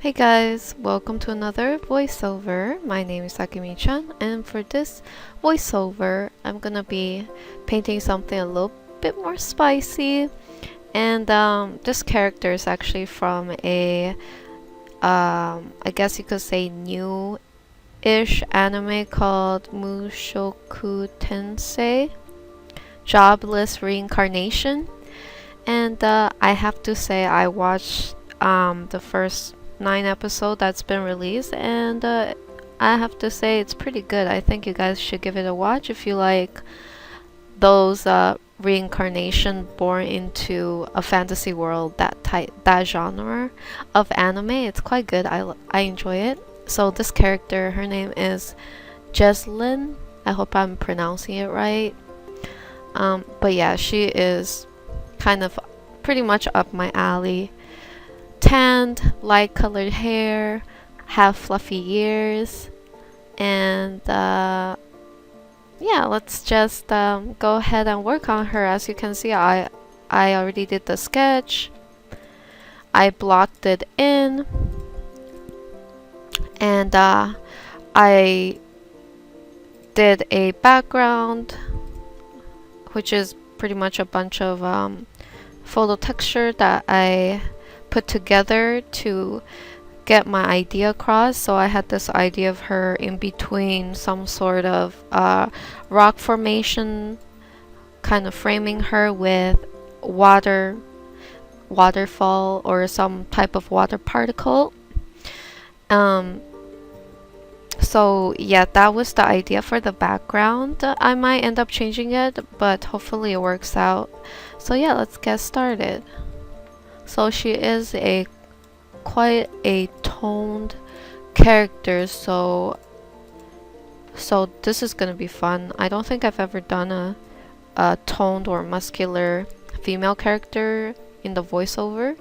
Hey guys, welcome to another voiceover. My name is Akemi-chan, and for this voiceover, I'm gonna be painting something a little bit more spicy. And this character is actually from a, I guess you could say new-ish anime called Mushoku Tensei, Jobless Reincarnation. And I have to say I watched the first 9 episode that's been released, and I have to say it's pretty good. I think you guys should give it a watch if you like those reincarnation born into a fantasy world, that genre of anime. It's quite good. I enjoy it. So this character, her name is Ghislain. I hope I'm pronouncing it right. But yeah, she is kind of pretty much up my alley. Tanned, light colored hair, have fluffy ears, and yeah, let's just go ahead and work on her. As you can see, I already did the sketch. I blocked it in, and I did a background, which is pretty much a bunch of photo texture that I put together to get my idea across. So I had this idea of her in between some sort of rock formation, kind of framing her with waterfall or some type of water particle. So yeah, that was the idea for the background. I might end up changing it, but hopefully it works out. So yeah, let's get started. So she is quite a toned character, so this is gonna be fun. I don't think I've ever done a toned or muscular female character in the voiceover.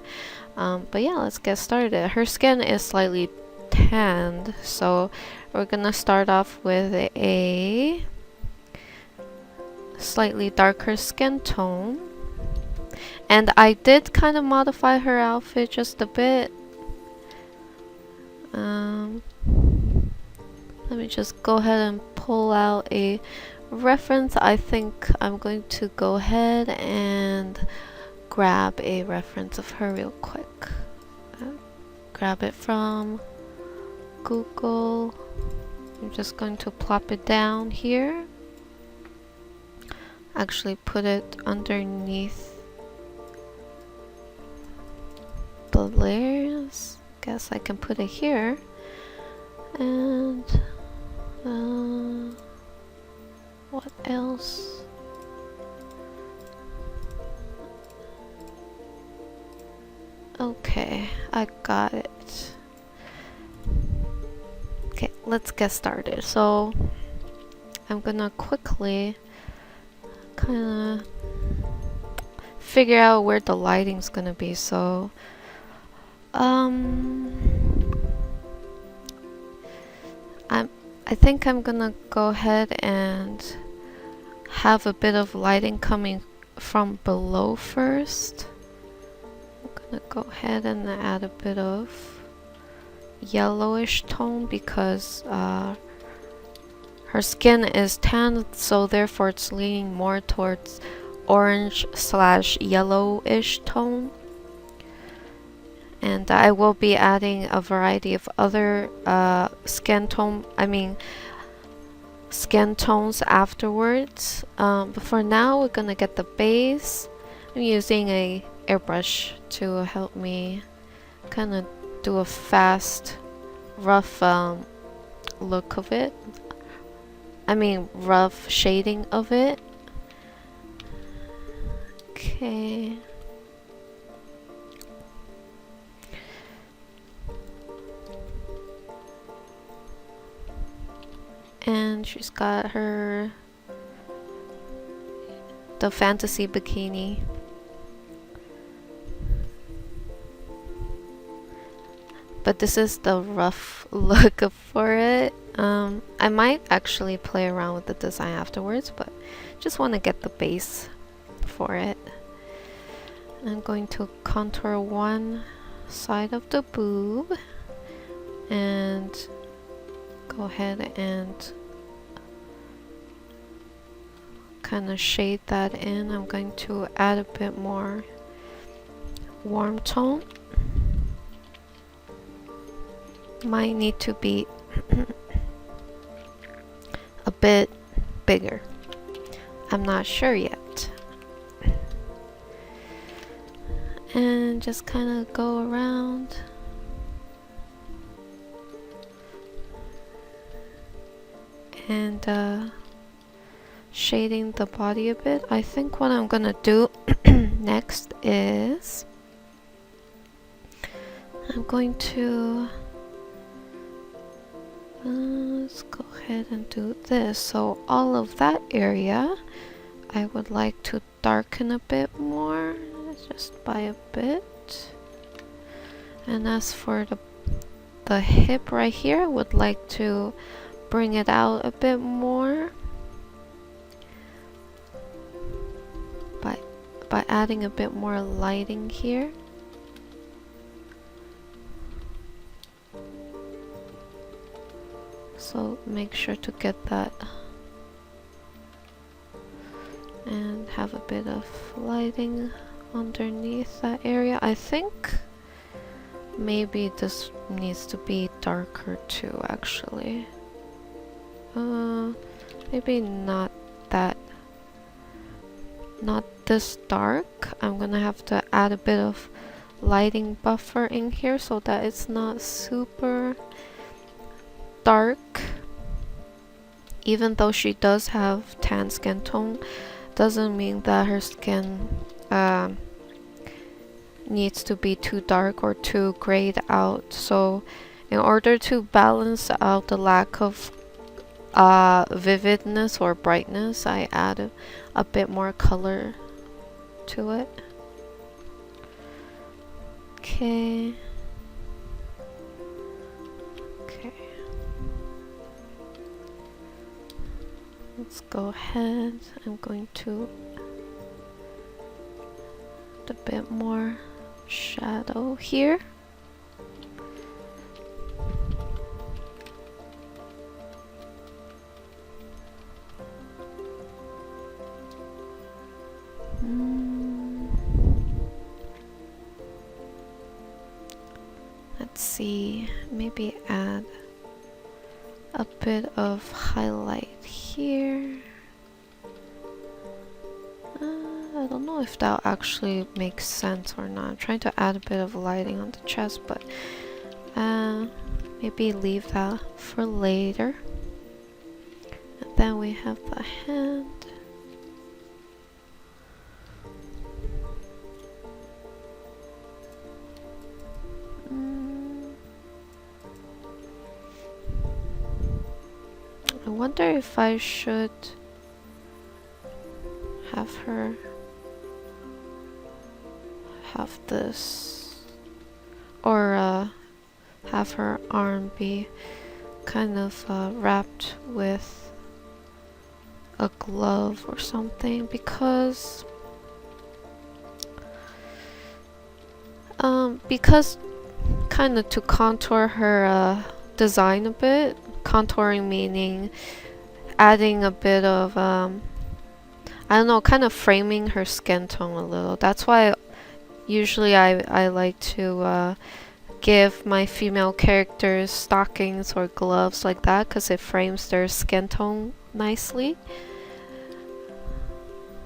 But yeah, let's get started. Her skin is slightly tanned, so we're gonna start off with a slightly darker skin tone. And I did kind of modify her outfit just a bit. Let me just go ahead and pull out a reference. I think I'm going to go ahead and grab a reference of her real quick. Grab it from Google. I'm just going to plop it down here. Actually put it underneath the layers. Guess I can put it here. And what else? Okay, I got it. Okay, let's get started. So I'm gonna quickly kind of figure out where the lighting's gonna be. So I think I'm gonna go ahead and have a bit of lighting coming from below first. I'm gonna go ahead and add a bit of yellowish tone because her skin is tan, so therefore it's leaning more towards orange/yellowish tone. And I will be adding a variety of other skin tones afterwards. But for now, we're gonna get the base. I'm using a airbrush to help me kind of do a fast, rough look of it. Rough shading of it. Okay. And she's got the fantasy bikini. But this is the rough look for it. I might actually play around with the design afterwards, but just want to get the base for it. I'm going to contour one side of the boob. and go ahead and kind of shade that in. I'm going to add a bit more warm tone. Might need to be a bit bigger. I'm not sure yet. And just kind of go around. And shading the body a bit. I think what I'm gonna do next is I'm going to let's go ahead and do this. So all of that area I would like to darken a bit more, just by a bit. And as for the hip right here, I would like to bring it out a bit more by adding a bit more lighting here. So make sure to get that and have a bit of lighting underneath that area. I think maybe this needs to be darker too, actually. Maybe not this dark. I'm gonna have to add a bit of lighting buffer in here so that it's not super dark. Even though she does have tan skin tone, doesn't mean that her skin needs to be too dark or too grayed out. So in order to balance out the lack of vividness or brightness, I add a bit more color to it. Okay. Let's go ahead. I'm going to add a bit more shadow here. Let's see, maybe add a bit of highlight here. I don't know if that actually makes sense or not. I'm trying to add a bit of lighting on the chest, but maybe leave that for later. And then we have the hand. I wonder if I should have her have this, or have her arm be kind of wrapped with a glove or something, because kind of to contour her design a bit. Contouring meaning adding a bit of I don't know, kind of framing her skin tone a little. That's why usually I like to give my female characters stockings or gloves like that, because it frames their skin tone nicely.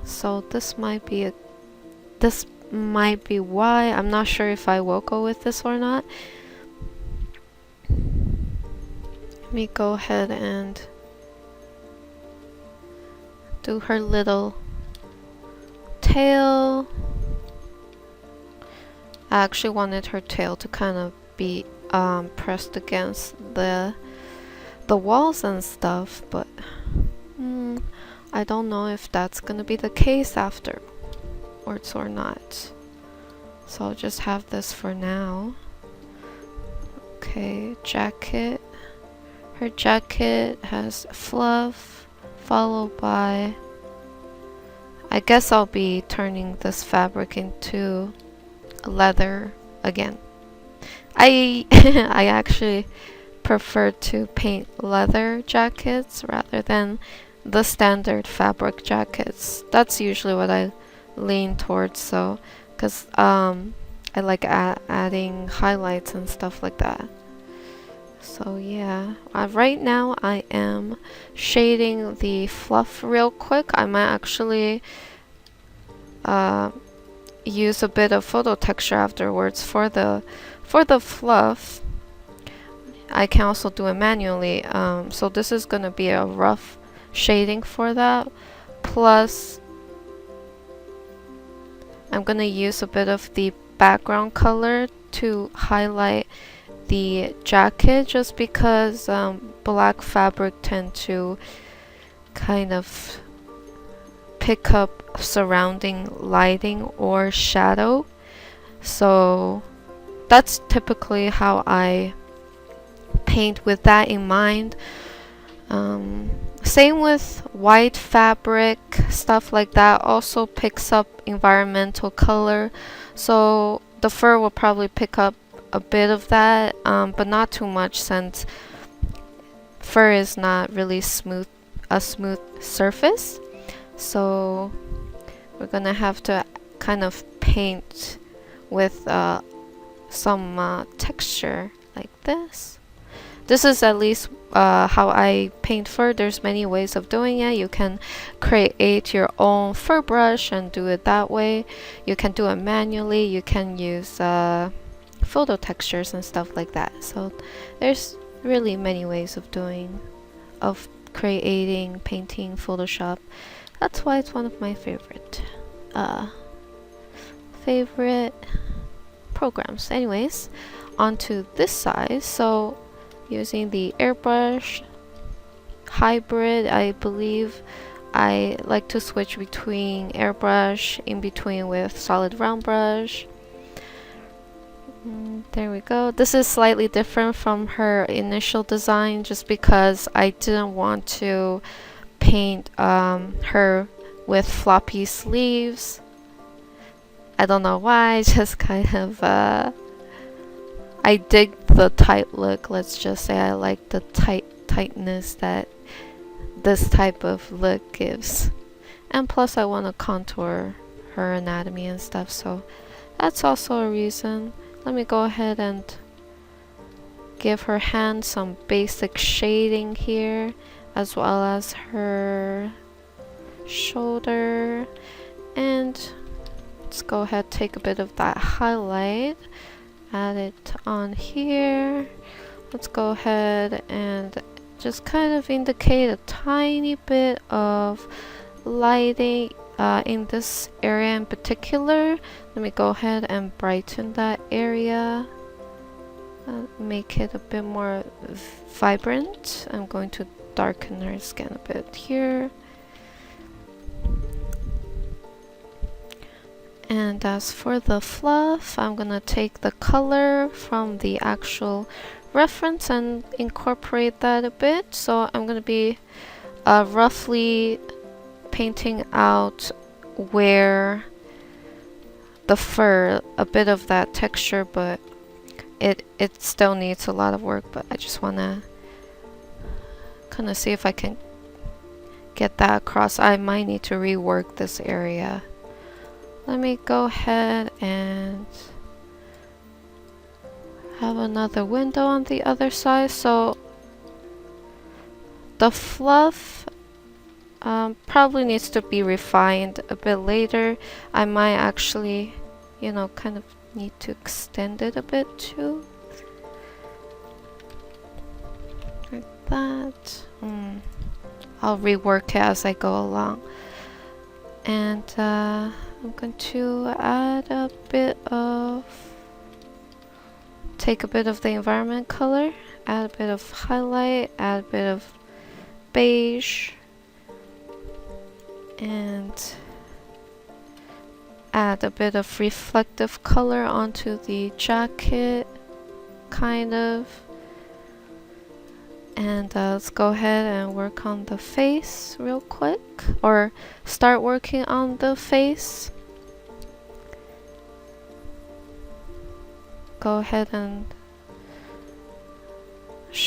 So this might be why. I'm not sure if I will go with this or not. Let me go ahead and do her little tail. I actually wanted her tail to kind of be pressed against the walls and stuff, but I don't know if that's gonna be the case afterwards or not. So I'll just have this for now. Okay, jacket. Her jacket has fluff, followed by, I guess I'll be turning this fabric into leather again. I I actually prefer to paint leather jackets rather than the standard fabric jackets. That's usually what I lean towards, so because I like adding highlights and stuff like that. So yeah, right now I am shading the fluff real quick. I might actually use a bit of photo texture afterwards for the fluff. I can also do it manually. So this is gonna be a rough shading for that. Plus, I'm gonna use a bit of the background color to highlight the jacket, just because black fabric tend to kind of pick up surrounding lighting or shadow. So that's typically how I paint with that in mind. Same with white fabric, stuff like that also picks up environmental color. So the fur will probably pick up a bit of that, but not too much, since fur is not really a smooth surface. So we're gonna have to kind of paint with some texture like this. This is at least how I paint fur. There's many ways of doing it. You can create your own fur brush and do it that way. You can do it manually. You can use photo textures and stuff like that. So there's really many ways of creating, painting, Photoshop. That's why it's one of my favorite programs. Anyways, onto this side. So using the airbrush hybrid, I believe I like to switch between airbrush in between with solid round brush. There we go. This is slightly different from her initial design, just because I didn't want to paint her with floppy sleeves. I don't know why, just kind of I dig the tight look. Let's just say I like the tightness that this type of look gives. And plus I want to contour her anatomy and stuff, so that's also a reason. Let me go ahead and give her hand some basic shading here, as well as her shoulder. And let's go ahead, take a bit of that highlight, add it on here. Let's go ahead and just kind of indicate a tiny bit of lighting in this area in particular. Let me go ahead and brighten that area, make it a bit more vibrant. I'm going to darken her skin a bit here. And as for the fluff, I'm gonna take the color from the actual reference and incorporate that a bit. So I'm gonna be roughly painting out where the fur, a bit of that texture, but it still needs a lot of work. But I just wanna kind of see if I can get that across. I might need to rework this area. Let me go ahead and have another window on the other side. So the fluff probably needs to be refined a bit later. I might actually, you know, kind of need to extend it a bit too. Like that. I'll rework it as I go along. And I'm going to add a bit of, take a bit of the environment color, add a bit of highlight, add a bit of beige, and add a bit of reflective color onto the jacket, kind of. And let's go ahead and work on the face real quick, or start working on the face. Go ahead and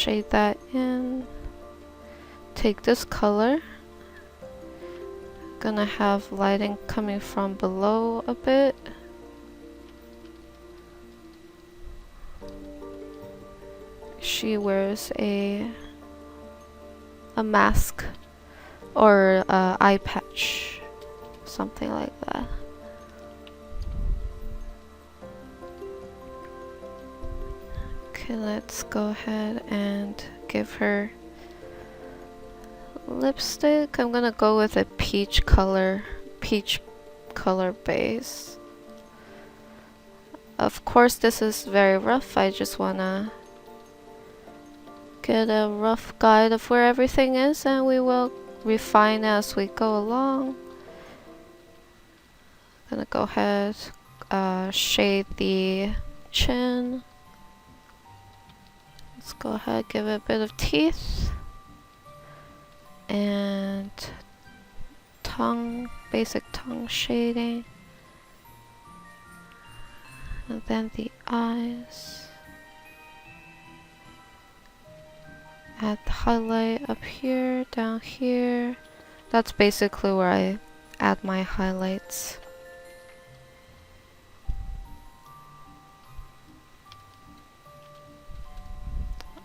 shade that in. Take this color. Gonna have lighting coming from below a bit. She wears a mask or eye patch, something like that. Okay, let's go ahead and give her lipstick. I'm gonna go with a peach color base. Of course, this is very rough. I just wanna get a rough guide of where everything is, and we will refine as we go along. Gonna go ahead, shade the chin. Let's go ahead, give it a bit of teeth. And tongue, basic tongue shading. And then the eyes. Add the highlight up here, down here. That's basically where I add my highlights.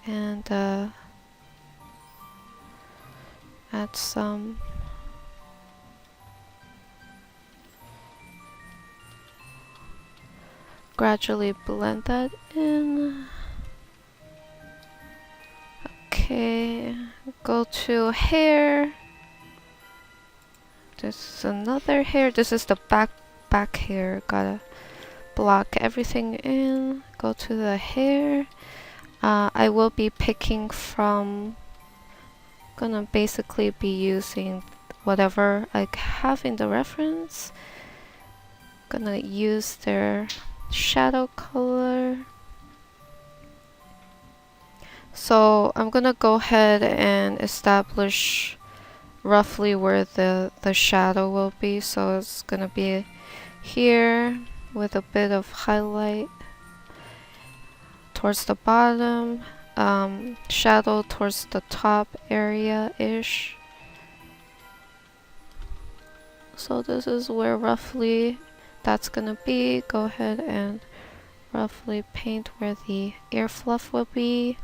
And add some gradually blend that in. Okay, go to hair. This is another hair. This is the back hair. Gotta block everything in. Go to the hair. I will be picking from, gonna basically be using whatever I have in the reference. Gonna use their shadow color. So I'm gonna go ahead and establish roughly where the shadow will be. So it's gonna be here with a bit of highlight towards the bottom, shadow towards the top area-ish. So this is where roughly that's gonna be. Go ahead and roughly paint where the ear fluff will be.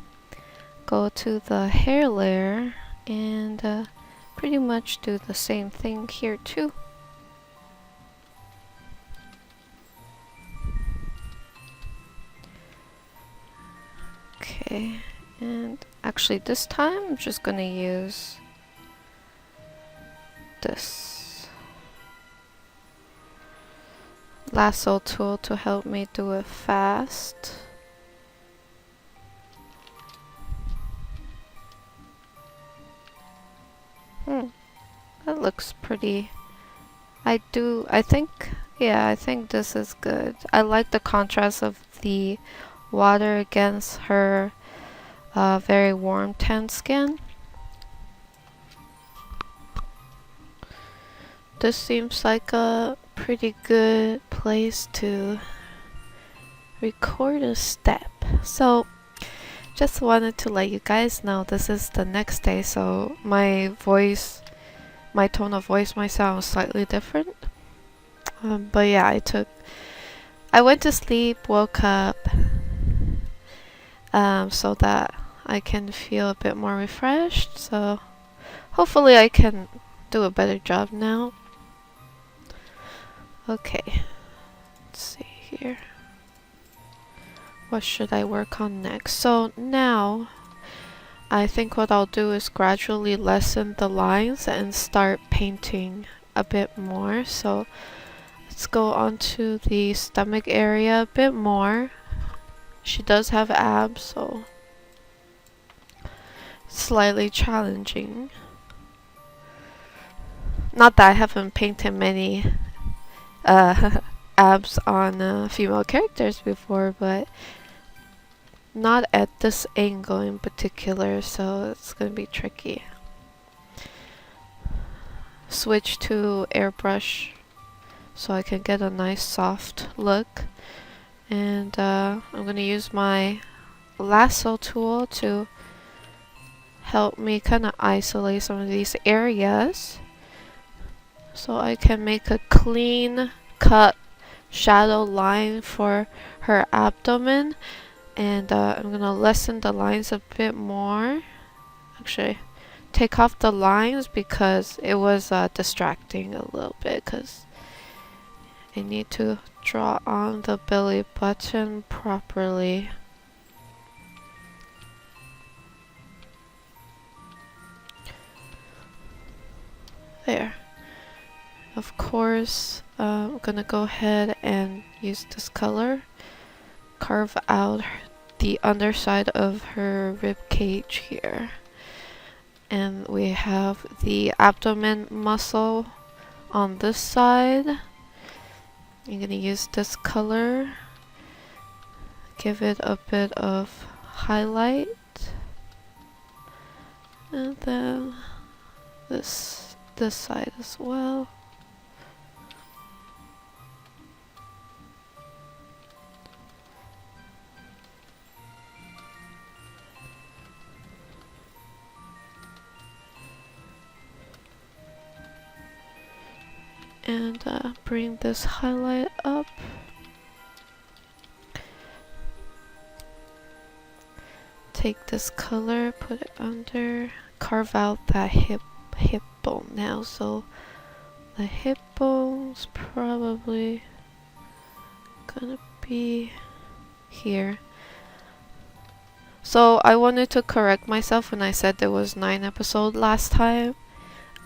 Go to the hair layer and pretty much do the same thing here too. Okay, and actually this time I'm just gonna use this lasso tool to help me do it fast. That looks pretty. I think this is good. I like the contrast of the water against her very warm tan skin. This seems like a pretty good place to record a step. So just wanted to let you guys know this is the next day, so my tone of voice might sound slightly different. But yeah, I went to sleep, woke up, so that I can feel a bit more refreshed. So hopefully I can do a better job now. Okay, let's see here. What should I work on next? So now I think what I'll do is gradually lessen the lines and start painting a bit more. So let's go on to the stomach area a bit more. She does have abs, so slightly challenging. Not that I haven't painted many abs on female characters before, but not at this angle in particular, so it's gonna be tricky. Switch to airbrush so I can get a nice soft look, and I'm gonna use my lasso tool to help me kind of isolate some of these areas so I can make a clean cut shadow line for her abdomen. And I'm gonna lessen the lines a bit more. Actually, take off the lines because it was distracting a little bit, because I need to draw on the belly button properly. There. Of course, I'm gonna go ahead and use this color, carve out the underside of her rib cage here. And we have the abdomen muscle on this side. I'm gonna use this color, give it a bit of highlight, and then this side as well. And bring this highlight up. Take this color, put it under, carve out that hip bone now. So the hip bone's probably gonna be here. So I wanted to correct myself when I said there was 9 episodes last time.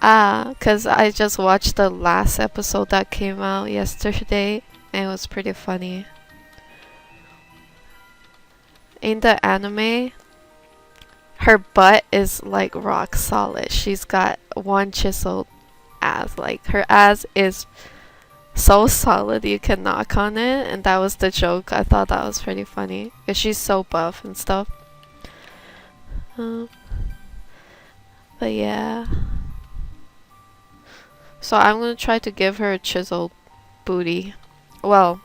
Cause I just watched the last episode that came out yesterday and it was pretty funny. In the anime, her butt is like rock solid. She's got one chiseled ass. Like her ass is so solid you can knock on it, and that was the joke. I thought that was pretty funny because she's so buff and stuff. But yeah. So I'm gonna try to give her a chiseled booty. Well,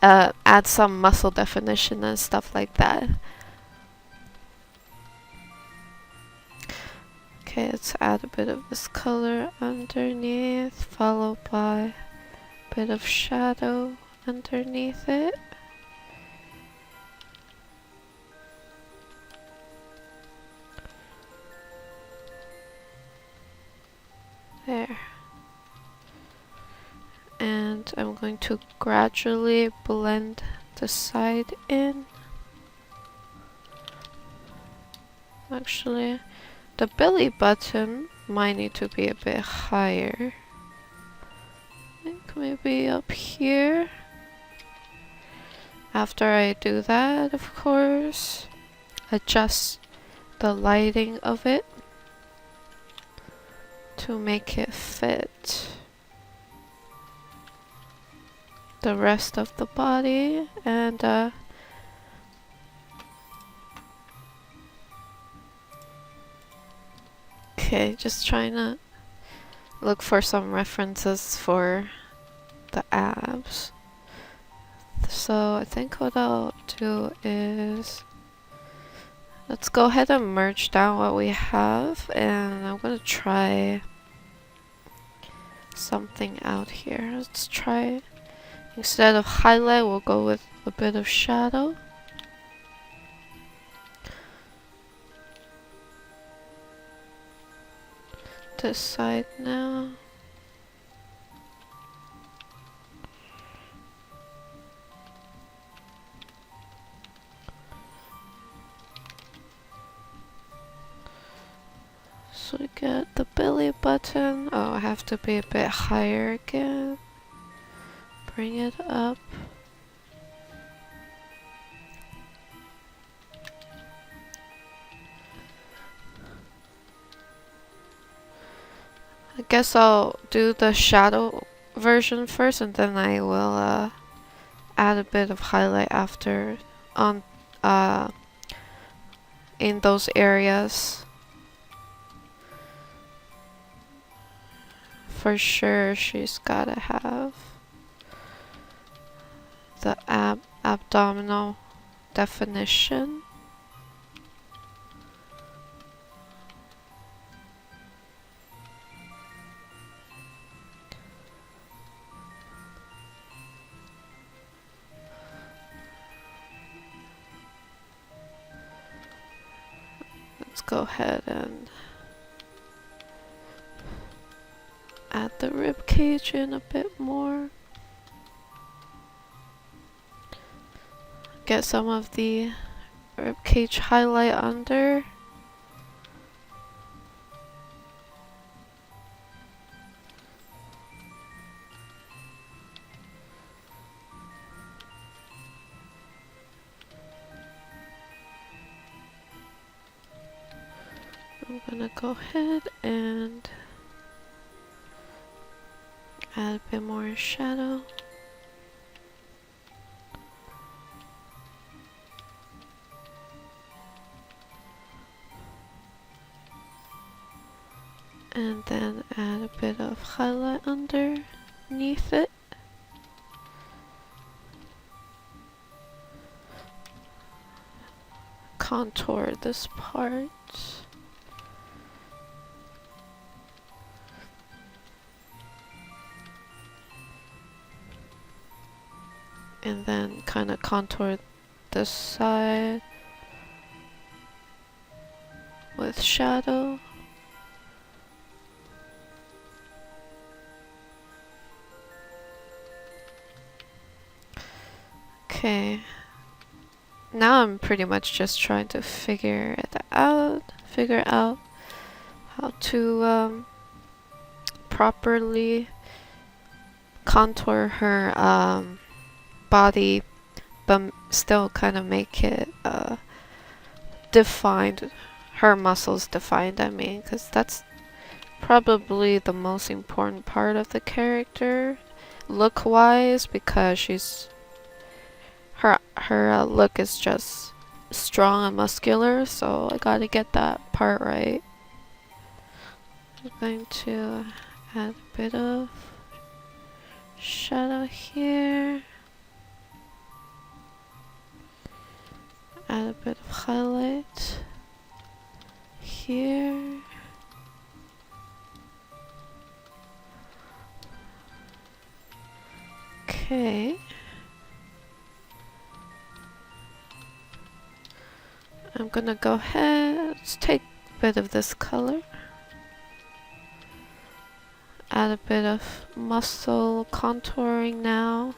add some muscle definition and stuff like that. Okay, let's add a bit of this color underneath, followed by a bit of shadow underneath it. There. And I'm going to gradually blend the side in. Actually, the belly button might need to be a bit higher. I think maybe up here. After I do that, of course, adjust the lighting of it to make it fit the rest of the body. And okay, just trying to look for some references for the abs. So I think what I'll do is, let's go ahead and merge down what we have, and I'm gonna try something out here. Let's try, instead of highlight, we'll go with a bit of shadow. This side now. So we get the belly button. Oh, I have to be a bit higher again. Bring it up. I guess I'll do the shadow version first, and then I will add a bit of highlight after on in those areas. For sure, she's gotta have the abdominal definition. go ahead and add the rib cage in a bit more. Get some of the rib cage highlight under. I'm gonna go ahead and add a bit more shadow. And then add a bit of highlight underneath it. Contour this part. And then kind of contour this side with shadow. Okay. Now I'm pretty much just trying to figure out how to properly contour her body, but still kind of make it defined, her muscles defined, I mean, because that's probably the most important part of the character, look-wise, because her look is just strong and muscular, so I gotta get that part right. I'm going to add a bit of shadow here. Add a bit of highlight here. Okay. I'm gonna go ahead, let's take a bit of this color. Add a bit of muscle contouring now.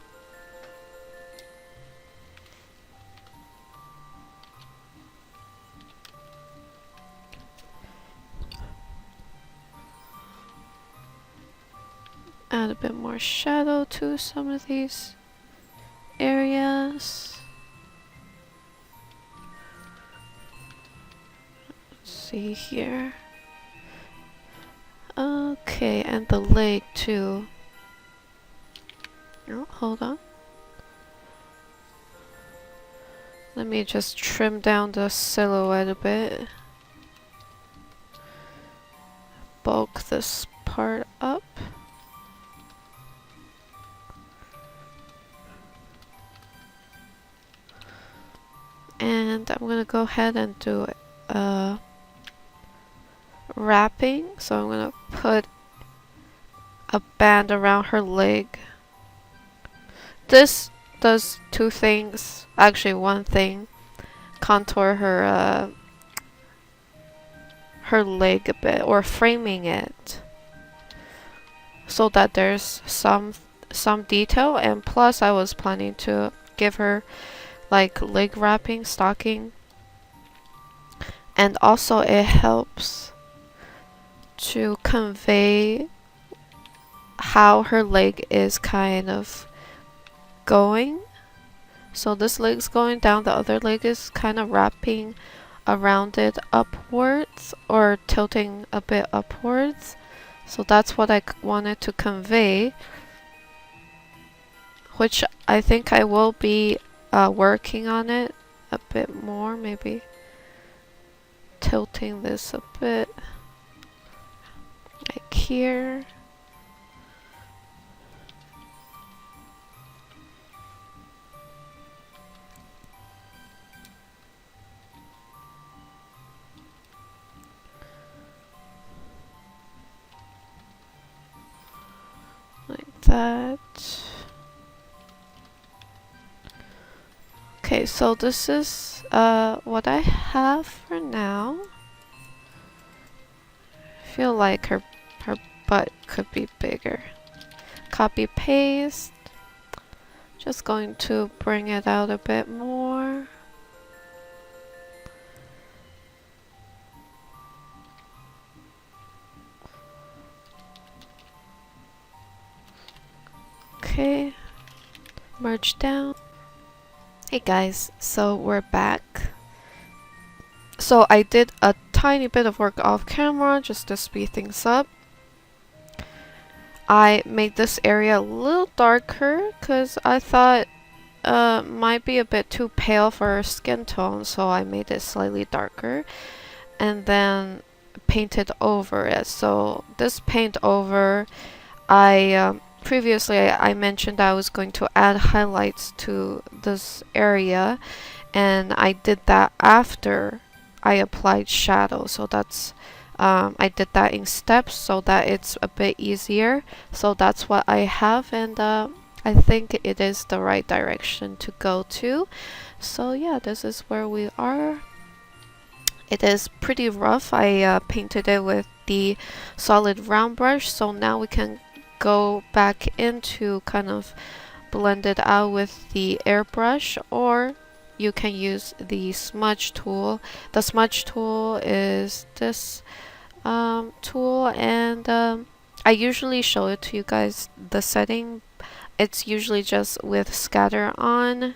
Add a bit more shadow to some of these areas. Let's see here. Okay, and the leg too. Oh, hold on. Let me just trim down the silhouette a bit. Bulk this part up. And I'm gonna go ahead and do wrapping. So I'm gonna put a band around her leg. This does two things, actually one thing. Contour her her leg a bit, or framing it so that there's some detail, and plus I was planning to give her like leg wrapping, stocking, and also it helps to convey how her leg is kind of going. So this leg's going down, the other leg is kind of wrapping around it upwards, or tilting a bit upwards. So that's what I wanted to convey, which I think I will be working on it a bit more, maybe tilting this a bit like here. Like that. Okay, so this is what I have for now. feel like her butt could be bigger. Copy paste. Just going to bring it out a bit more. Okay, merge down. Hey guys, so we're back. So I did a tiny bit of work off camera just to speed things up. I made this area a little darker because I thought might be a bit too pale for her skin tone, so I made it slightly darker and then painted over it. So this paint over, previously I mentioned I was going to add highlights to this area, and I did that after I applied shadow. So that's I did that in steps so that it's a bit easier. So that's what I have, and I think it is the right direction to go to. So yeah, this is where we are. It is pretty rough. I painted it with the solid round brush, so now we can go back into kind of blend it out with the airbrush, or you can use the smudge tool. The smudge tool is this tool, and I usually show it to you guys the setting. It's usually just with scatter on.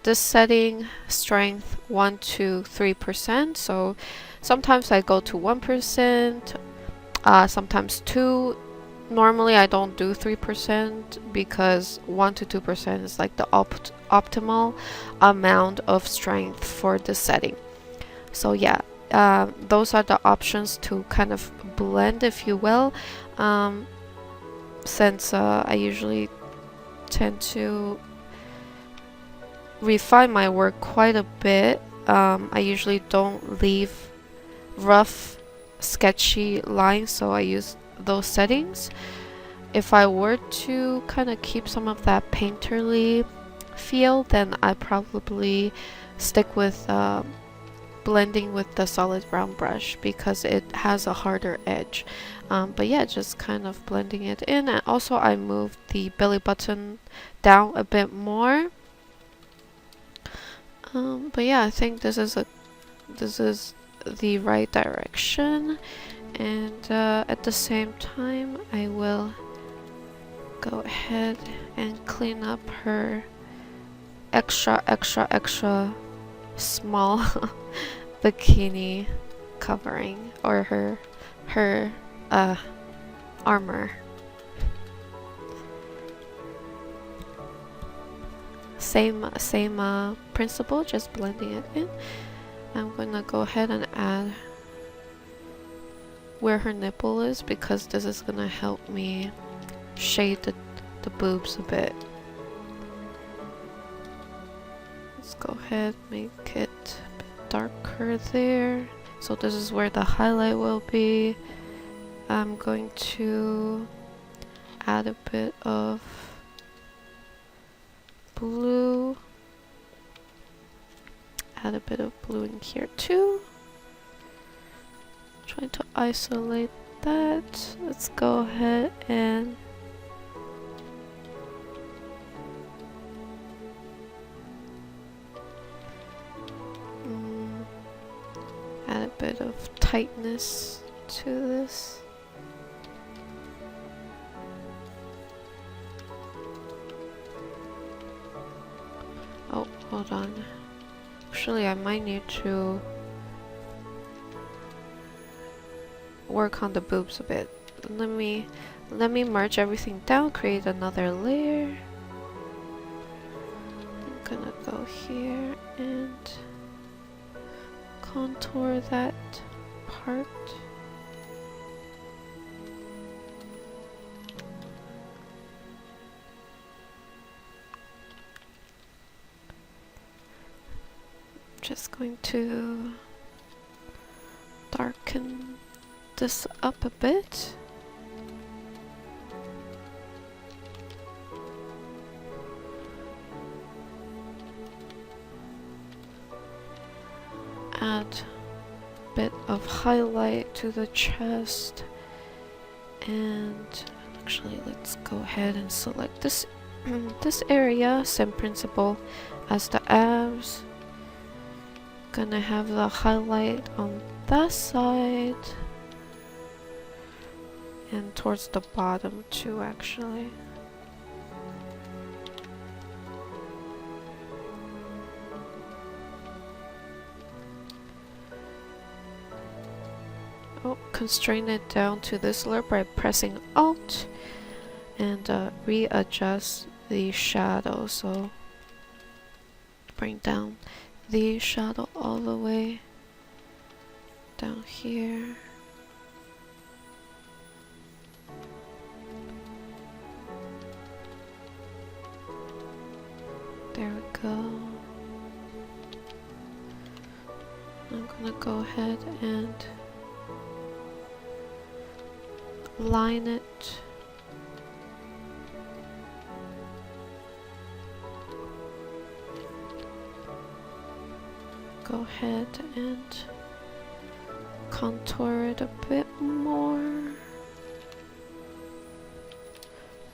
This setting, strength 1 to 3%. So sometimes I go to 1%, sometimes 2. Normally I don't do 3% because 1 to 2% is like the optimal amount of strength for this setting. So yeah, those are the options to kind of blend, if you will. Since I usually tend to refine my work quite a bit, I usually don't leave rough, sketchy lines, so I use those settings. If I were to kind of keep some of that painterly feel, then I probably stick with blending with the solid round brush because it has a harder edge. But yeah, just kind of blending it in. And also I moved the belly button down a bit more. But yeah, I think this is the right direction. And at the same time, I will go ahead and clean up her extra small bikini covering, or her armor. Same principle, just blending it in. I'm gonna go ahead and add where her nipple is because this is gonna help me shade the boobs a bit. Let's go ahead, make it a bit darker there. So this is where the highlight will be. I'm going to add a bit of blue. Add a bit of blue in here too. Trying to isolate that. Let's go ahead and add a bit of tightness to this. Oh, hold on. Actually, I might need to work on the boobs a bit. Let me merge everything down, create another layer. I'm gonna go here and contour that part. Just going to darken this up a bit. Add bit of highlight to the chest. And actually, let's go ahead and select this this area. Same principle as the abs. Gonna have the highlight on that side and towards the bottom too, actually. Oh, constrain it down to this layer by pressing Alt and readjust the shadow. So bring down the shadow all the way down here. There we go. I'm gonna go ahead and line it. Go ahead and contour it a bit more.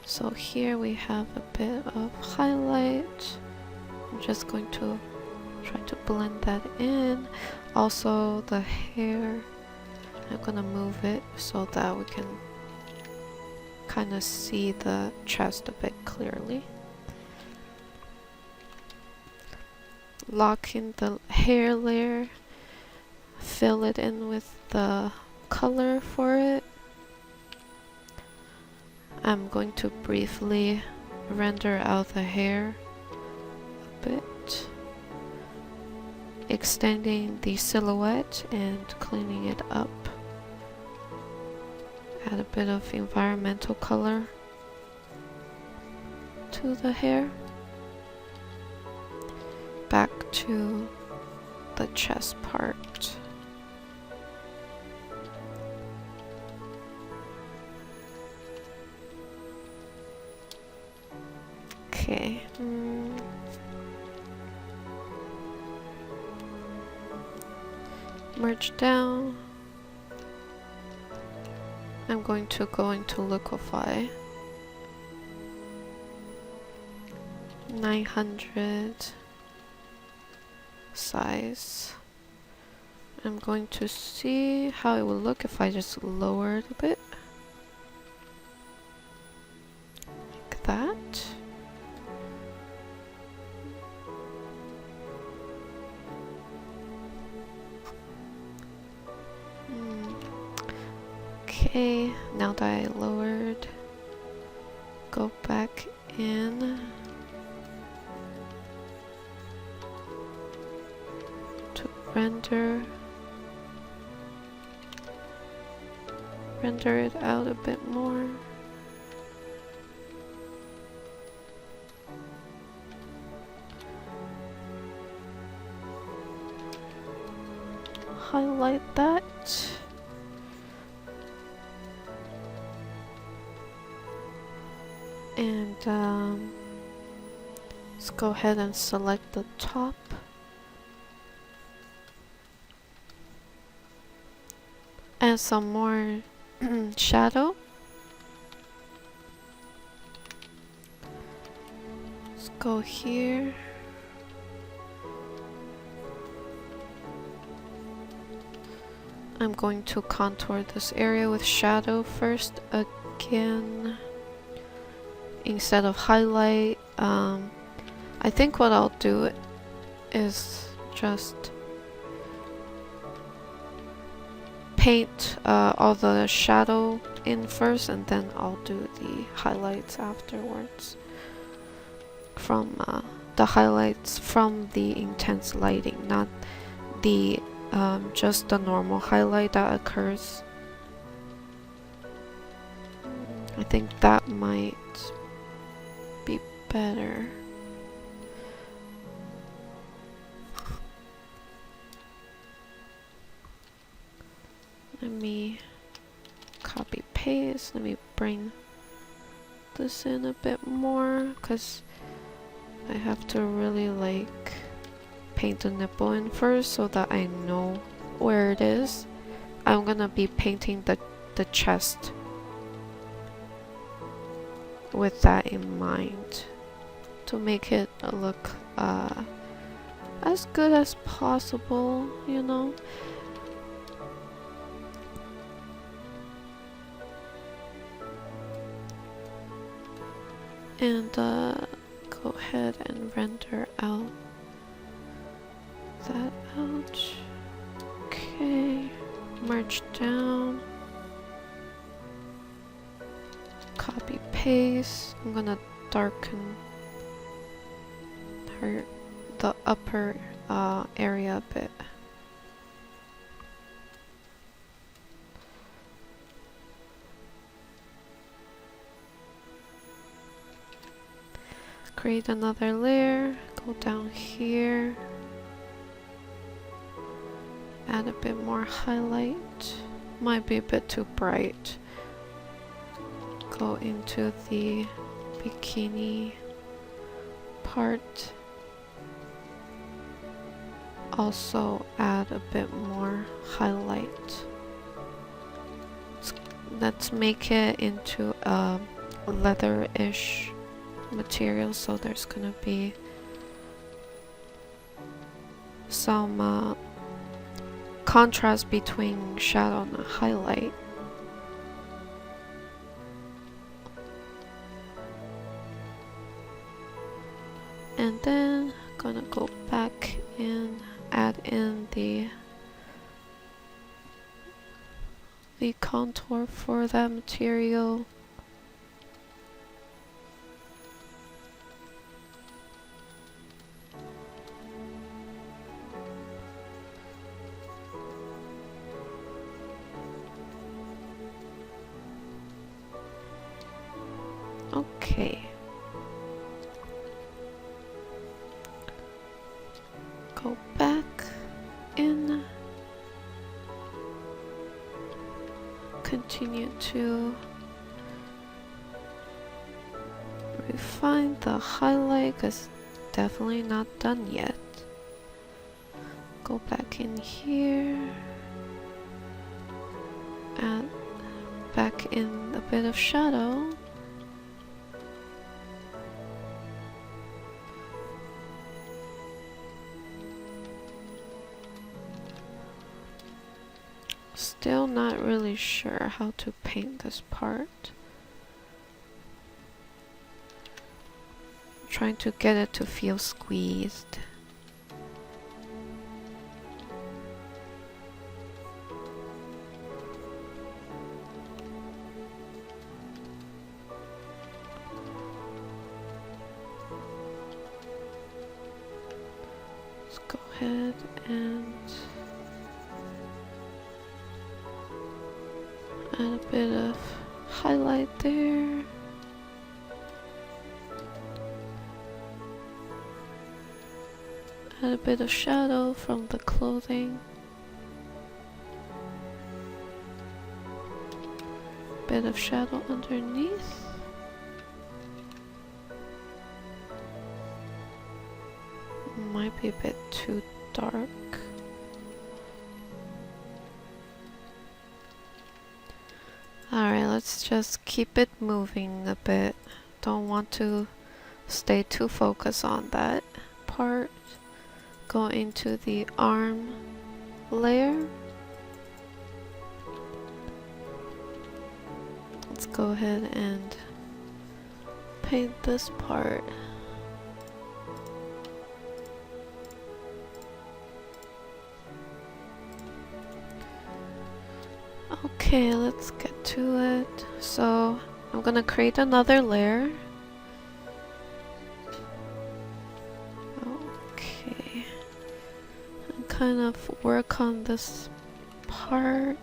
So here we have a bit of highlight. I'm just going to try to blend that in. Also the hair, I'm gonna move it so that we can kind of see the chest a bit clearly. Lock in the hair layer, fill it in with the color for it. I'm going to briefly render out the hair a bit, extending the silhouette and cleaning it up. Add a bit of environmental color to the hair. Back to the chest part. Okay. Merge down. I'm going to go into liquefy. 900 size. I'm going to see how it will look if I just lower it a bit. Like that. Okay, now that I lowered, go back in to render it out a bit more. Highlight that. And let's go ahead and select the top. Add some more shadow. Let's go here. I'm going to contour this area with shadow first again. Instead of highlight, I think what I'll do is just paint all the shadow in first, and then I'll do the highlights afterwards. From the highlights from the intense lighting, not the just the normal highlight that occurs. I think that might be better. Let me copy paste. Let me bring this in a bit more, because I have to really like paint the nipple in first so that I know where it is, I'm gonna be painting the chest with that in mind to make it look as good as possible, you know. And go ahead and render out that out. Okay, merge down, copy paste. I'm gonna darken the upper area a bit. Create another layer, go down here, add a bit more highlight, might be a bit too bright. Go into the bikini part, also add a bit more highlight. Let's make it into a leather-ish material, so there's gonna be some contrast between shadow and highlight. And then gonna go back and add in the contour for that material. Okay. Go back in. Continue to refine the highlight, because definitely not done yet. Go back in here. Add back in a bit of shadow. Still not really sure how to paint this part. I'm trying to get it to feel squeezed. Let's go ahead and add a bit of highlight there. Add a bit of shadow from the clothing. Bit of shadow underneath. Might be a bit too dark. Alright, let's just keep it moving a bit. Don't want to stay too focused on that part. Go into the arm layer. Let's go ahead and paint this part. Okay, let's get to it. So I'm gonna create another layer. Okay. And kind of work on this part.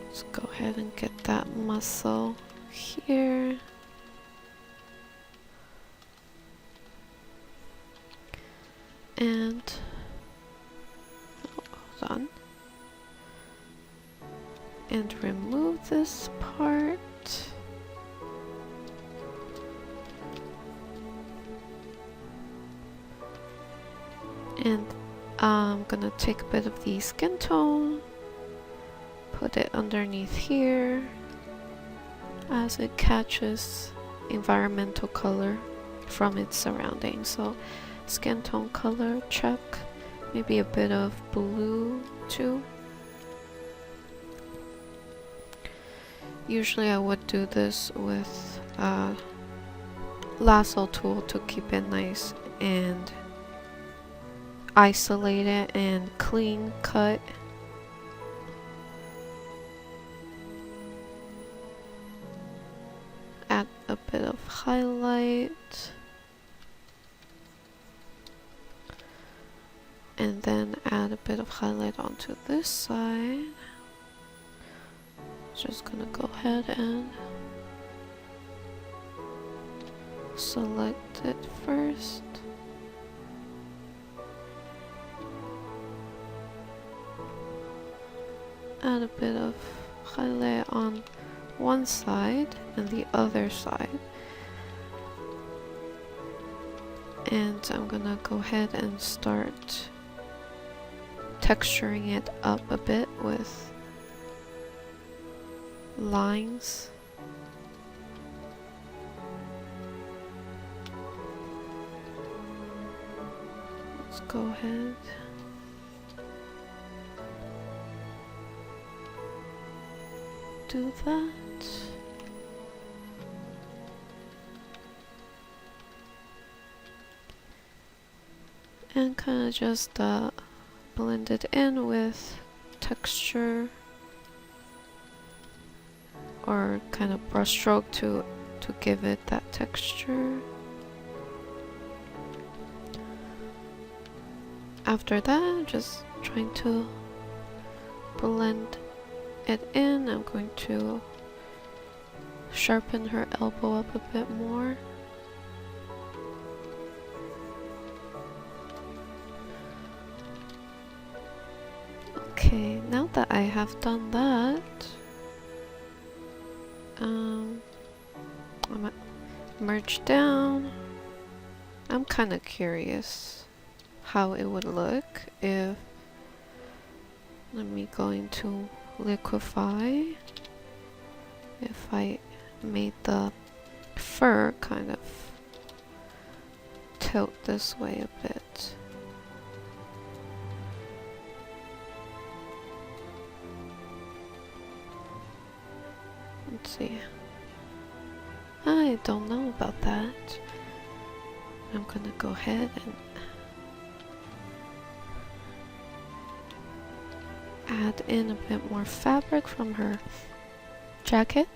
Let's go ahead and get that muscle here. And hold on. and remove this part. And I'm gonna take a bit of the skin tone, put it underneath here as it catches environmental color from its surroundings. So skin tone color, check. Maybe a bit of blue too. Usually I would do this with a lasso tool to keep it nice and isolated and clean cut. Add a bit of highlight. And then add a bit of highlight onto this side. Just gonna go ahead and select it first. Add a bit of highlight on one side and the other side. And I'm gonna go ahead and start texturing it up a bit with lines. Let's go ahead. Do that. And kind of just blend it in with texture or kind of brush stroke to give it that texture. After that, just trying to blend it in. I'm going to sharpen her elbow up a bit more. Okay, now that I have done that, I'm gonna merge down. I'm kind of curious how it would look if, let me go into liquify, if I made the fur kind of tilt this way a bit. Let's see. I don't know about that. I'm gonna go ahead and add in a bit more fabric from her jacket.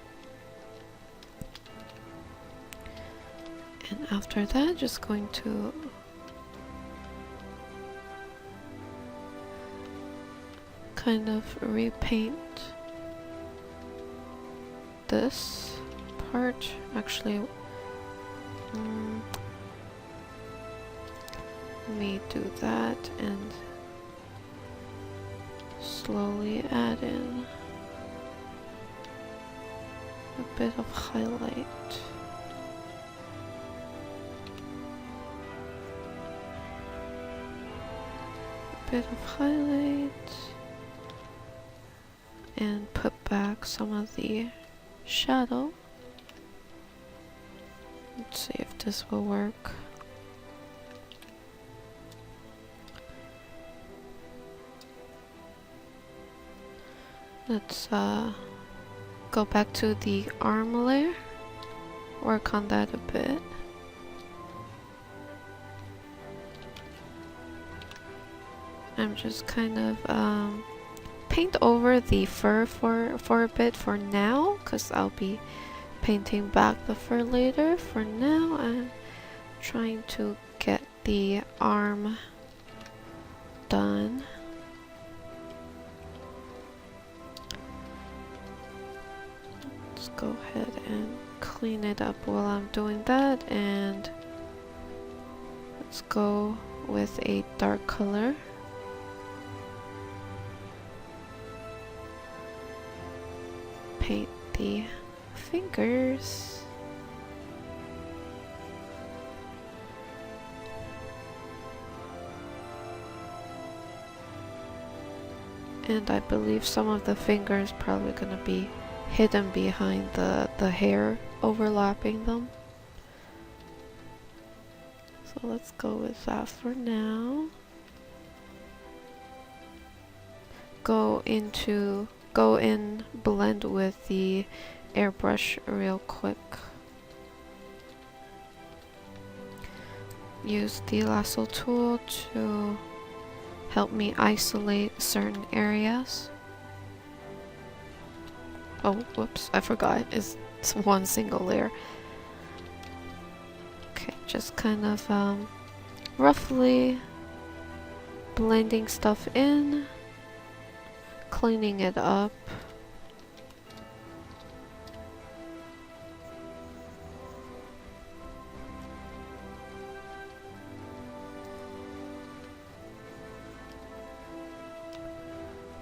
And after that, just going to kind of repaint this part. Actually, let me do that and slowly add in a bit of highlight. A bit of highlight and put back some of the shadow. Let's see if this will work. Let's go back to the arm layer, work on that a bit. I'm just kind of paint over the fur for a bit for now, because I'll be painting back the fur later. For now, I'm trying to get the arm done. Let's go ahead and clean it up while I'm doing that, and let's go with a dark color. the fingers. And I believe some of the fingers probably gonna be hidden behind the hair overlapping them. So let's go with that for now. Go in, blend with the airbrush real quick. Use the lasso tool to help me isolate certain areas. Oh, whoops, I forgot. It's one single layer. Okay, just kind of roughly blending stuff in, cleaning it up.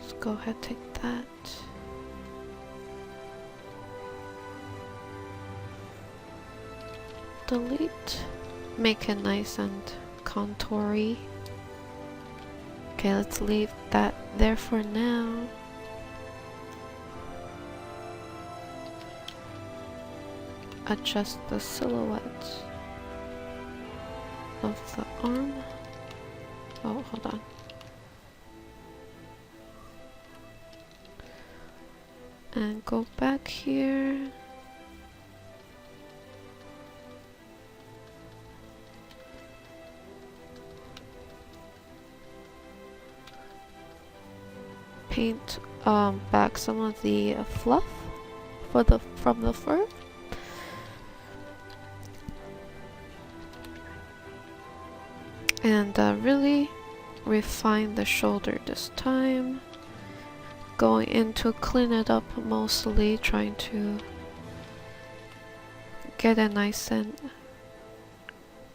Let's go ahead, take that. Delete. Make it nice and contoury. Okay, let's leave that there for now. Adjust the silhouette of the arm. Oh, hold on. And go back here. Paint back some of the fluff from the fur. And really refine the shoulder this time. Going in to clean it up mostly, trying to get it nice and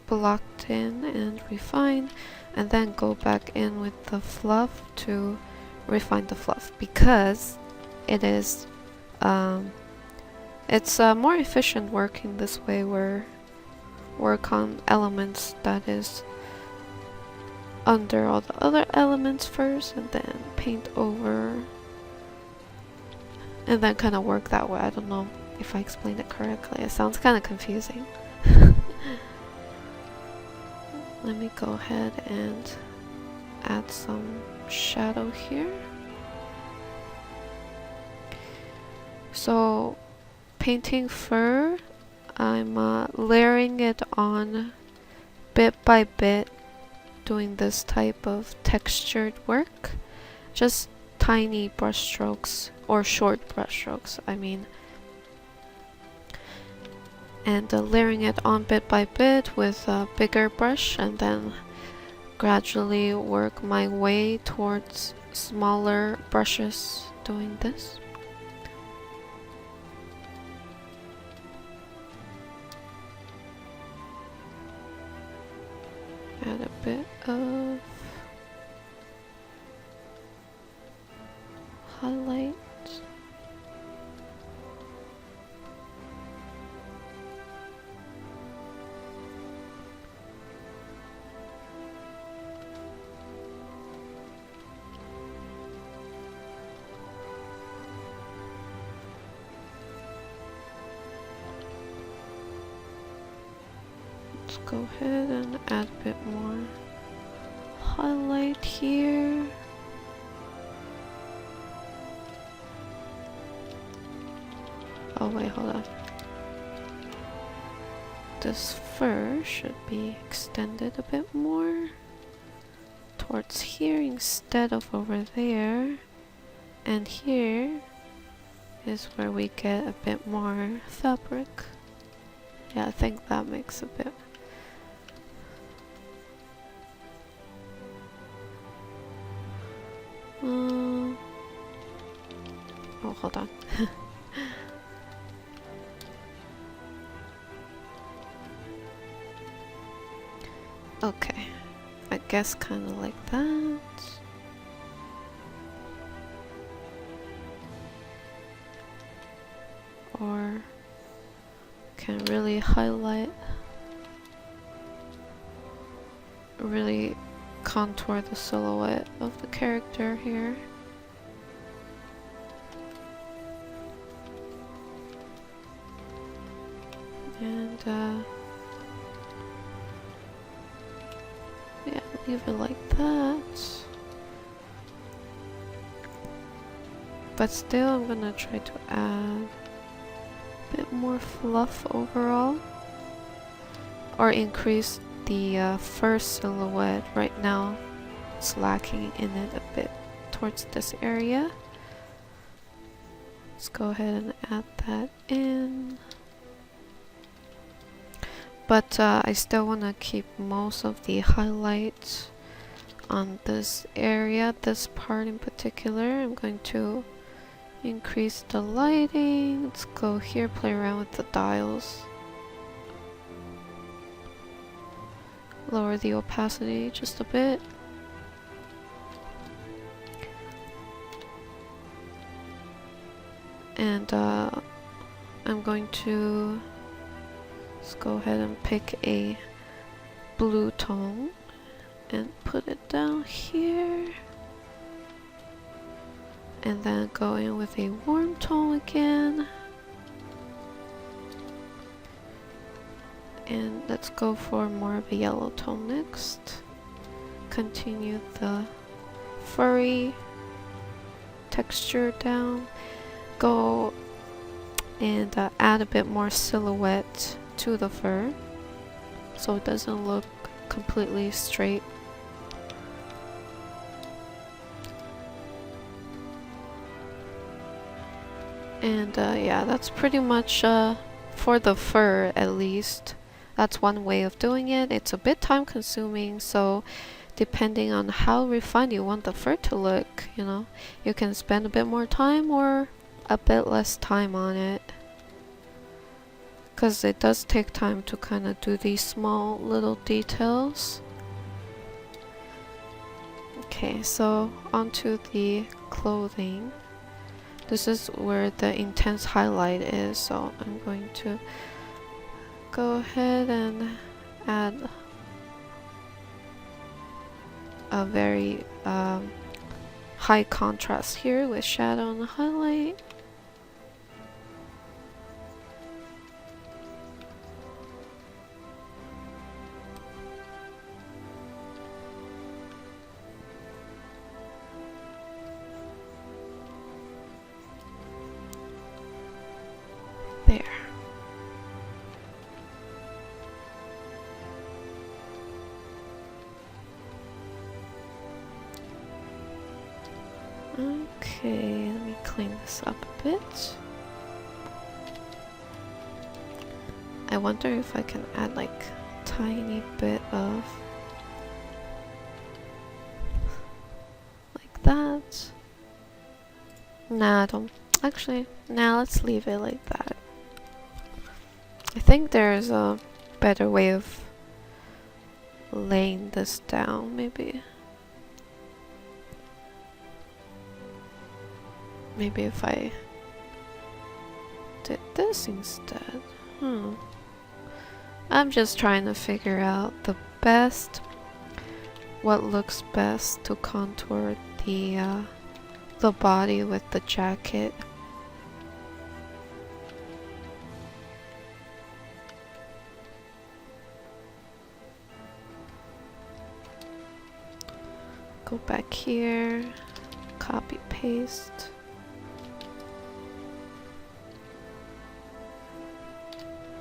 blocked in and refined, and then go back in with the fluff to refine the fluff, because it is it's more efficient working this way, where work on elements that is under all the other elements first and then paint over and then kind of work that way. I don't know if I explained it correctly. It sounds kind of confusing. Let me go ahead and add some shadow here. So painting fur, I'm layering it on bit by bit, doing this type of textured work. Just tiny brush strokes, or short brush strokes, I mean. And layering it on bit by bit with a bigger brush, and then gradually work my way towards smaller brushes doing this. Add a bit of highlight. Let's go ahead and add a bit more highlight here. Oh wait, hold on. This fur should be extended a bit more towards here instead of over there. And here is where we get a bit more fabric. Yeah, I think that makes a bit. Oh, hold on. Okay, I guess kind of like that. can really highlight, really contour the silhouette of the character here. And yeah, leave it like that. But still, I'm gonna try to add a bit more fluff overall, or increase the fur silhouette. Right now, it's lacking in it a bit towards this area. Let's go ahead and add that in. But I still want to keep most of the highlights on this area, this part in particular. I'm going to increase the lighting. Let's go here, play around with the dials. Lower the opacity just a bit. And I'm going to let's go ahead and pick a blue tone and put it down here. And then go in with a warm tone again. And let's go for more of a yellow tone next. Continue the furry texture down. Go and add a bit more silhouette to the fur so it doesn't look completely straight. And yeah, that's pretty much for the fur, at least. That's one way of doing it. It's a bit time consuming, so depending on how refined you want the fur to look, you know, you can spend a bit more time or a bit less time on it. Because it does take time to kind of do these small little details. Okay, so onto the clothing. This is where the intense highlight is, so I'm going to go ahead and add a very high contrast here with shadow and highlight. There. Okay, let me clean this up a bit. I wonder if I can add like a tiny bit of like that. Nah, I don't. Actually, nah, let's leave it like that. I think there's a better way of laying this down, maybe. Maybe if I did this instead. I'm just trying to figure out what looks best to contour the body with the jacket. Go back here, copy paste.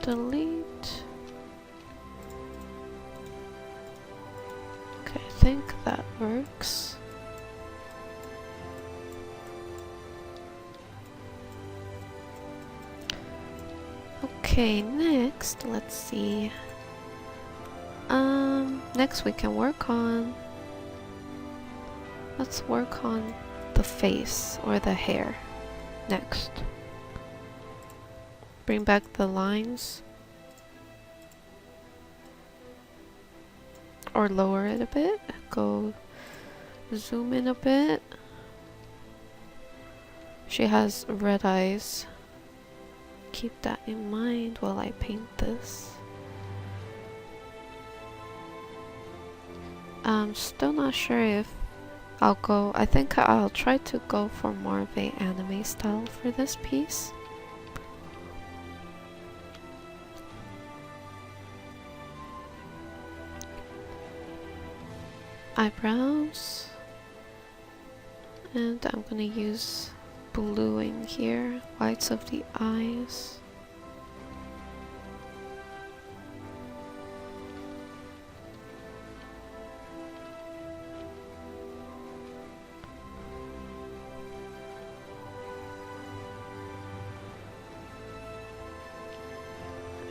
Delete. Okay, I think that works. Okay, next, let's see. Next we can work on. Let's work on the face or the hair next. Bring back the lines. Or lower it a bit. Go zoom in a bit. She has red eyes. keep that in mind while I paint this. I'm still not sure if I think I'll try to go for more of a anime style for this piece. Eyebrows. And I'm gonna use blue in here, whites of the eyes.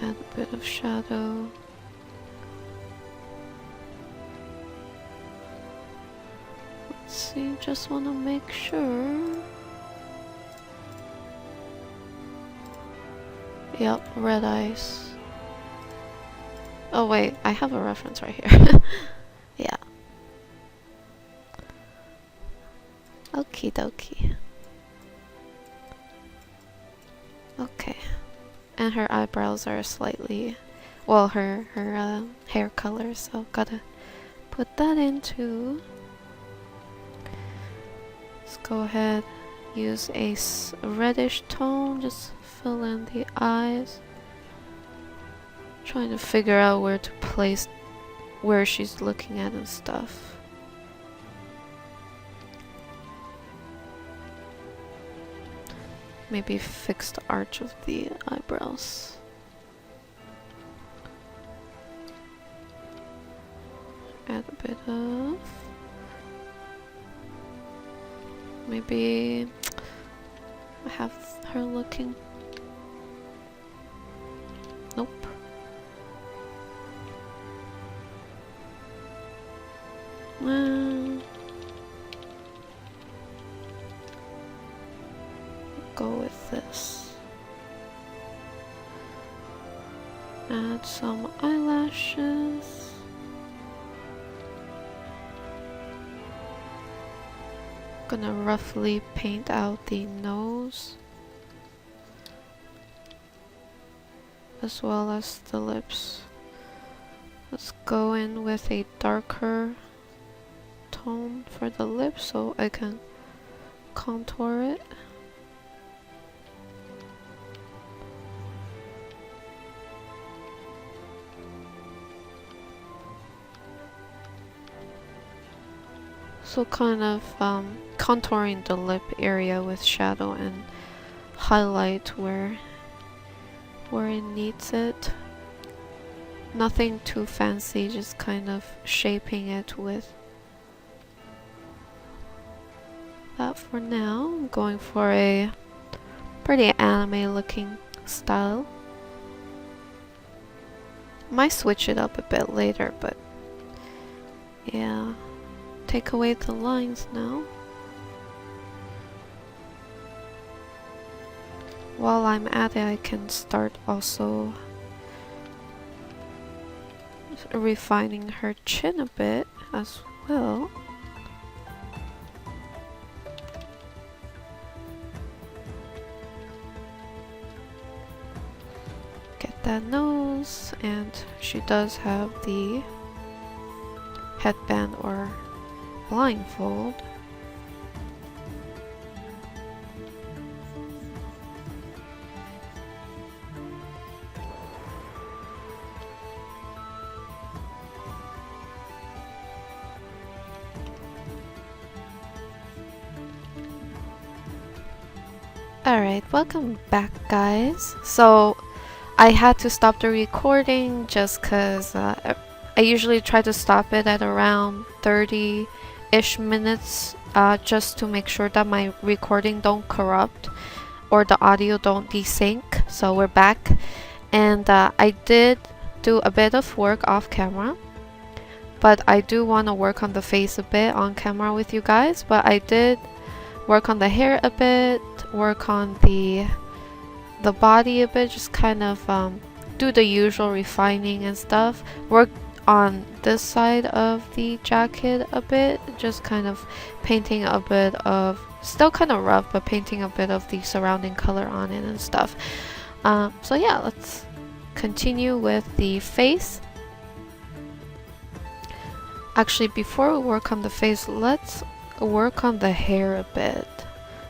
Add a bit of shadow. Let's see, just want to make sure. Yep, red eyes. Oh wait, I have a reference right here. Yeah. Okie dokie. Okay. And her eyebrows are slightly, well, her hair color, so gotta put that in too. Let's go ahead, use a reddish tone, just fill in the eyes. Trying to figure out where to place where she's looking at and stuff. Maybe fix the arch of the eyebrows. Add a bit of... Maybe I have her looking... Nope. Go with this. Add some eyelashes. Gonna roughly paint out the nose as well as the lips. Let's go in with a darker tone for the lips so I can contour it. So kind of contouring the lip area with shadow and highlight where it needs it. Nothing too fancy, just kind of shaping it with that for now. I'm going for a pretty anime looking style. Might switch it up a bit later, but yeah. Take away the lines now. While I'm at it, I can start also refining her chin a bit as well. Get that nose, and she does have the headband or blindfold. Alright, welcome back guys. So I had to stop the recording just cause I usually try to stop it at around 30-ish minutes just to make sure that my recording don't corrupt or the audio don't desync. So we're back, and I did do a bit of work off camera, but I do want to work on the face a bit on camera with you guys. But I did work on the hair a bit, work on the body a bit, just kind of do the usual refining and stuff. Work on this side of the jacket a bit, just kind of painting a bit of, still kind of rough, but painting a bit of the surrounding color on it and stuff. So yeah, let's continue with the face. Actually, before we work on the face, let's work on the hair a bit.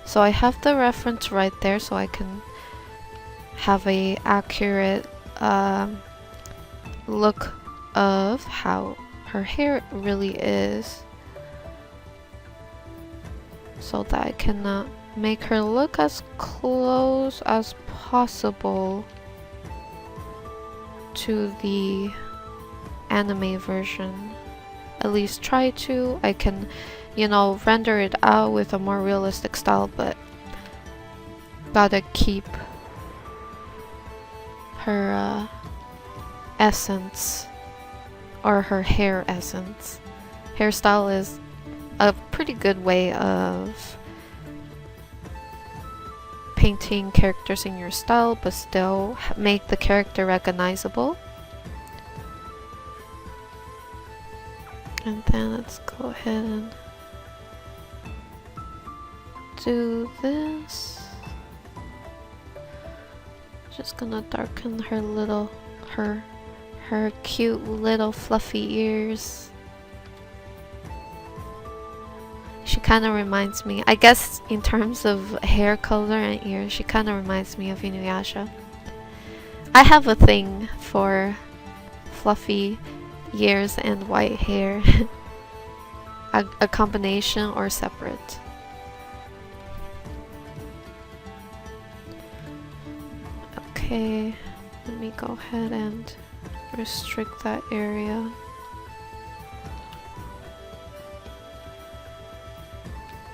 So I have the reference right there so I can have a accurate look of how her hair really is, so that I can make her look as close as possible to the anime version. At least try to. I can, you know, render it out with a more realistic style, but gotta keep her essence, or her hair essence. Hairstyle is a pretty good way of painting characters in your style, but still make the character recognizable. And then let's go ahead and do this. Just gonna darken her little, her cute little fluffy ears. She kind of reminds me, I guess in terms of hair color and ears, she kind of reminds me of Inuyasha. I have a thing for fluffy ears and white hair. a combination or separate. Okay, let me go ahead and restrict that area.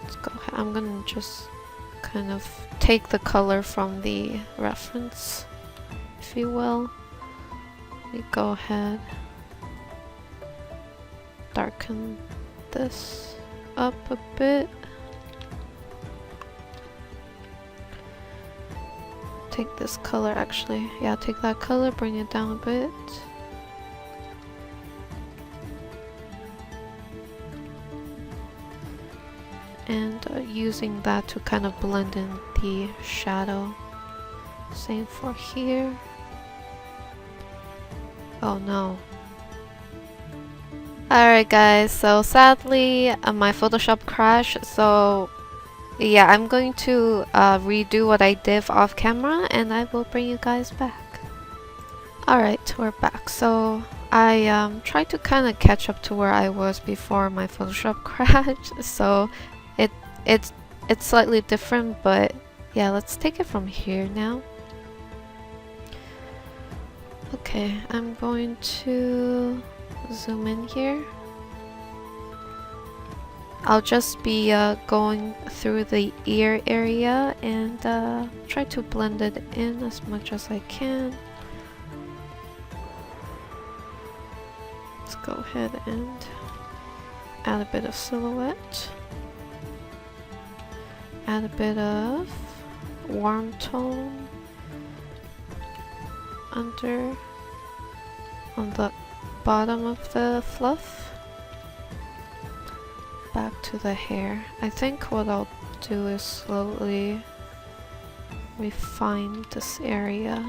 Let's go ahead. I'm gonna just kind of take the color from the reference, if you will. Let me go ahead, darken this up a bit. Take this color, actually. Yeah, take that color, bring it down a bit. And using that to kind of blend in the shadow. Same for here. Oh no. Alright guys, so sadly my Photoshop crashed, so yeah, I'm going to redo what I did off camera and I will bring you guys back. Alright, we're back. So I tried to kind of catch up to where I was before my Photoshop crashed, so it's slightly different, but yeah, let's take it from here now. Okay, I'm going to zoom in here. I'll just be going through the ear area and try to blend it in as much as I can. Let's go ahead and add a bit of silhouette. Add a bit of warm tone under on the bottom of the fluff. Back to the hair. I think what I'll do is slowly refine this area.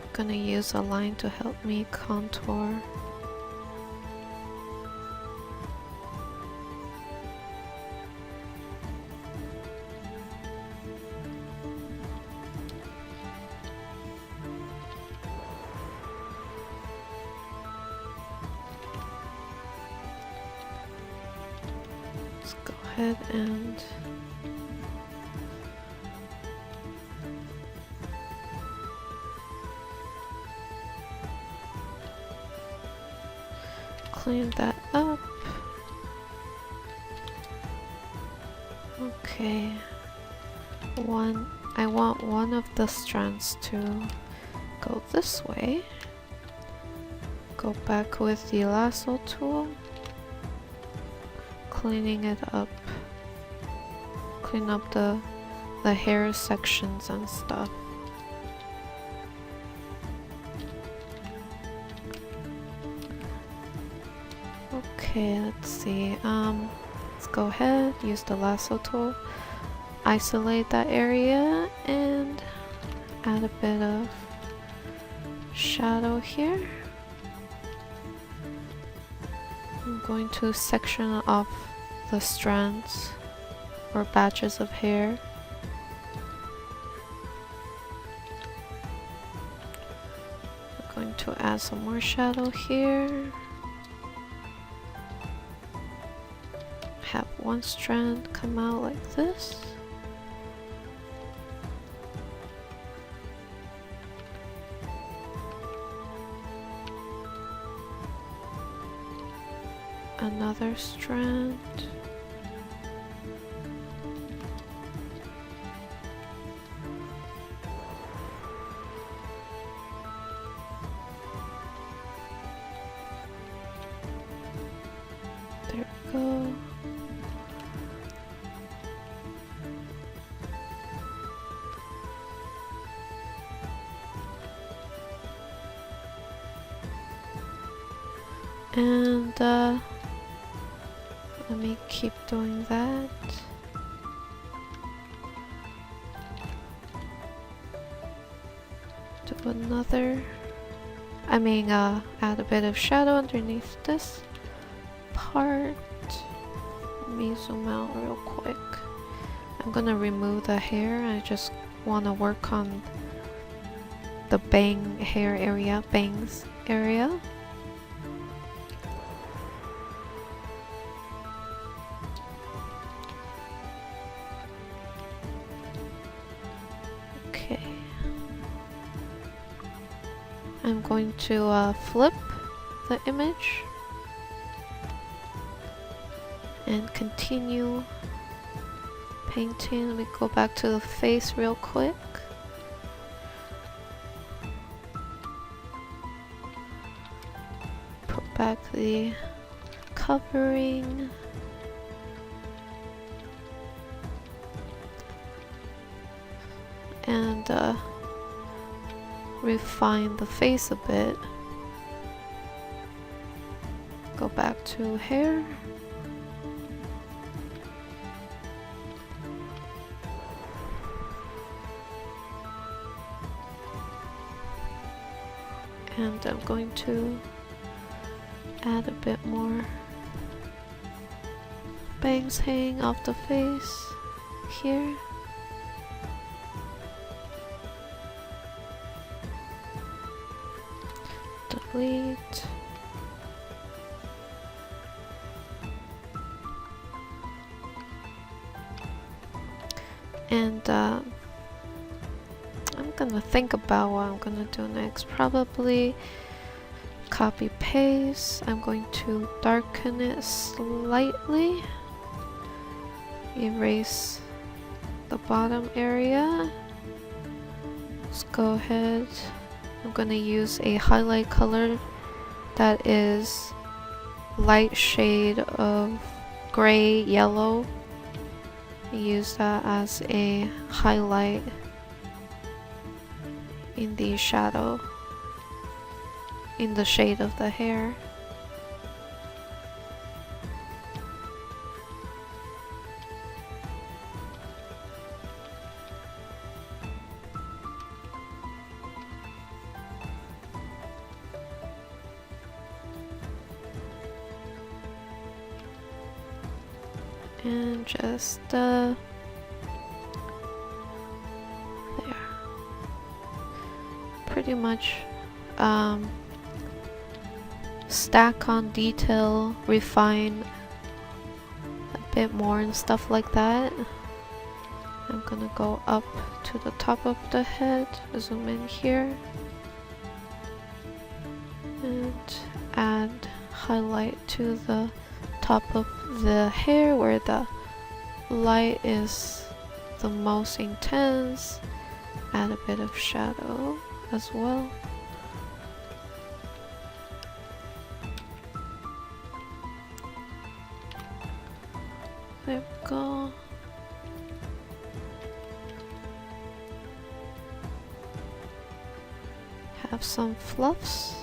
I'm gonna use a line to help me contour. Let's go ahead and clean that up. Okay, I want one of the strands to go this way. Go back with the lasso tool, cleaning it up. Clean up the hair sections and stuff. Okay, let's see. Let's go ahead, use the lasso tool, isolate that area, and add a bit of shadow here. I'm going to section off the strands or batches of hair. I'm going to add some more shadow here. Have one strand come out like this. Another strand. There we go. And let me keep doing that. Do another. Add a bit of shadow underneath this part. Let me zoom out real quick. I'm gonna remove the hair. I just want to work on the bangs area. Okay. I'm going to flip the image and continue painting. Let me go back to the face real quick. Put back the covering. And refine the face a bit. Go back to hair. And I'm going to add a bit more bangs hanging off the face here. Delete. And I'm gonna think about what I'm gonna do next. Probably copy paste. I'm going to darken it slightly. Erase the bottom area. Let's go ahead. I'm gonna use a highlight color that is light shade of gray yellow. Use that as a highlight in the shadow, in the shade of the hair. And just there. Pretty much stack on detail, refine a bit more and stuff like that. I'm gonna go up to the top of the head, zoom in here, and add highlight to the top of the hair where the light is the most intense. Add a bit of shadow as well. There we go. Have some fluffs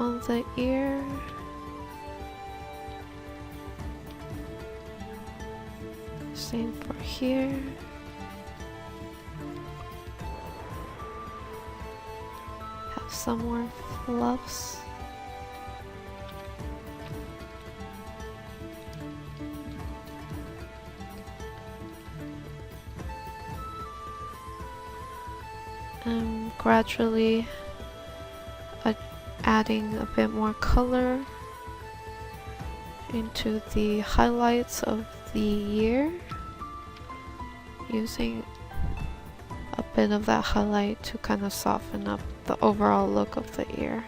on the ear. Same for here. Have some more fluffs. I'm gradually adding a bit more color into the highlights of the ear, using a bit of that highlight to kind of soften up the overall look of the ear.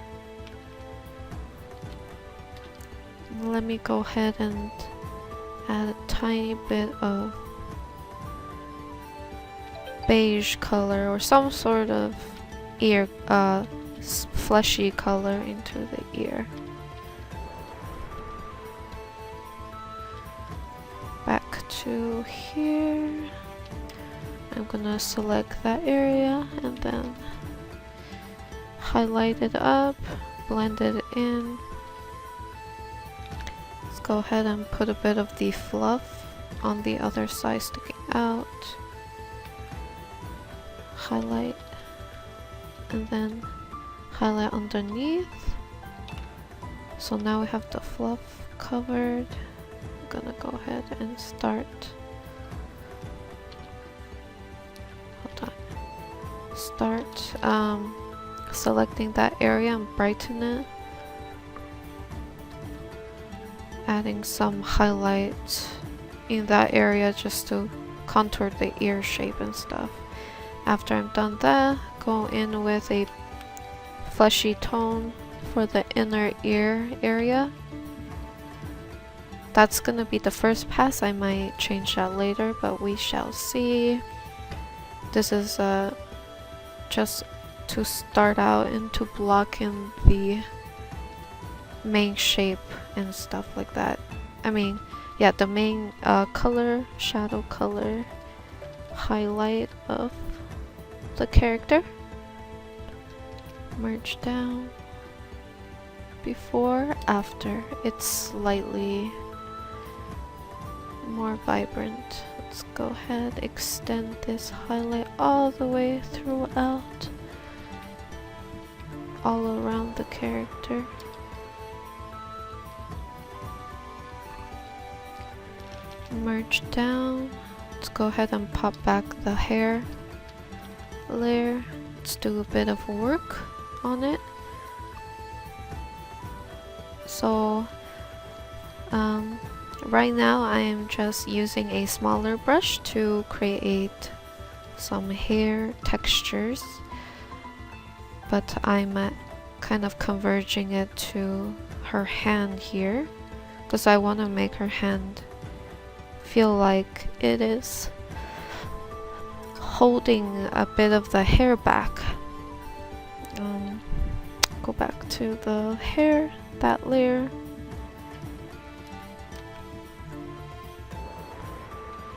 Let me go ahead and add a tiny bit of beige color or some sort of ear fleshy color into the ear. Back to here. I'm gonna select that area and then highlight it up, blend it in. Let's go ahead and put a bit of the fluff on the other side sticking out. Highlight and then highlight underneath. So now we have the fluff covered. I'm gonna go ahead and start. Hold on. Start selecting that area and brighten it. Adding some highlight in that area just to contour the ear shape and stuff. After I'm done that, go in with a fleshy tone for the inner ear area. That's gonna be the first pass. I might change that later, but we shall see. This is just to start out and to block in the main shape and stuff like that. I mean, yeah, the main color, shadow color, highlight of the character. Merge down. Before, after. It's slightly more vibrant. Let's go ahead, extend this highlight all the way throughout, all around the character. Merge down. Let's go ahead and pop back the hair layer. Let's do a bit of work on it. So right now I am just using a smaller brush to create some hair textures, but I'm kind of converging it to her hand here because I want to make her hand feel like it is holding a bit of the hair back. Go back to the hair, that layer.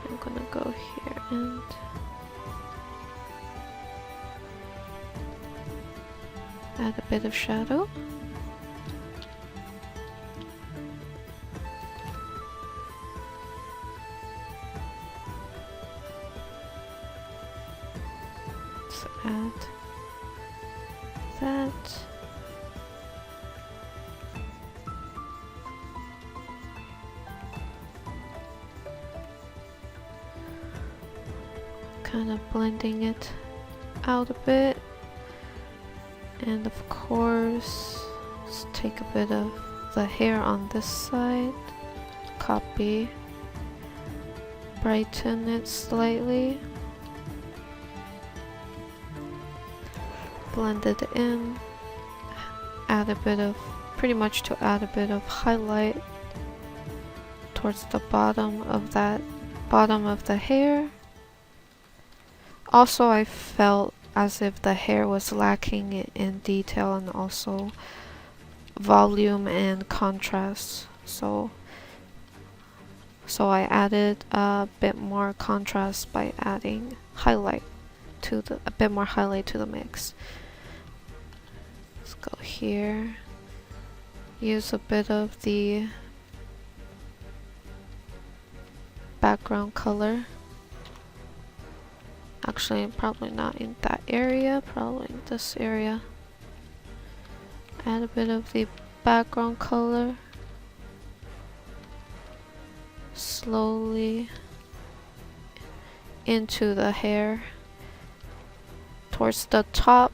I'm gonna go here and add a bit of shadow. Let's add that. Kind of blending it out a bit, and of course let's take a bit of the hair on this side, copy, brighten it slightly, blend it in, add a bit of, pretty much to add a bit of highlight towards the bottom of the hair. Also, I felt as if the hair was lacking in detail and also volume and contrast. So I added a bit more contrast by adding highlight to a bit more highlight to the mix. Let's go here. Use a bit of the background color. Actually, probably not in that area, probably in this area. Add a bit of the background color. Slowly into the hair. Towards the top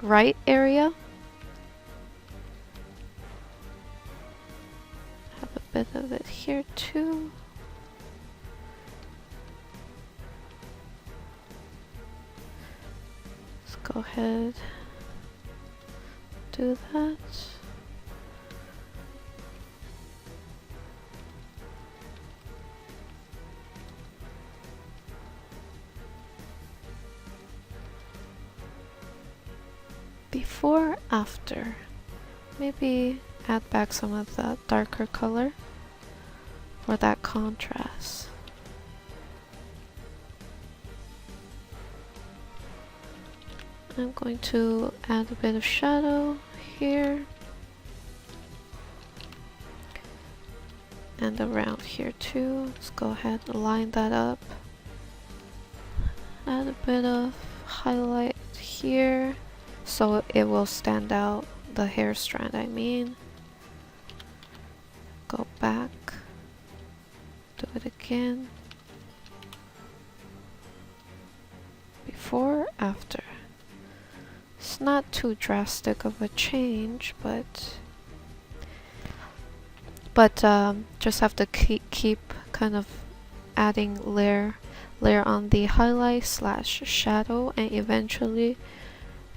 right area. Have a bit of it here too. Let's go ahead, do that. Before, after. Maybe add back some of that darker color for that contrast. I'm going to add a bit of shadow here and around here too. Let's go ahead and line that up. Add a bit of highlight here so it will stand out, the hair strand I mean. Go back, do it again. Before, after. It's not too drastic of a change, but just have to keep kind of adding layer on the highlight slash shadow, and eventually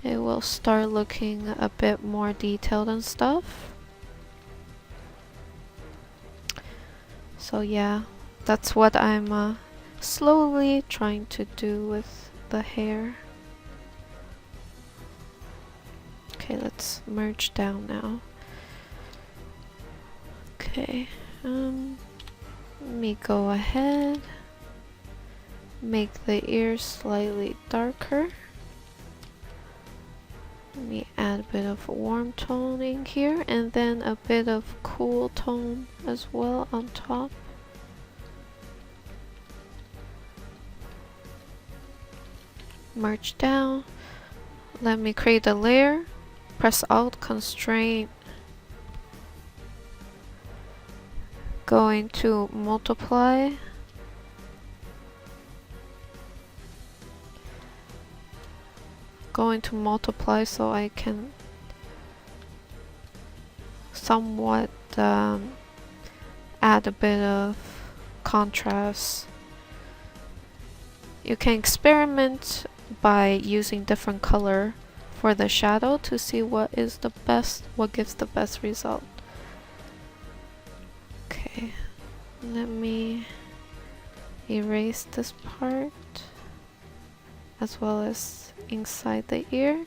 it will start looking a bit more detailed and stuff. So yeah, that's what I'm slowly trying to do with the hair. Okay, let's merge down now. Okay, let me go ahead, make the ears slightly darker. Let me add a bit of warm toning here and then a bit of cool tone as well on top. Merge down. Let me create a layer. Press Alt, Constraint. Going to multiply. Going to multiply so I can somewhat add a bit of contrast. You can experiment by using different color for the shadow to see what gives the best result. Okay, let me erase this part as well as inside the ear.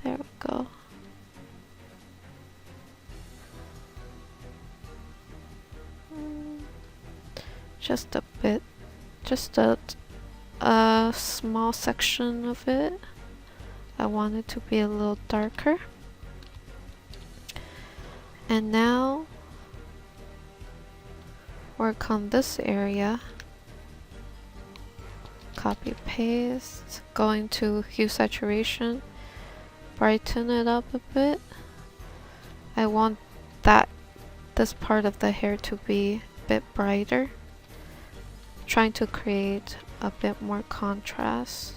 There we go. Just a bit, just a small section of it. I want it to be a little darker. And now work on this area. Copy paste, going to hue saturation, brighten it up a bit. I want this part of the hair to be a bit brighter. Trying to create a bit more contrast.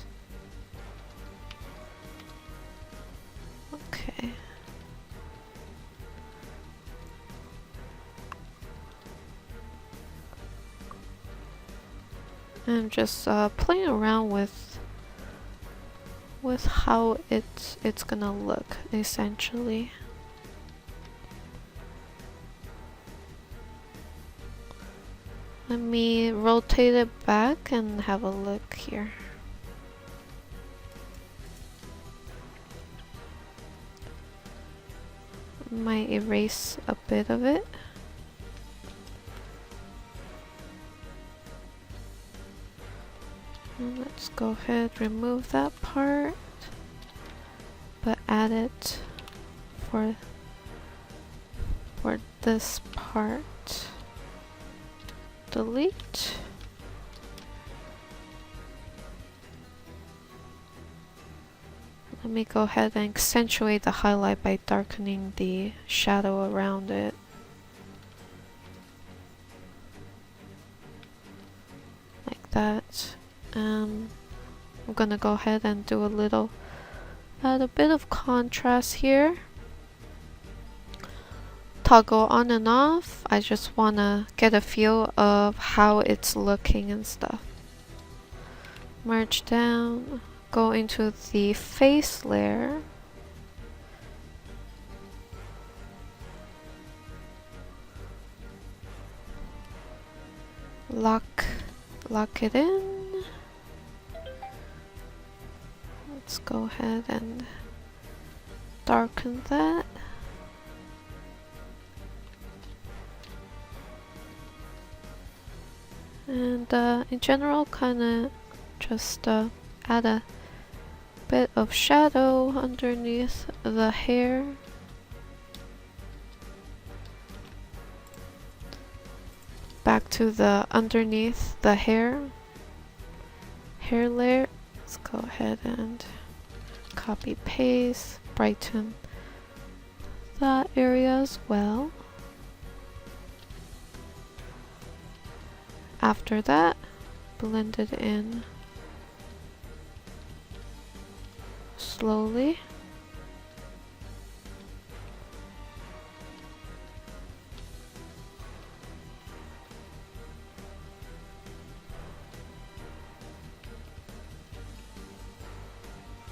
Okay. I'm just playing around with how it's gonna look essentially. Let me rotate it back and have a look here. Might erase a bit of it. And let's go ahead, remove that part, but add it for this part. Delete. Let me go ahead and accentuate the highlight by darkening the shadow around it. Like that. I'm gonna go ahead and do add a bit of contrast here. Toggle on and off. I just wanna get a feel of how it's looking and stuff. Merge down. Go into the face layer. Lock it in. Let's go ahead and darken that. And in general, kind of just add a bit of shadow underneath the hair. Back to the underneath the hair layer. Let's go ahead and copy paste, brighten that area as well. After that, blend it in slowly.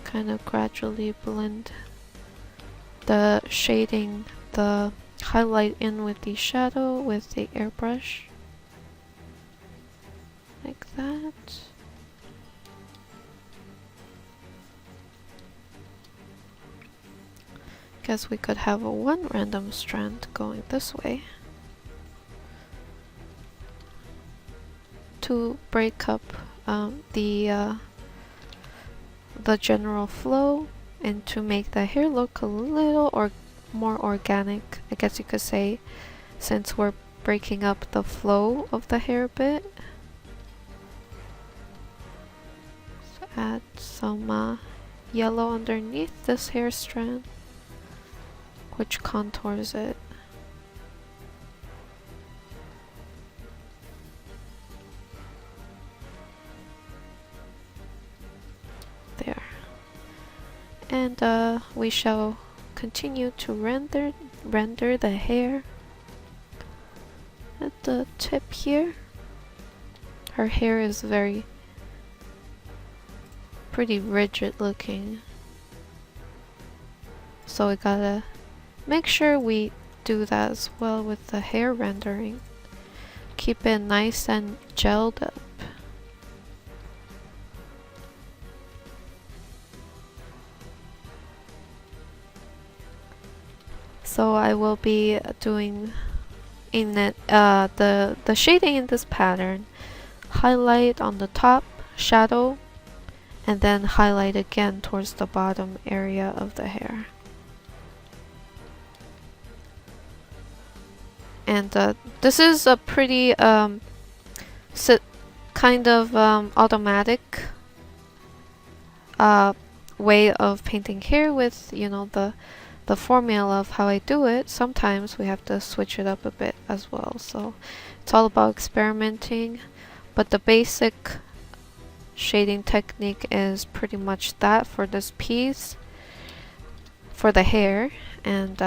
Kind of gradually blend the shading, the highlight in with the shadow with the airbrush. Like that. Guess we could have one random strand going this way to break up the general flow and to make the hair look a little more organic, I guess you could say, since we're breaking up the flow of the hair a bit. So add some yellow underneath this hair strand, which contours it. There. And we shall continue to render the hair at the tip here. Her hair is pretty rigid looking, so we gotta make sure we do that as well with the hair rendering. Keep it nice and gelled up. So I will be doing in it the shading in this pattern. Highlight on the top, shadow, and then highlight again towards the bottom area of the hair. And this is a pretty kind of automatic way of painting hair with, you know, the formula of how I do it. Sometimes we have to switch it up a bit as well, so it's all about experimenting, but the basic shading technique is pretty much that for this piece, for the hair. And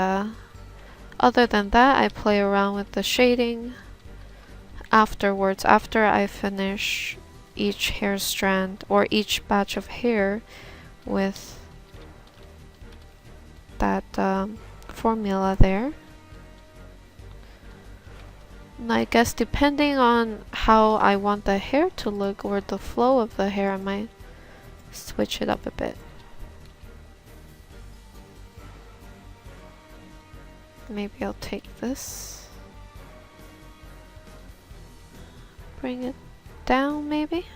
other than that, I play around with the shading afterwards, after I finish each hair strand or each batch of hair with that formula there. And I guess depending on how I want the hair to look or the flow of the hair, I might switch it up a bit. Maybe I'll take this, bring it down maybe.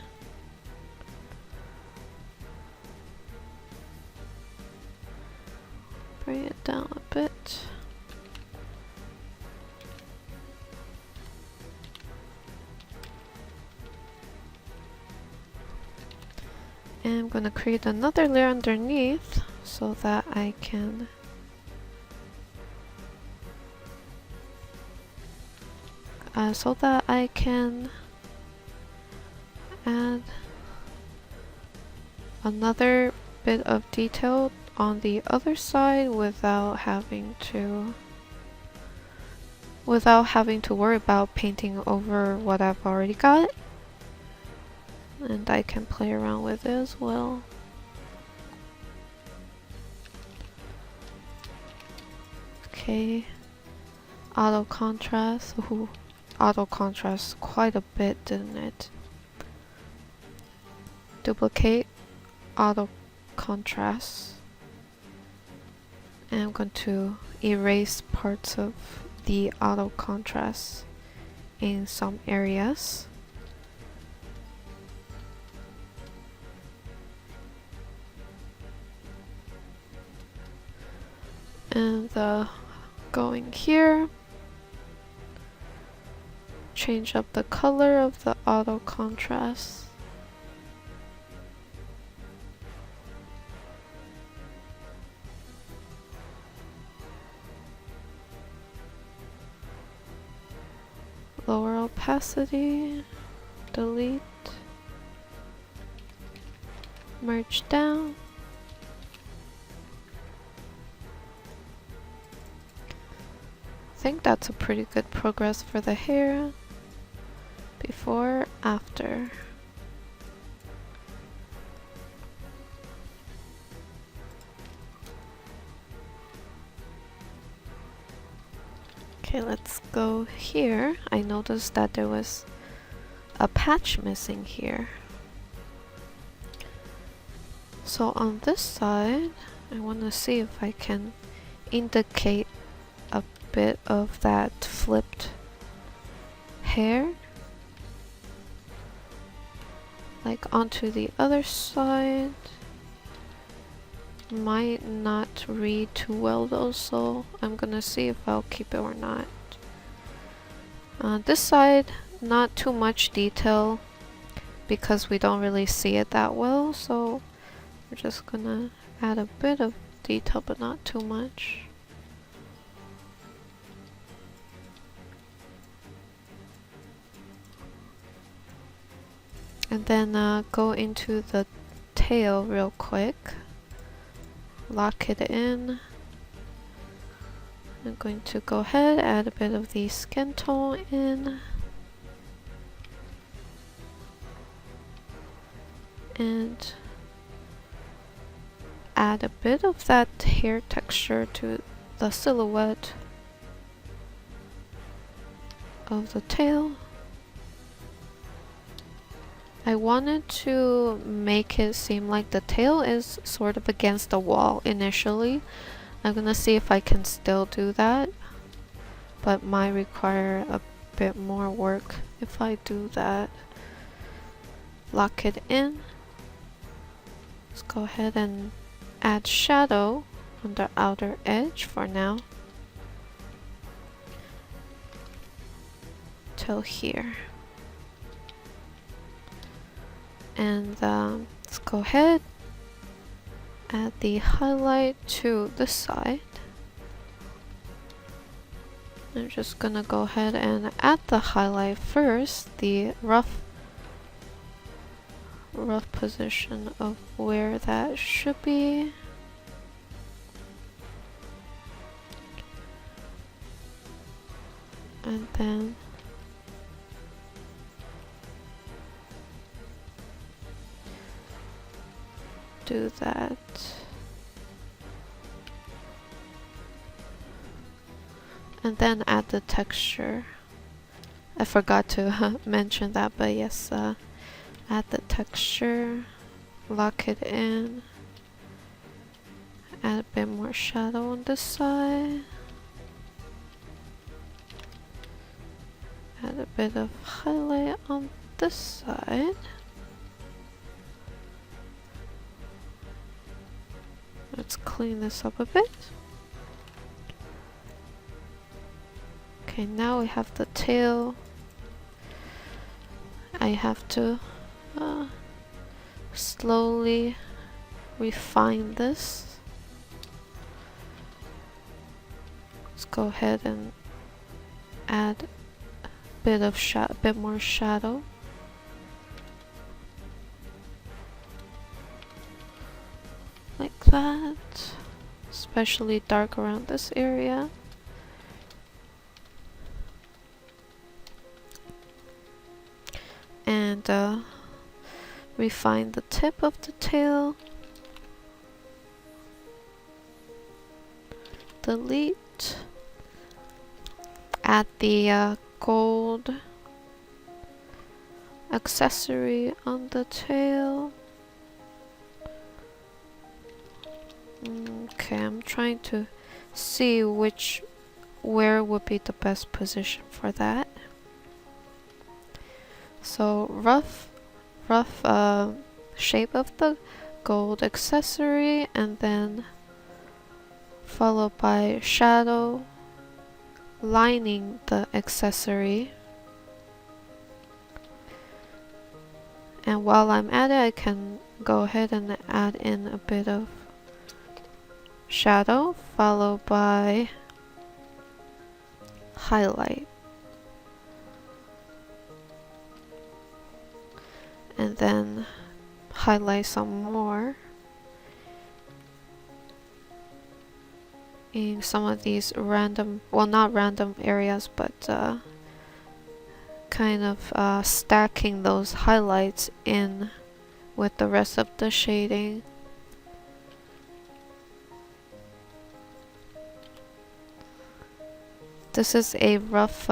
Bring it down a bit. And I'm gonna create another layer underneath so that I can add another bit of detail on the other side without having to worry about painting over what I've already got. And I can play around with it as well. Okay, auto contrast. Ooh, auto contrast quite a bit, didn't it? Duplicate auto contrast. And I'm going to erase parts of the auto contrast in some areas. And going here, change up the color of the auto contrast. Lower opacity, delete, merge down. I think that's a pretty good progress for the hair. Before, after. Okay, let's go here. I noticed that there was a patch missing here. So on this side, I want to see if I can indicate a bit of that flipped hair, like onto the other side. Might not read too well though, so I'm gonna see if I'll keep it or not. This side, not too much detail because we don't really see it that well, so we're just gonna add a bit of detail but not too much. And then go into the tail real quick. Lock it in. I'm going to go ahead, add a bit of the skin tone in. And add a bit of that hair texture to the silhouette of the tail. I wanted to make it seem like the tail is sort of against the wall initially. I'm gonna see if I can still do that, but might require a bit more work if I do that. Lock it in. Let's go ahead and add shadow on the outer edge for now. Till here. And let's go ahead, add the highlight to the side. I'm just gonna go ahead and add the highlight first, the rough position of where that should be. And then do that. And then add the texture. I forgot to mention that, but yes, add the texture, lock it in, add a bit more shadow on this side, add a bit of highlight on this side. Let's clean this up a bit. Okay, now we have the tail. I have to slowly refine this. Let's go ahead and add a bit more shadow. Like that. Especially dark around this area. And refine the tip of the tail. Delete. Add the gold accessory on the tail. Okay, I'm trying to see where would be the best position for that. So rough shape of the gold accessory, and then followed by shadow lining the accessory. And while I'm at it, I can go ahead and add in a bit of shadow followed by highlight. And then highlight some more in some of these random, well, not random areas, but kind of stacking those highlights in with the rest of the shading. This is a rough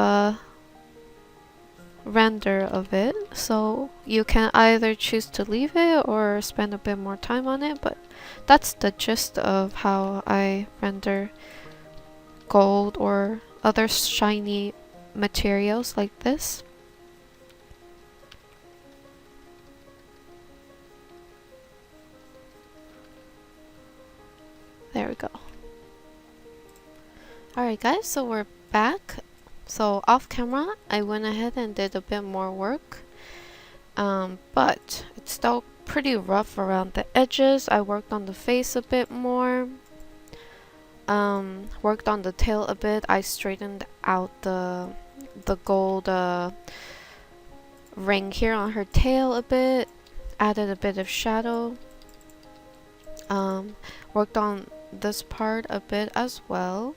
render of it, so you can either choose to leave it or spend a bit more time on it, but that's the gist of how I render gold or other shiny materials like this. There we go. Alright guys, so we're back. So off camera, I went ahead and did a bit more work, but it's still pretty rough around the edges. I worked on the face a bit more, worked on the tail a bit. I straightened out the gold ring here on her tail a bit, added a bit of shadow, worked on this part a bit as well.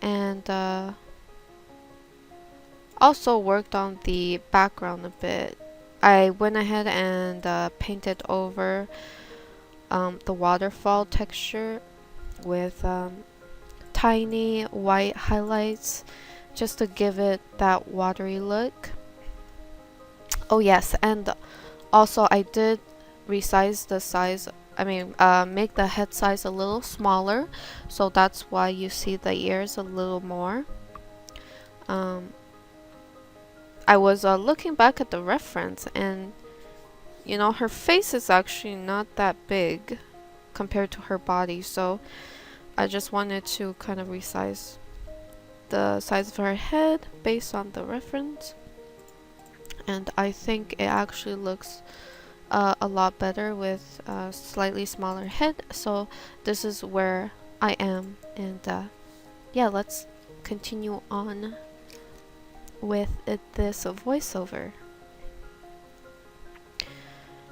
And also worked on the background a bit. I went ahead and painted over the waterfall texture with tiny white highlights just to give it that watery look. Oh yes, and also I did resize the size, make the head size a little smaller, so that's why you see the ears a little more. I was looking back at the reference, and you know, her face is actually not that big compared to her body, so I just wanted to kind of resize the size of her head based on the reference, and I think it actually looks a lot better with a slightly smaller head. So this is where I am, and yeah, let's continue on with this voiceover.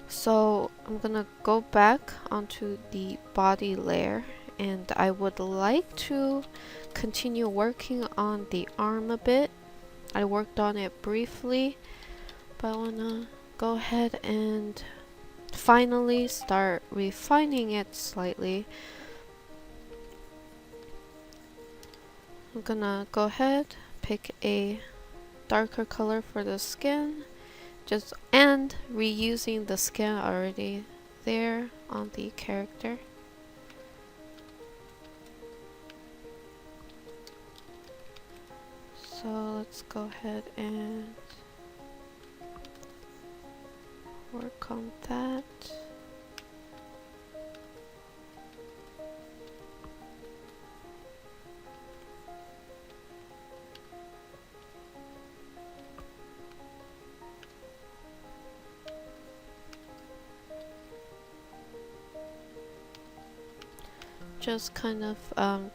So I'm gonna go back onto the body layer, and I would like to continue working on the arm a bit. I worked on it briefly, but I wanna go ahead and finally start refining it slightly. I'm gonna go ahead, pick a darker color for the skin, and reusing the skin already there on the character. So let's go ahead and work on that. just kind of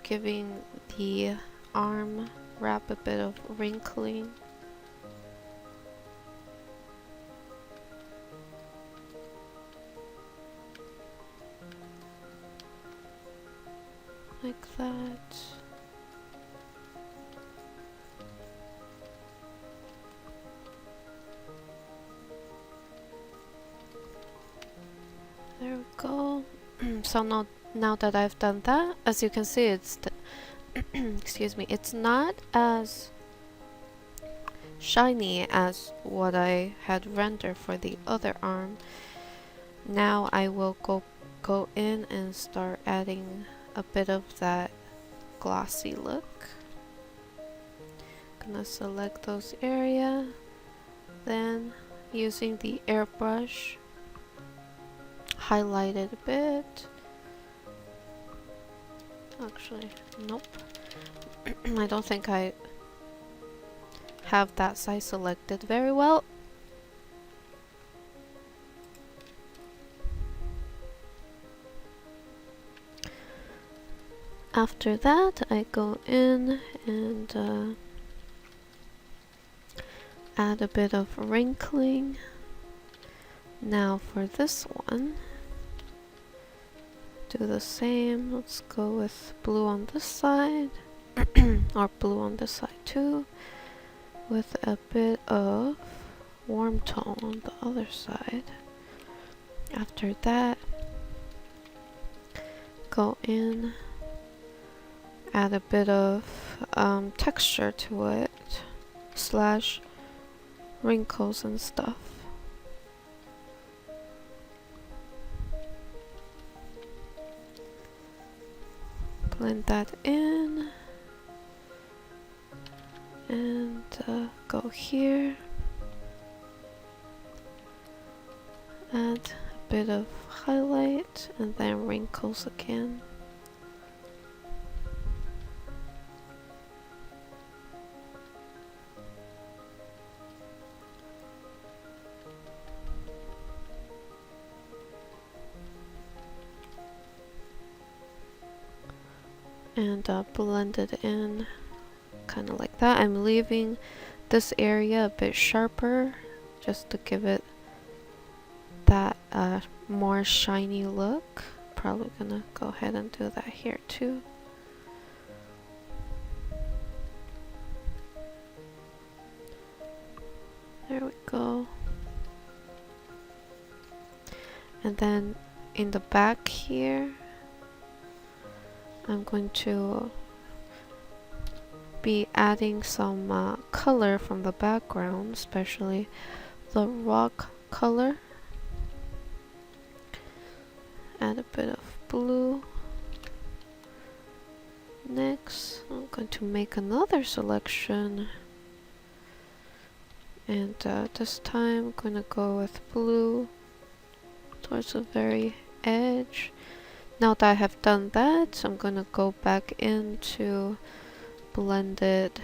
giving the arm wrap a bit of wrinkling. Like that. There we go. So now that I've done that, as you can see, it's excuse me, it's not as shiny as what I had rendered for the other arm. Now I will go in and start adding a bit of that glossy look. Gonna select those area, then using the airbrush, highlight it a bit. Actually, nope. I don't think I have that side selected very well. After that, I go in and add a bit of wrinkling. Now for this one, do the same. Let's go with blue on this side, or blue on this side too, with a bit of warm tone on the other side. After that, go in, add a bit of texture to it, slash wrinkles and stuff. Blend that in, and go here, add a bit of highlight, and then wrinkles again. And blend it in kind of like that. I'm leaving this area a bit sharper just to give it that more shiny look. Probably gonna go ahead and do that here too. There we go. And then in the back here, I'm going to be adding some color from the background, especially the rock color. Add a bit of blue. Next, I'm going to make another selection, and this time I'm going to go with blue towards the very edge. Now that I have done that, I'm going to go back into blended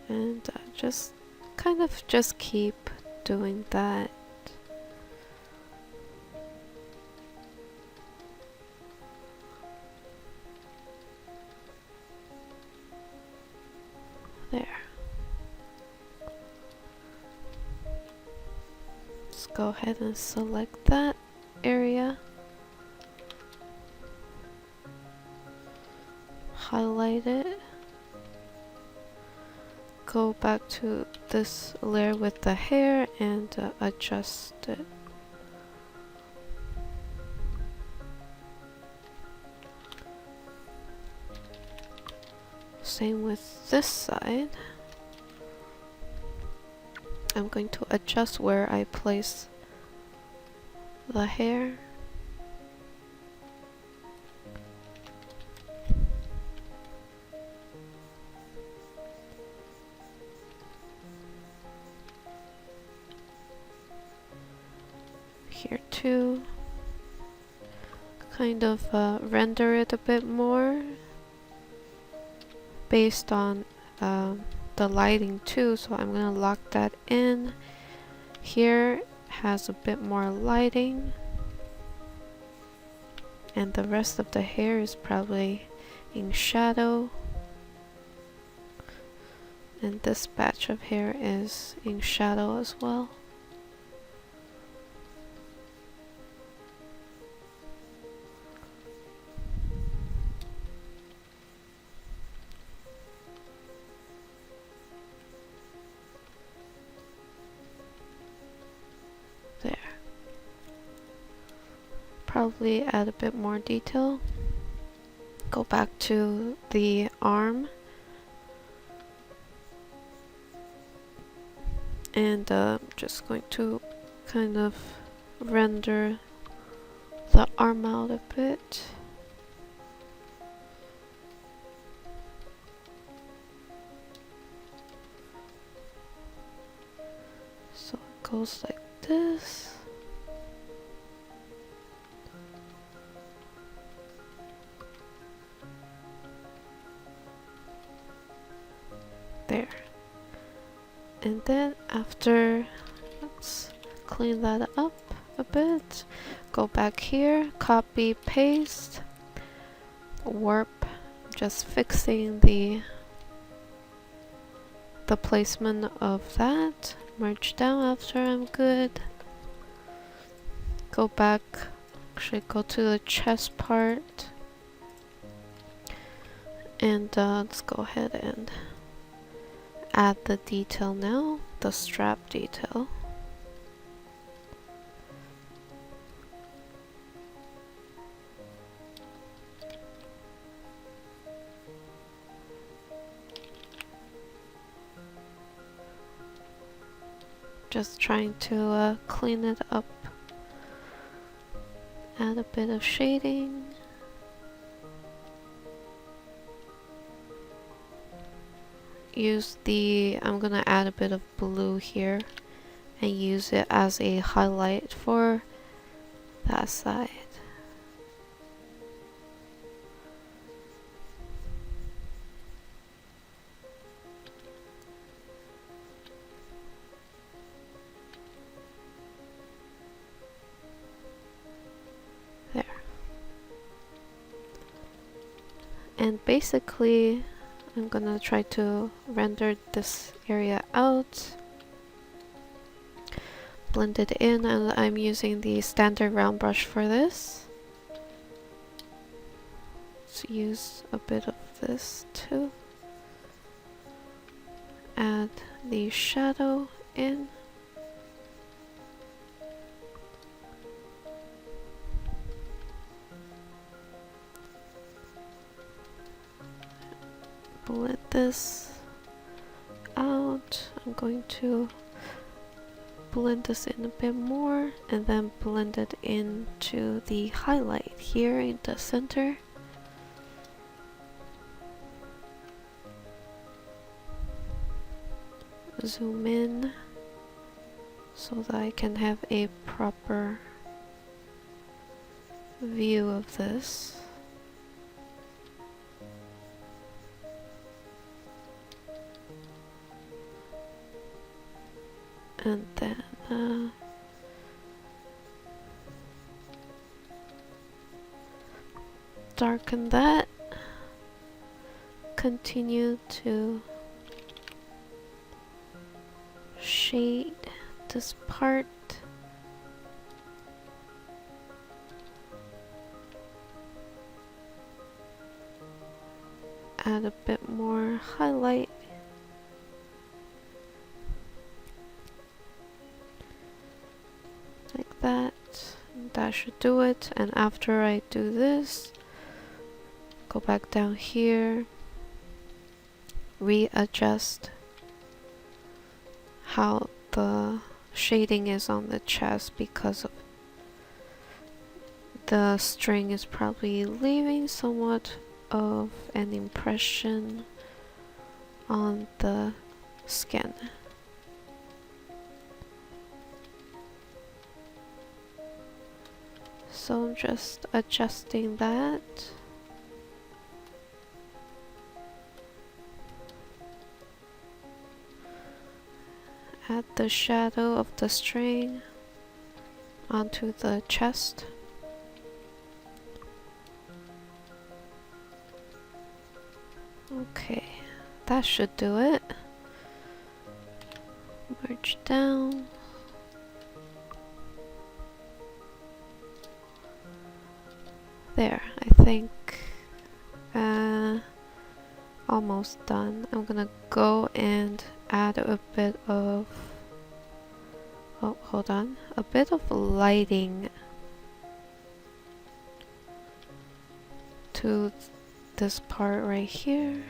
and just kind of just keep doing that. There. Let's go ahead and select that area. Highlight it. Go back to this layer with the hair and adjust it. Same with this side. I'm going to adjust where I place the hair. Here too. Kind of render it a bit more based on the lighting too, so I'm gonna lock that in. Here has a bit more lighting, and the rest of the hair is probably in shadow, and this batch of hair is in shadow as well. There. Probably add a bit more detail. Go back to the arm and just going to kind of render the arm out a bit. So it goes like this. There. And then after, let's clean that up a bit. Go back here, copy, paste, warp, just fixing the placement of that. Merge down after I'm good. Go back, actually go to the chest part. And let's go ahead and add the detail now, the strap detail. Just trying to clean it up. Add a bit of shading. Use the, I'm gonna add a bit of blue here and use it as a highlight for that side. There. And basically I'm gonna try to render this area out, blend it in, and I'm using the standard round brush for this. Let's use a bit of this too. Add the shadow in. Blend this out. I'm going to blend this in a bit more and then blend it into the highlight here in the center. Zoom in so that I can have a proper view of this. And then darken that. Continue to shade this part. Add a bit more highlight. Like that. That should do it. And after I do this, go back down here, readjust how the shading is on the chest because of the string is probably leaving somewhat of an impression on the skin. So I'm just adjusting that. Add the shadow of the string. onto the chest. Okay, that should do it. Merge down. There, I think almost done. I'm gonna go and add a bit of, oh, hold on, a bit of lighting to this part right here.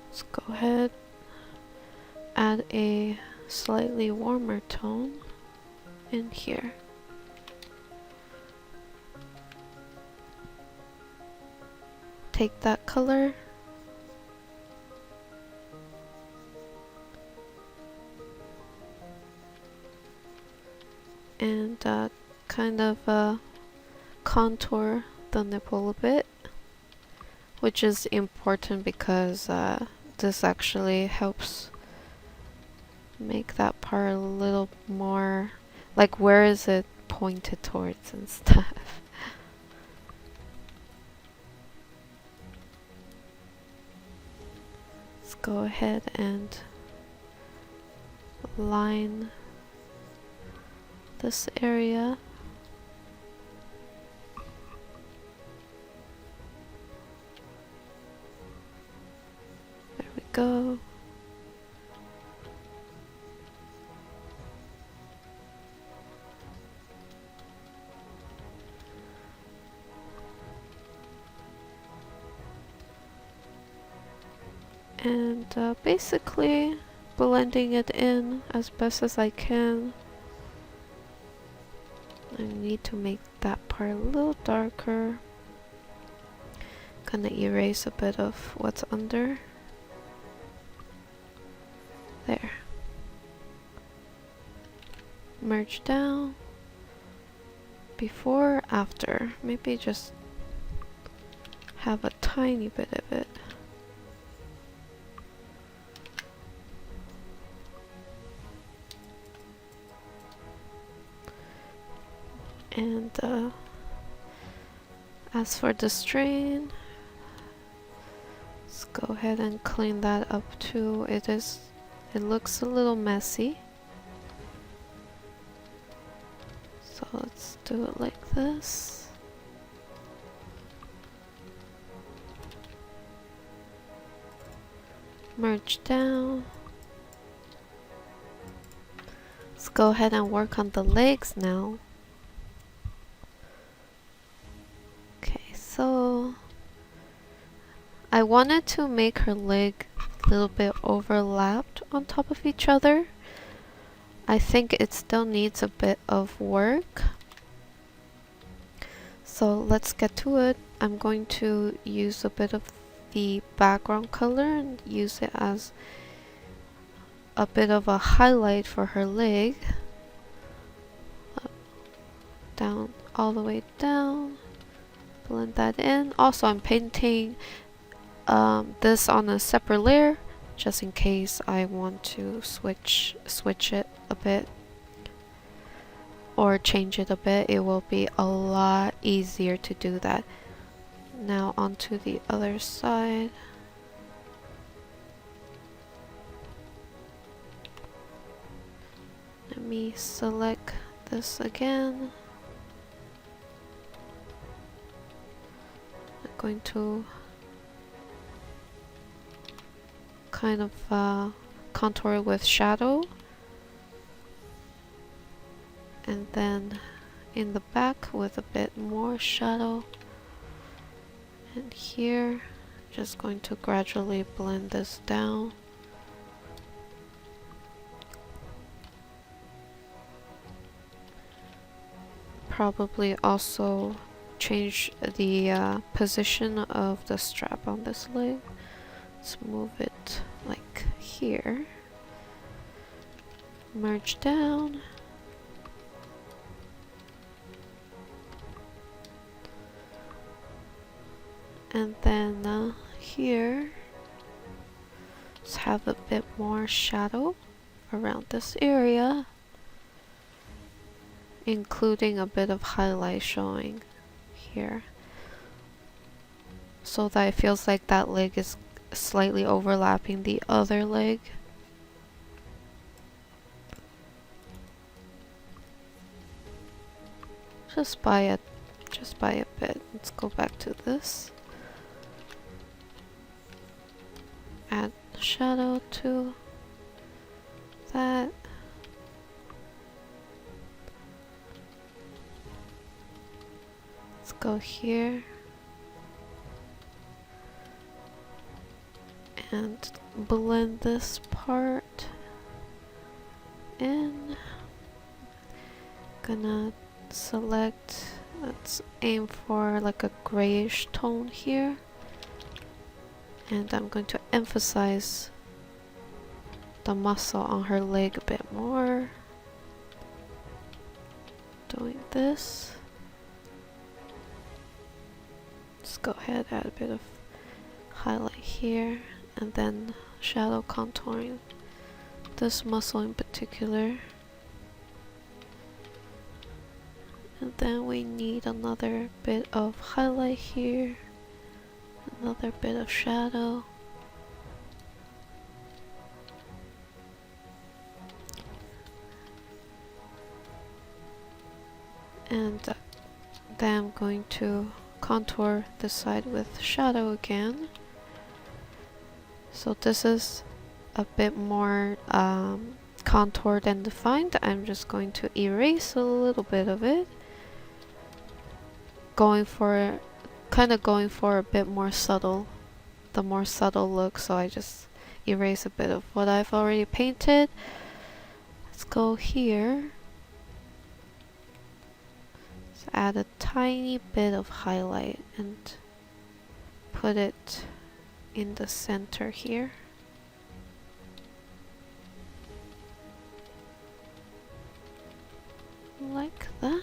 Let's go ahead, add a slightly warmer tone in here. Take that color and kind of contour the nipple a bit, which is important because this actually helps make that part a little more like where is it pointed towards and stuff. Let's go ahead and line this area. There we go. And basically blending it in as best as I can. I need to make that part a little darker. Gonna erase a bit of what's under. There. Merge down. Before, after. Maybe just have a tiny bit of it. And as for the strain, let's go ahead and clean that up too. It looks a little messy. So let's do it like this. Merge down. Let's go ahead and work on the legs now. So I wanted to make her leg a little bit overlapped on top of each other. I think it still needs a bit of work. So let's get to it. I'm going to use a bit of the background color and use it as a bit of a highlight for her leg. Down, all the way down. Blend that in. Also, I'm painting this on a separate layer just in case I want to switch it a bit or change it a bit. It will be a lot easier to do that. Now onto the other side. Let me select this again. Going to kind of contour with shadow, and then in the back with a bit more shadow, and here just going to gradually blend this down. Probably also change the position of the strap on this leg. Let's move it like here. Merge down. And then here, let's have a bit more shadow around this area, including a bit of highlight showing here, so that it feels like that leg is slightly overlapping the other leg. Just by a bit. Let's go back to this. Add shadow to that. Let's go here and blend this part in. Gonna select, let's aim for like a grayish tone here, and I'm going to emphasize the muscle on her leg a bit more. Doing this. Let's go ahead, add a bit of highlight here, and then shadow contouring this muscle in particular. And then we need another bit of highlight here, another bit of shadow. And then I'm going to contour the side with shadow again. So this is a bit more contoured and defined. I'm just going to erase a little bit of it. Going for a bit more subtle, the more subtle look, so I just erase a bit of what I've already painted. Let's go here. Let's add a tiny bit of highlight and put it in the center here. Like that.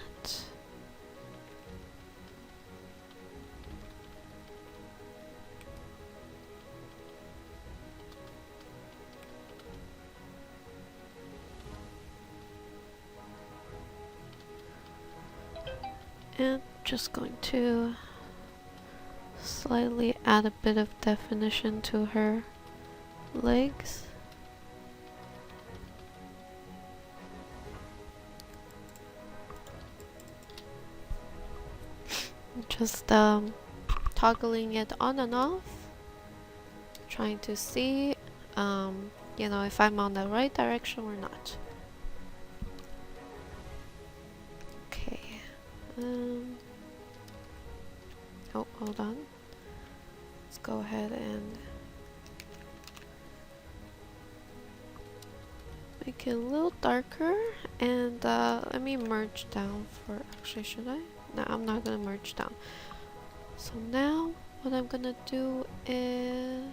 And just going to slightly add a bit of definition to her legs. Just toggling it on and off, trying to see you know, if I'm on the right direction or not. Okay. Oh, hold on. Let's go ahead and make it a little darker, and let me merge down for, actually should I? No, I'm not gonna merge down. So now what I'm gonna do is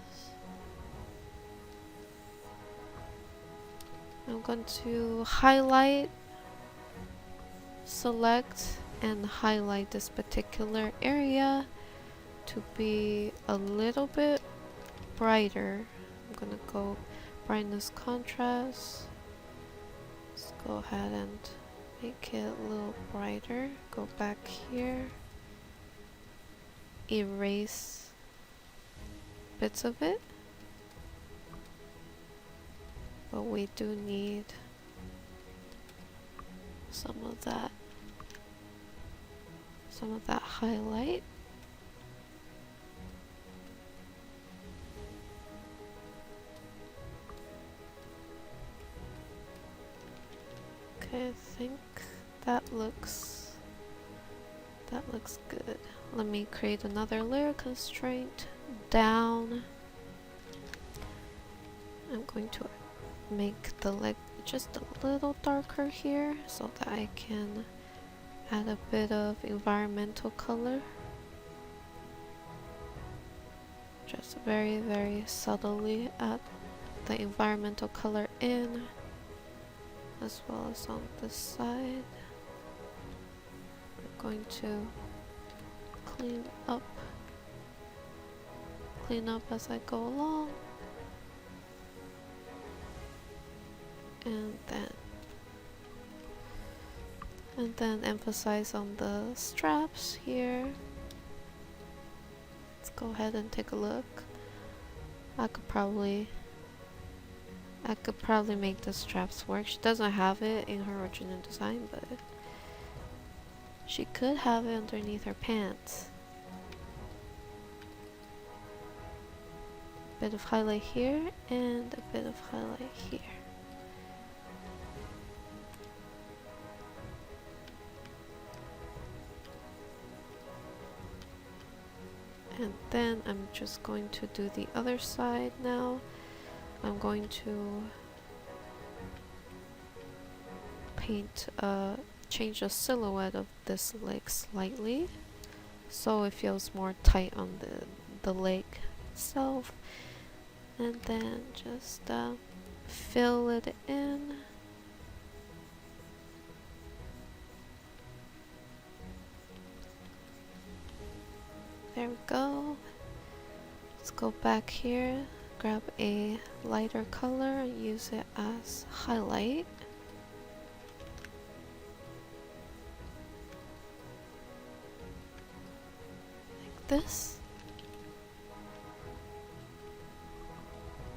I'm going to highlight, select and highlight this particular area to be a little bit brighter. I'm gonna go brightness contrast. Let's go ahead and make it a little brighter. Go back here. Erase bits of it. But we do need some of that highlight. Okay, I think that looks good. Let me create another layer constraint down. I'm going to make the leg just a little darker here so that I can add a bit of environmental color. Just very, very subtly add the environmental color in, as well as on this side. I'm going to clean up clean up as I go along. And then emphasize on the straps here. Let's go ahead and take a look. I could probably make the straps work. She doesn't have it in her original design, but she could have it underneath her pants. A bit of highlight here and a bit of highlight here. And then I'm just going to do the other side now. I'm going to paint, change the silhouette of this leg slightly so it feels more tight on the leg itself. And then just fill it in. There we go. Let's go back here, grab a lighter color and use it as highlight. Like this.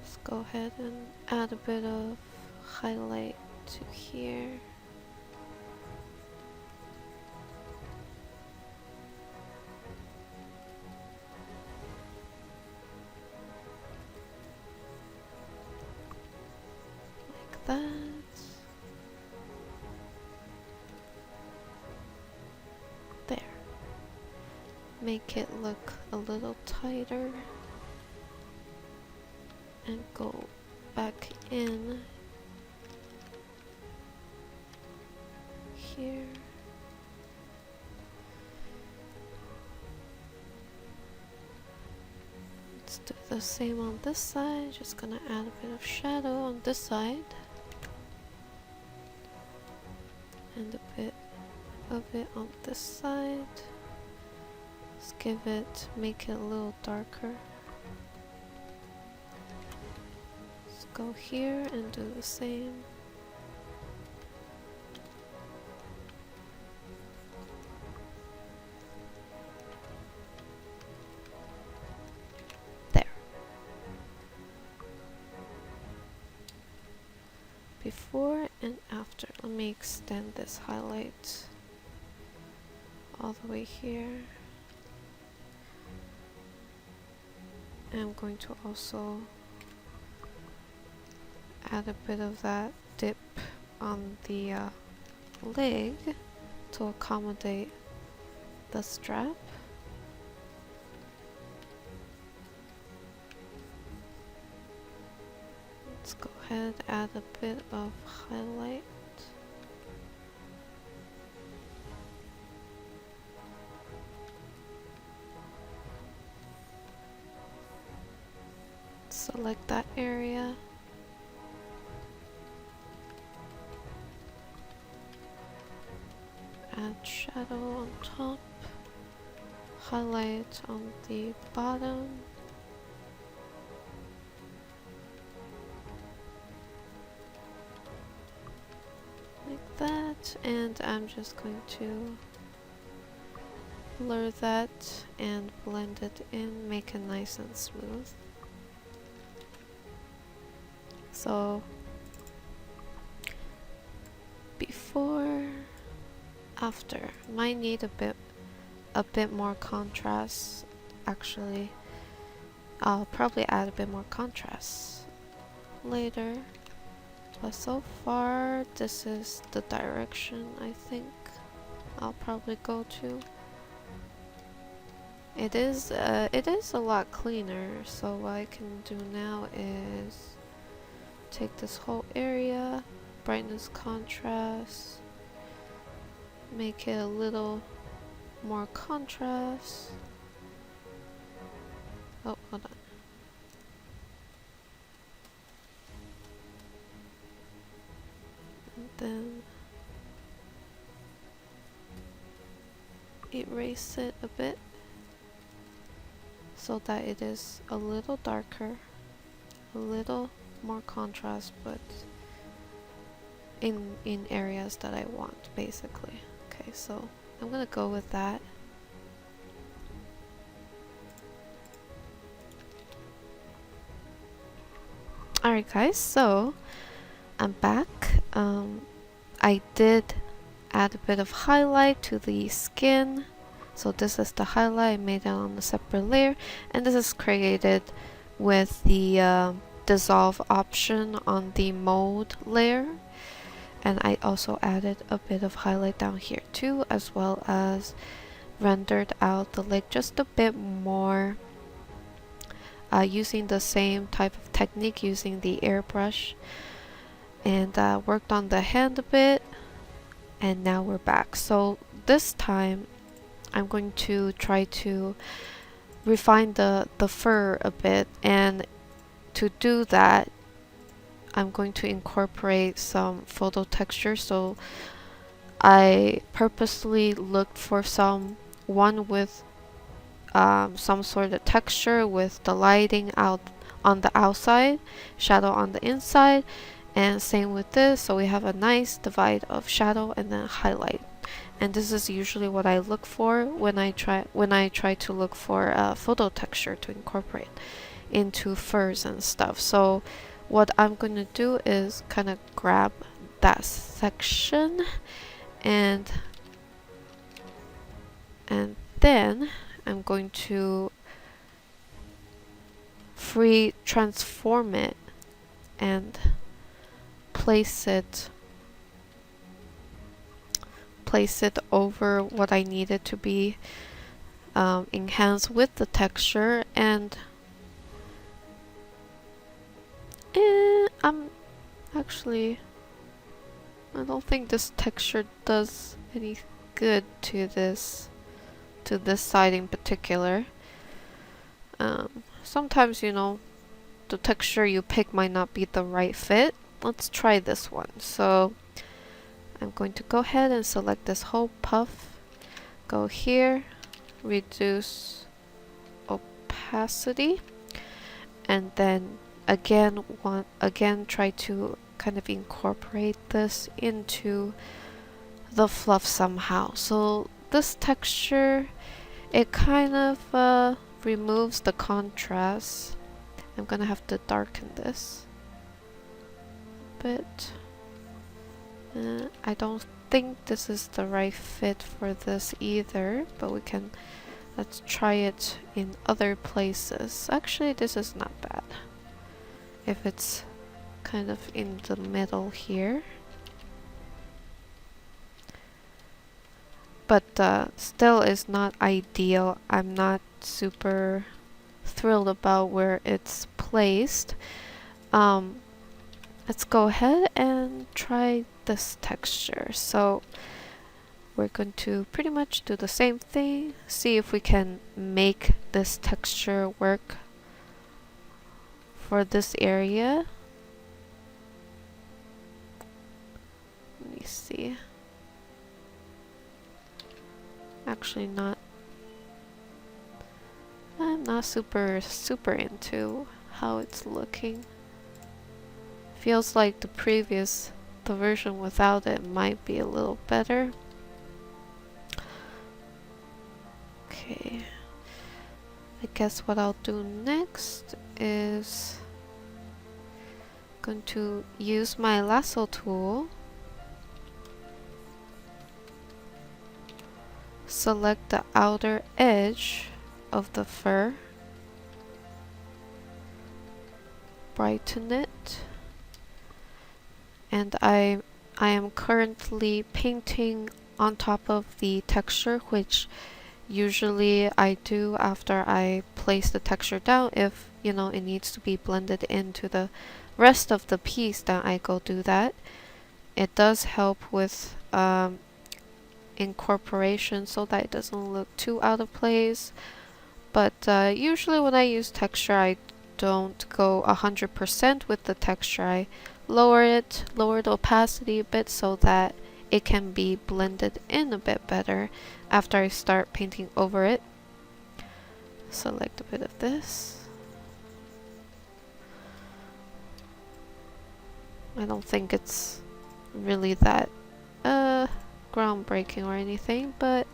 Let's go ahead and add a bit of highlight to here. That. There. Make it look a little tighter and go back in here. Let's do the same on this side. Just gonna add a bit of shadow on this side. And a bit of it on this side. Let's make it a little darker. Let's go here and do the same. There. Before and after. Let me extend this highlight all the way here. And I'm going to also add a bit of that dip on the leg to accommodate the strap. Let's go ahead, add a bit of highlight. Select that area. Add shadow on top. Highlight on the bottom. Like that. And I'm just going to blur that and blend it in, make it nice and smooth. So before, after, might need a bit more contrast. Actually, I'll probably add a bit more contrast later. But so far, this is the direction I think I'll probably go to. It is a lot cleaner. So what I can do now is take this whole area, brightness, contrast, make it a little more contrast. Oh, hold on. And then erase it a bit so that it is a little darker, a little more contrast, but in areas that I want, basically. Okay, so I'm gonna go with that. Alright guys, so I'm back. I did add a bit of highlight to the skin. So this is the highlight. I made it on a separate layer, and this is created with the dissolve option on the mold layer. And I also added a bit of highlight down here too, as well as rendered out the leg just a bit more, using the same type of technique, using the airbrush, and worked on the hand a bit. And now we're back. So this time I'm going to try to refine the fur a bit, and to do that I'm going to incorporate some photo texture. So I purposely looked for one with some sort of texture with the lighting out on the outside, shadow on the inside, and same with this. So we have a nice divide of shadow and then highlight. And this is usually what I look for when I try to look for a photo texture to incorporate into furs and stuff. So what I'm going to do is kind of grab that section and then I'm going to free transform it and place it over what I need it to be enhanced with the texture. And I don't think this texture does any good to this side in particular. Sometimes, you know, the texture you pick might not be the right fit. Let's try this one. So I'm going to go ahead and select this whole puff, go here, reduce opacity, and then again try to kind of incorporate this into the fluff somehow. So this texture, it kind of removes the contrast. I'm gonna have to darken this a bit. I don't think this is the right fit for this either, but let's try it in other places. Actually, this is not bad if it's kind of in the middle here. But still is not ideal. I'm not super thrilled about where it's placed. Let's go ahead and try this texture. So we're going to pretty much do the same thing, see if we can make this texture work for this area. Let me see. Actually I'm not super into how it's looking. Feels like the version without it might be a little better. Okay, I guess what I'll do next is going to use my lasso tool, select the outer edge of the fur, brighten it, and I am currently painting on top of the texture, which usually I do after I place the texture down. If you know it needs to be blended into the rest of the piece, then I go do that. It does help with incorporation so that it doesn't look too out of place. But usually when I use texture, I don't go 100% with the texture. I lower the opacity a bit so that it can be blended in a bit better after I start painting over it. select a bit of this. I don't think it's really that groundbreaking or anything, but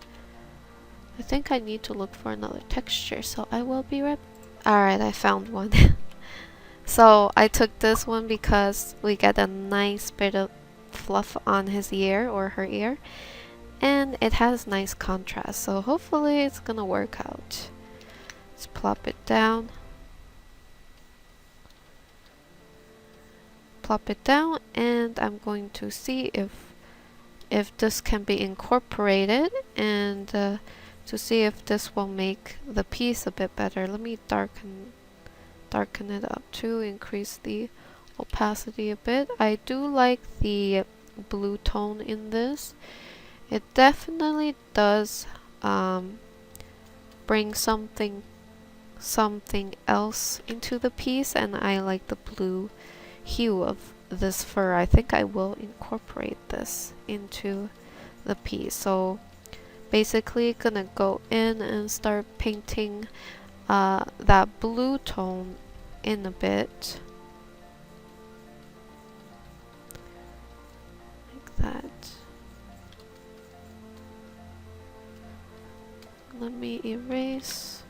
I think I need to look for another texture, so I will be right. Alright, I found one. So I took this one because we get a nice bit of fluff on his ear or her ear, and it has nice contrast, so hopefully it's gonna work out. Let's plop it down. Plop it down, and I'm going to see if this can be incorporated, and to see if this will make the piece a bit better. Let me darken it up to increase the opacity a bit. I do like the blue tone in this. It definitely does bring something else into the piece, and I like the blue hue of this fur. I think I will incorporate this into the piece. So basically gonna go in and start painting that blue tone in a bit, like that. Let me erase.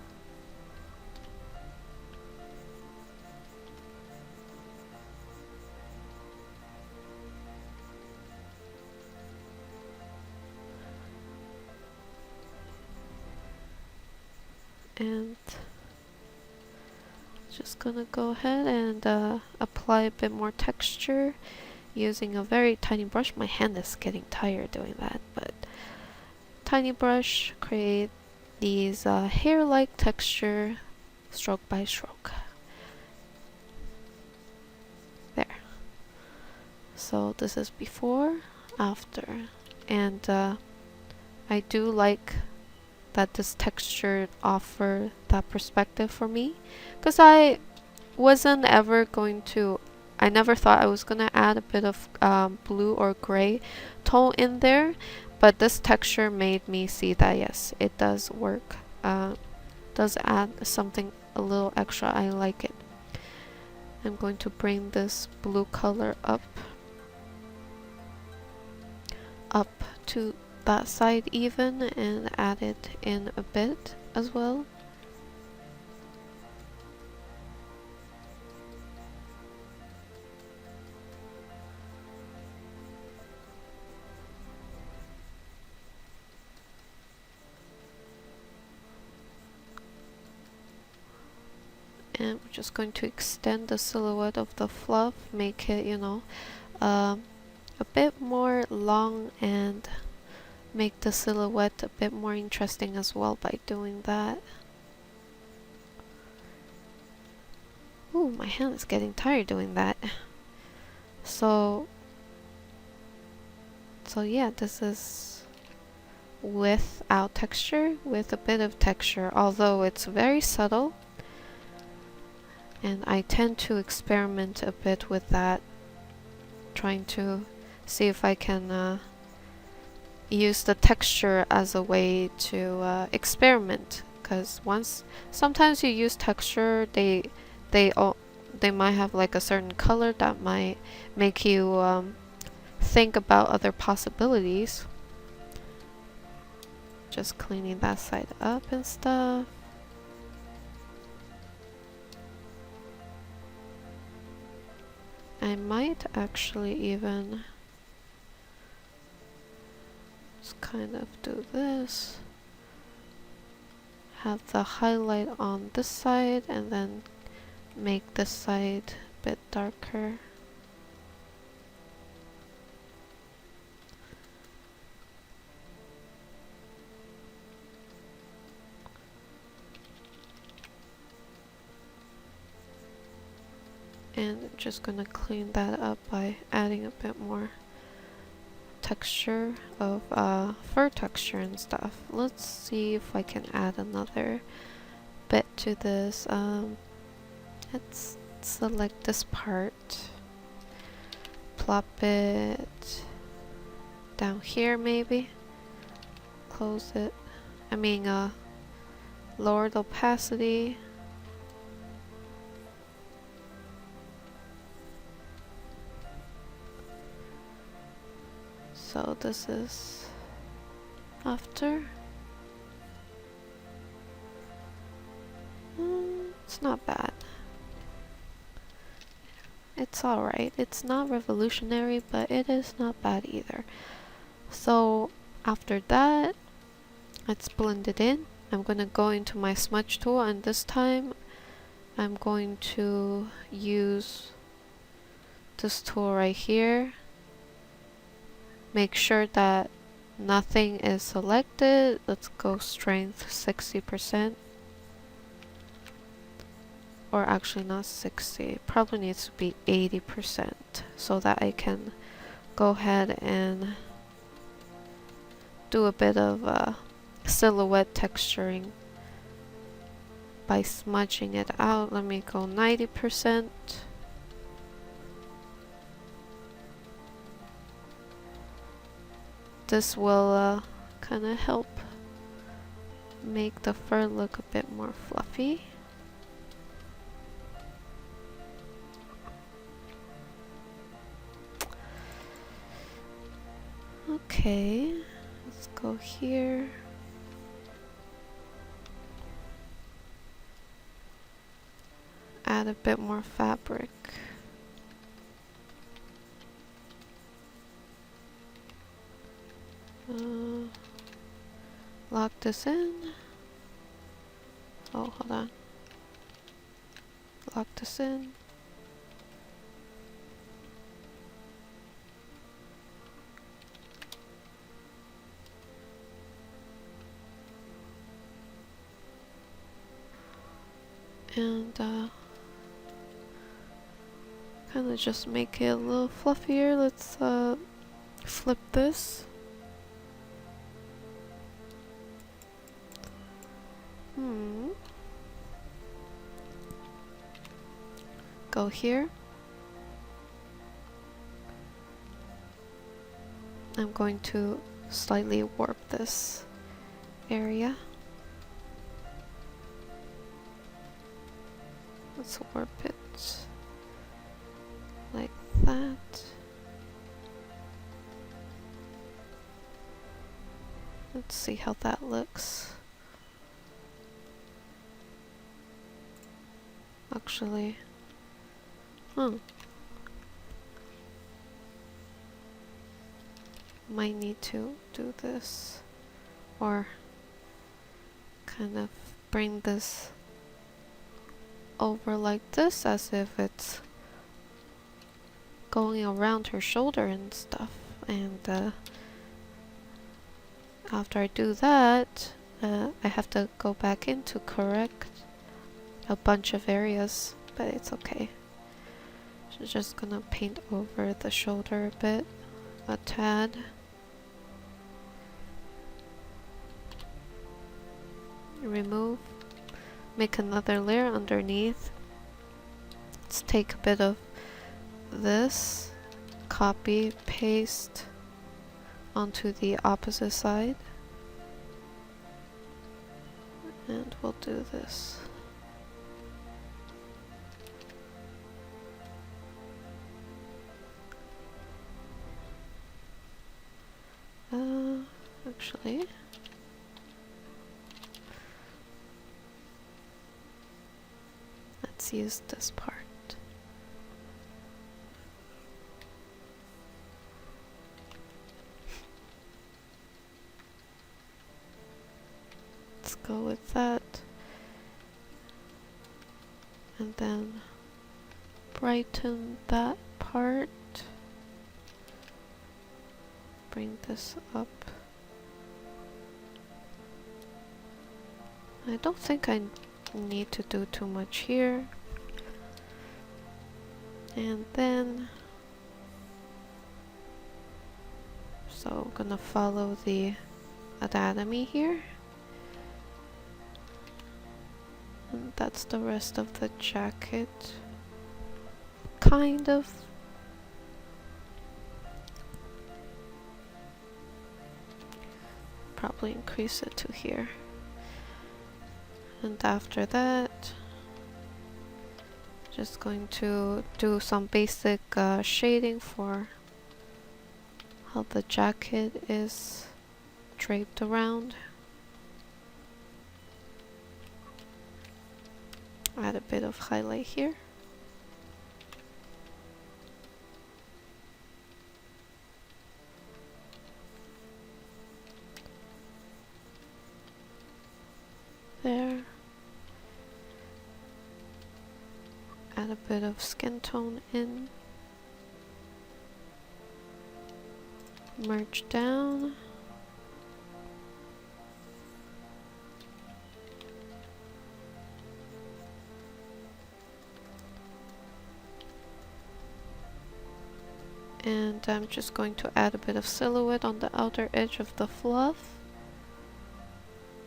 And just gonna go ahead and apply a bit more texture using a very tiny brush. My hand is getting tired doing that, but tiny brush, create these hair-like texture stroke by stroke. There. So this is before, after, and I do like that this texture offer that perspective for me, because I wasn't ever going to, I never thought I was gonna add a bit of blue or gray tone in there, but this texture made me see that yes, it does work, does add something a little extra. I like it. I'm going to bring this blue color up to that side even, and add it in a bit as well. And we're just going to extend the silhouette of the fluff, make it, you know, a bit more long, and make the silhouette a bit more interesting as well by doing that. Ooh, my hand is getting tired doing that. So yeah, this is without texture, with a bit of texture, although it's very subtle. And I tend to experiment a bit with that, trying to see if I can use the texture as a way to experiment. Because sometimes you use texture, they might have like a certain color that might make you think about other possibilities. Just cleaning that side up and stuff. I might actually even just kind of do this. Have the highlight on this side and then make this side a bit darker. And I'm just gonna clean that up by adding a bit more texture of fur texture and stuff. Let's see if I can add another bit to this. Let's select this part, plop it down here maybe, close it. I mean lower the opacity. So this is after. It's not bad. It's alright. It's not revolutionary, but it is not bad either. So after that, let's blend it in. I'm gonna go into my smudge tool, and this time I'm going to use this tool right here. Make sure that nothing is selected. Let's go strength 60%. Or actually not 60. It probably needs to be 80% so that I can go ahead and do a bit of silhouette texturing by smudging it out. Let me go 90%. This will kind of help make the fur look a bit more fluffy. Okay, let's go here. Add a bit more fabric. Lock this in. Oh, hold on. Lock this in. And kind of just make it a little fluffier. Let's flip this. Go here. I'm going to slightly warp this area. Let's warp it like that. Let's see how that looks. Actually, might need to do this, or kind of bring this over like this, as if it's going around her shoulder and stuff. And after I do that, I have to go back in to correct a bunch of areas, but it's okay. So just gonna paint over the shoulder a bit, a tad. Remove. Make another layer underneath. Let's take a bit of this, copy, paste onto the opposite side, and we'll do this. Actually, let's use this part. Let's go with that. And then brighten that part. Bring this up. I don't think I need to do too much here. And then, so I'm gonna follow the anatomy here. And that's the rest of the jacket. Kind of. Probably increase it to here. And after that, just going to do some basic shading for how the jacket is draped around. Add a bit of highlight here. There. Add a bit of skin tone in. Merge down. And I'm just going to add a bit of silhouette on the outer edge of the fluff.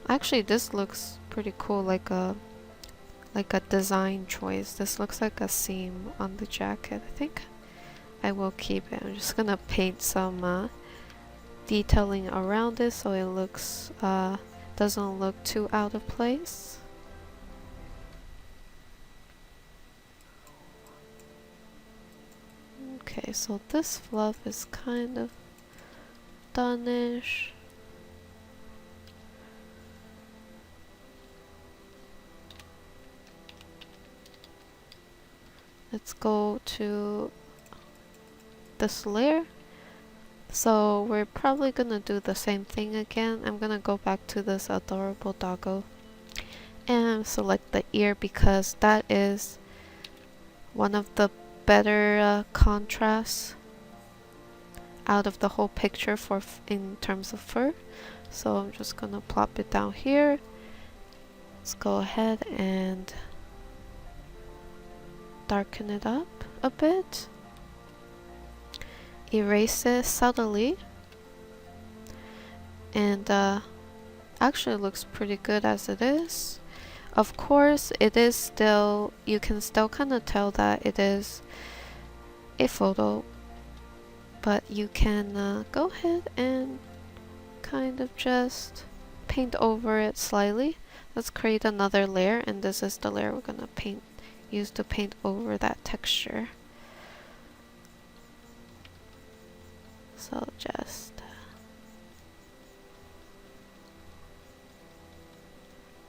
Actually, this looks pretty cool, like a design choice. This looks like a seam on the jacket. I think I will keep it. I'm just gonna paint some detailing around it so it looks doesn't look too out of place. Okay, so this fluff is kind of done-ish. Let's go to this layer. So we're probably gonna do the same thing again. I'm gonna go back to this adorable doggo and select the ear because that is one of the better contrasts out of the whole picture for in terms of fur. So I'm just gonna plop it down here. Let's go ahead and darken it up a bit. Erase it subtly. And actually looks pretty good as it is. Of course, it is still, you can still kind of tell that it is a photo, but you can go ahead and kind of just paint over it slightly. Let's create another layer, and this is the layer we're gonna use to paint over that texture. So just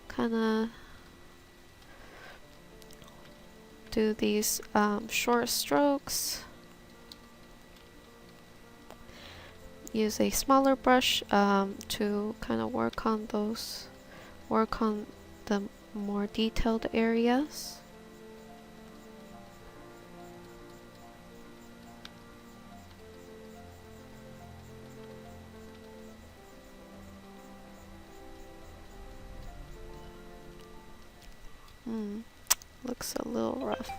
kind of do these short strokes. Use a smaller brush to kind of work on the more detailed areas. Looks a little rough.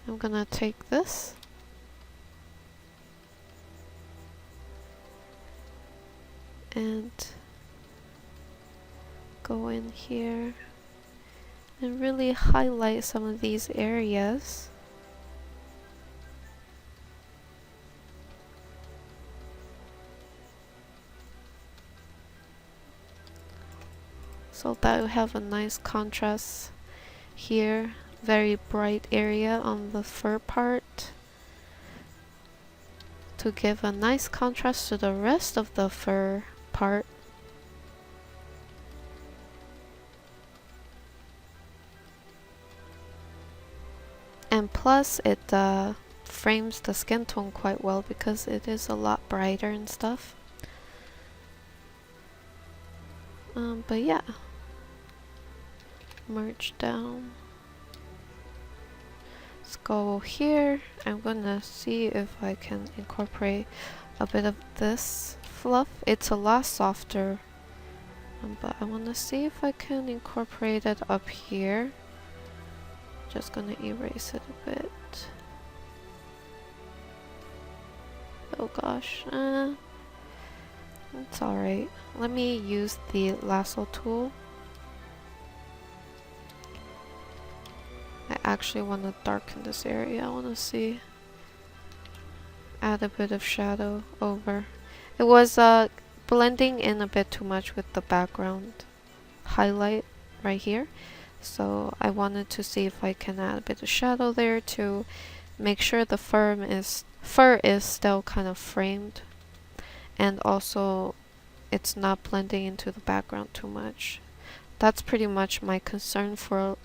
I'm gonna take this and go in here and really highlight some of these areas. So that will have a nice contrast here. Very bright area on the fur part to give a nice contrast to the rest of the fur part. And plus it frames the skin tone quite well because it is a lot brighter and stuff. But yeah, merge down. Let's go here. I'm gonna see if I can incorporate a bit of this fluff. It's a lot softer, but I want to see if I can incorporate it up here. Just gonna erase it a bit. Oh gosh, it's alright. Let me use the lasso tool. I actually want to darken this area. I want to see, add a bit of shadow over. It was blending in a bit too much with the background highlight right here. So I wanted to see if I can add a bit of shadow there to make sure the fur is still kind of framed, and also it's not blending into the background too much. That's pretty much my concern for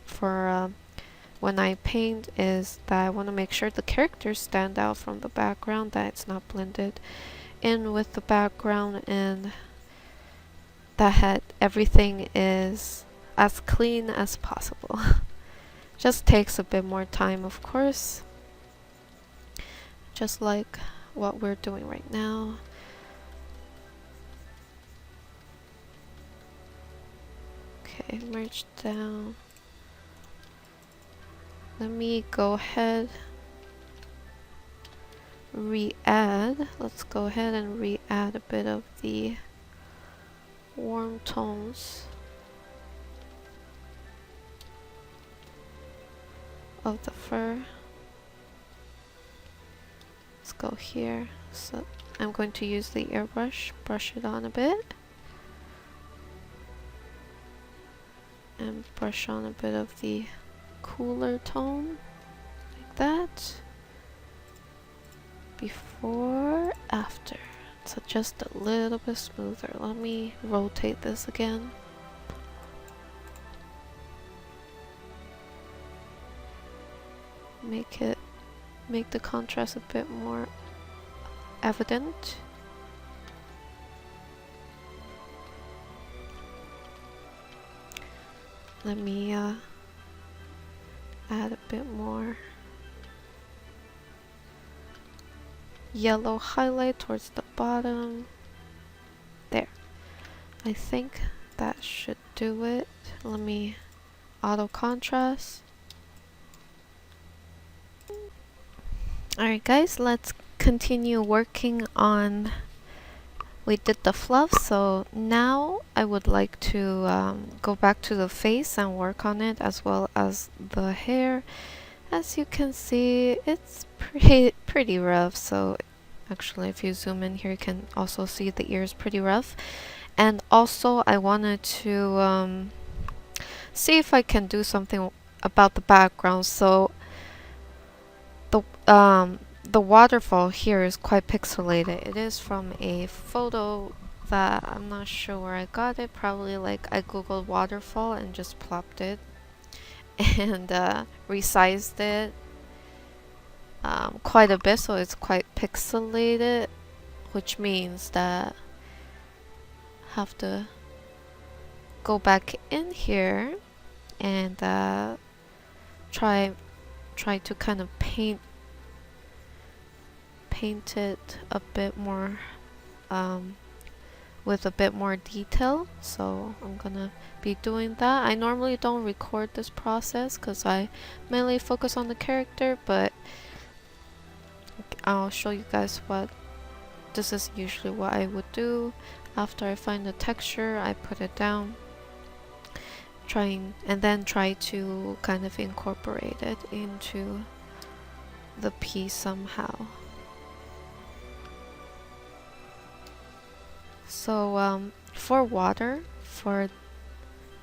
when I paint, is that I want to make sure the characters stand out from the background, that it's not blended in with the background, and that everything is as clean as possible. Just takes a bit more time, of course, just like what we're doing right now. Okay, merge down. Let me go ahead, re-add. Let's go ahead and re-add a bit of the warm tones of the fur. Let's go here. So I'm going to use the airbrush, brush it on a bit, and brush on a bit of the cooler tone, like that. Before, after. So just a little bit smoother. Let me rotate this again. Make the contrast a bit more evident. Let me add a bit more yellow highlight towards the bottom. There. I think that should do it. Let me auto contrast. Alright guys, let's continue working on, we did the fluff, so now I would like to go back to the face and work on it, as well as the hair. As you can see, it's pretty rough, so actually if you zoom in here you can also see the ears pretty rough. And also I wanted to see if I can do something about the background. So the waterfall here is quite pixelated. It is from a photo that I'm not sure where I got it. Probably like I googled waterfall and just plopped it and resized it quite a bit, so it's quite pixelated, which means that I have to go back in here and try to kind of paint it a bit more with a bit more detail. So I'm gonna be doing that. I normally don't record this process because I mainly focus on the character, but I'll show you guys what this is usually what I would do. After I find the texture, I put it down, and then try to kind of incorporate it into the piece somehow. So for water, for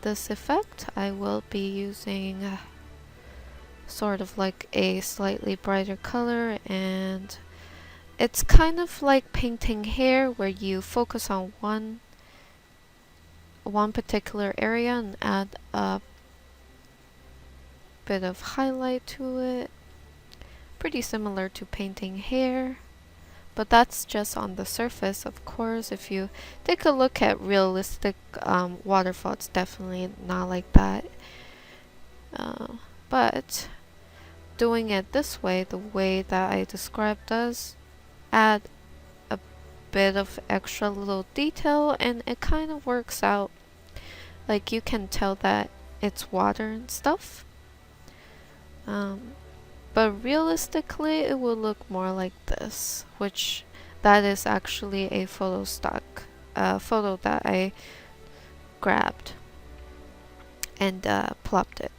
this effect, I will be using sort of like a slightly brighter color, and it's kind of like painting hair, where you focus on one particular area and add a bit of highlight to it. Pretty similar to painting hair, but that's just on the surface. Of course, if you take a look at realistic waterfall, it's definitely not like that. But doing it this way, the way that I described, does add a bit of extra little detail, and it kind of works out. Like, you can tell that it's water and stuff. But realistically, it will look more like this, which that is actually a photo that I grabbed and plopped it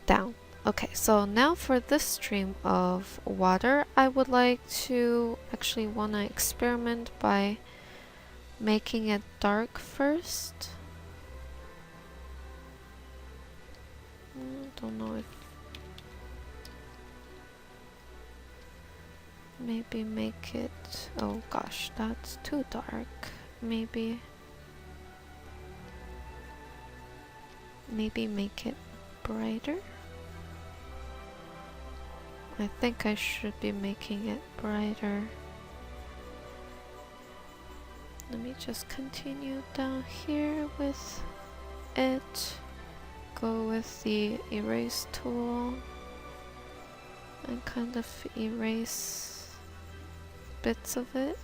down. Okay, so now for this stream of water, I would like to actually want to experiment by making it dark first. Don't know if maybe make it, oh gosh, that's too dark. Maybe make it brighter. I think I should be making it brighter. Let me just continue down here with it. Go with the erase tool and kind of erase bits of it.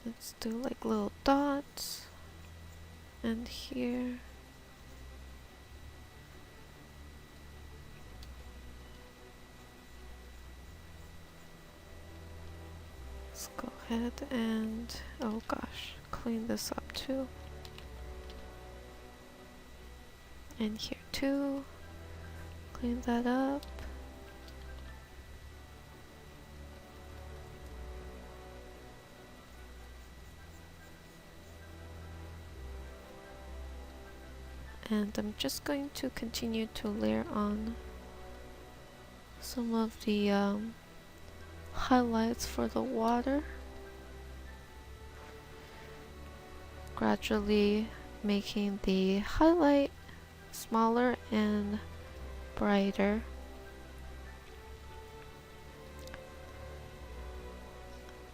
Let's do like little dots, and here. Let's go ahead and, oh gosh, clean this up too. And here too, clean that up. And I'm just going to continue to layer on some of the highlights for the water, gradually making the highlight smaller and brighter.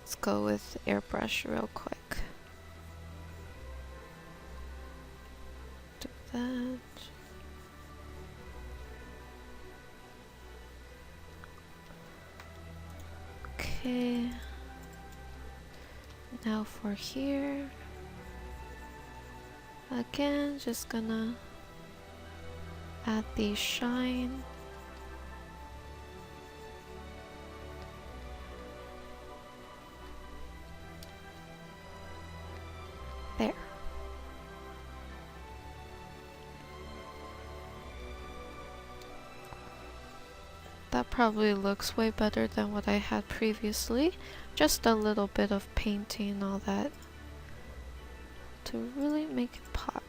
Let's go with airbrush real quick. Do that. Okay. Now for here. Again, just gonna add the shine. There. That probably looks way better than what I had previously. Just a little bit of painting and all that to really make it pop.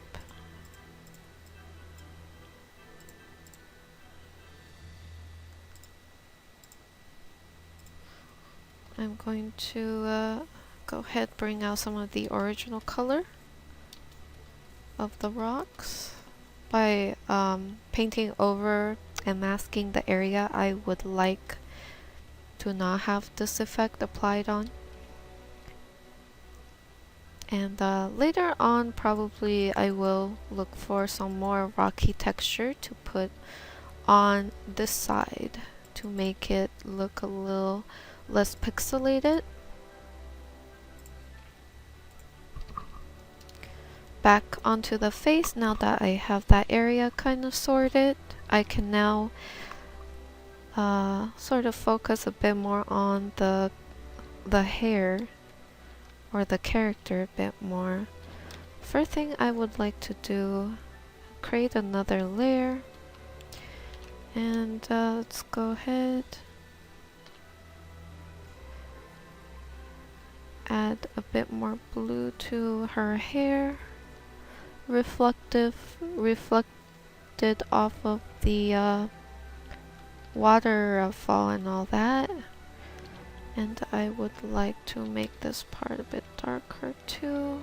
I'm going to go ahead, bring out some of the original color of the rocks by painting over and masking the area I would like to not have this effect applied on. And later on, probably I will look for some more rocky texture to put on this side to make it look a little less pixelated. Back onto the face, now that I have that area kind of sorted, I can now sort of focus a bit more on the hair or the character a bit more. First thing I would like to do, create another layer, and let's go ahead, add a bit more blue to her hair, reflected off of the waterfall and all that. And I would like to make this part a bit darker too.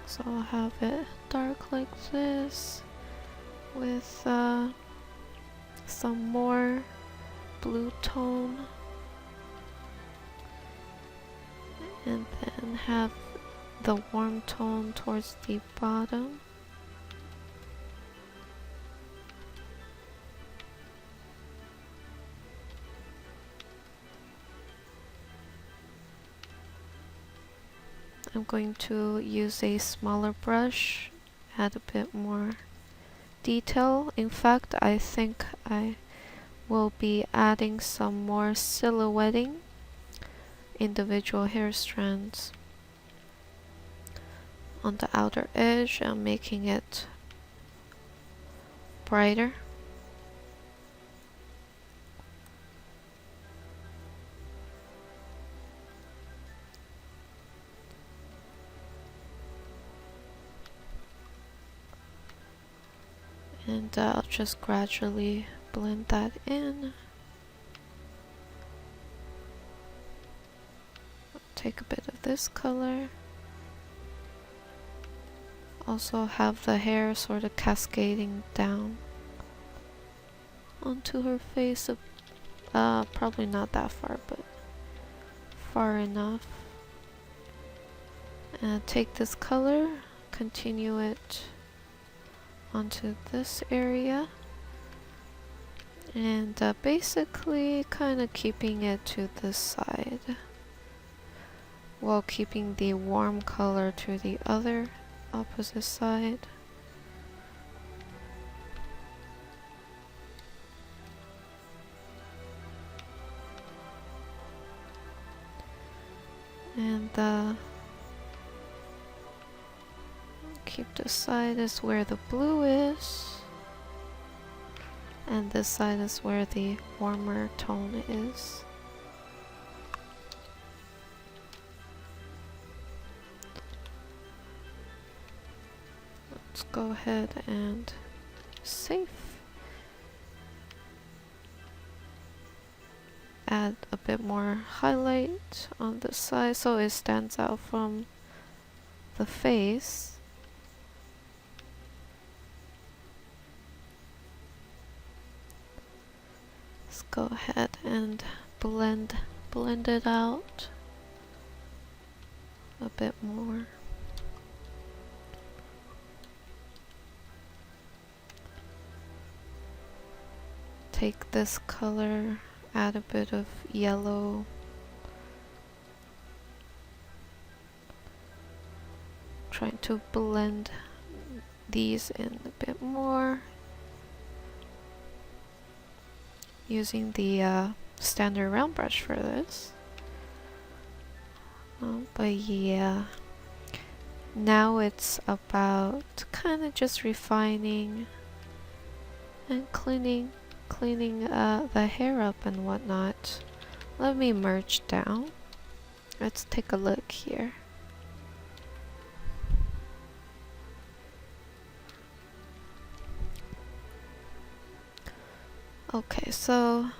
So I'll have it dark like this with some more blue tone. And then have the warm tone towards the bottom. I'm going to use a smaller brush, add a bit more detail. In fact, I think I we'll be adding some more silhouetting individual hair strands on the outer edge and making it brighter. And I'll just gradually blend that in. Take a bit of this color. Also have the hair sort of cascading down onto her face. Probably not that far, but far enough. And take this color, continue it onto this area, and basically kind of keeping it to this side while keeping the warm color to the other opposite side. And keep this side is where the blue is, and this side is where the warmer tone is. Let's go ahead and save. Add a bit more highlight on the side so it stands out from the face. Let's go ahead and blend it out a bit more. Take this color, add a bit of yellow. Trying to blend these in a bit more. Using the standard round brush for this. But yeah, now it's about kind of just refining and cleaning the hair up and whatnot. Let me merge down. Let's take a look here. Okay, so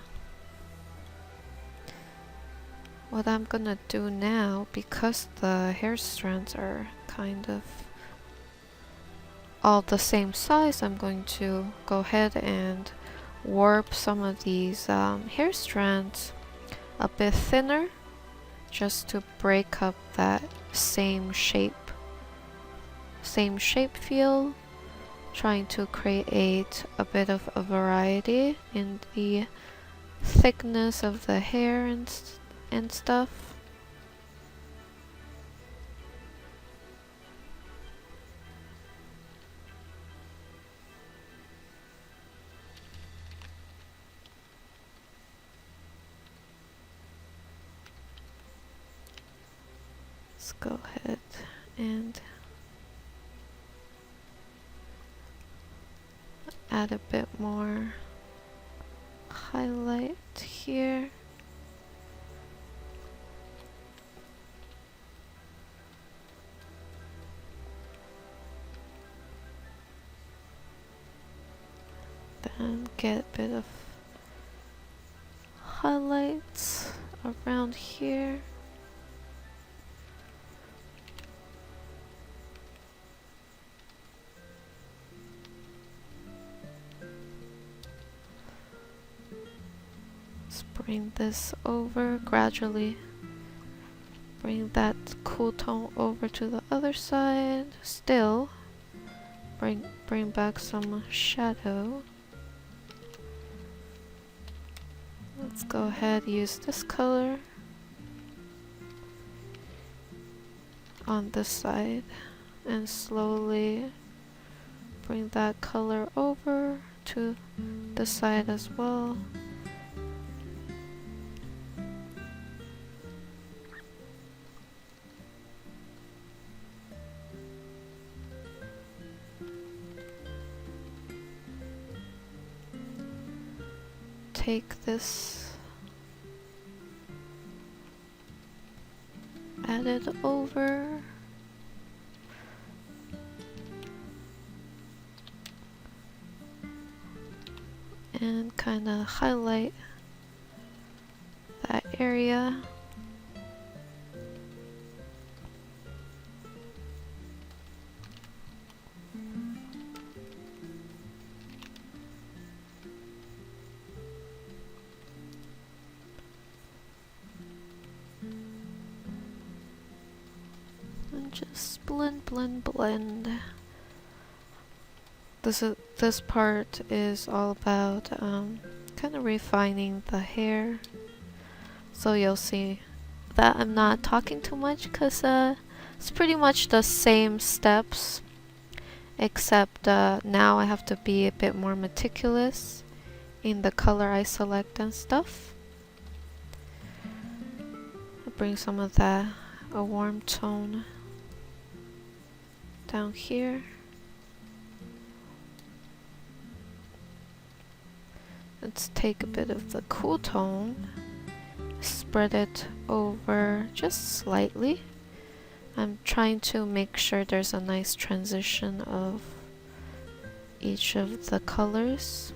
what I'm gonna do now, because the hair strands are kind of all the same size, I'm going to go ahead and warp some of these hair strands a bit thinner, just to break up that same shape feel. Trying to create a bit of a variety in the thickness of the hair and stuff. Let's go ahead and add a bit more highlight here. Then get a bit of highlights around here. Bring this over, gradually bring that cool tone over to the other side. Still bring back some shadow. Let's go ahead, use this color on this side and slowly bring that color over to the side as well. take this, add it over. And kind of highlight that area. And just blend, blend, blend. This part is all about kind of refining the hair. So you'll see that I'm not talking too much because it's pretty much the same steps, except now I have to be a bit more meticulous in the color I select and stuff. I'll bring some of that a warm tone down here. Let's take a bit of the cool tone, spread it over just slightly. I'm trying to make sure there's a nice transition of each of the colors.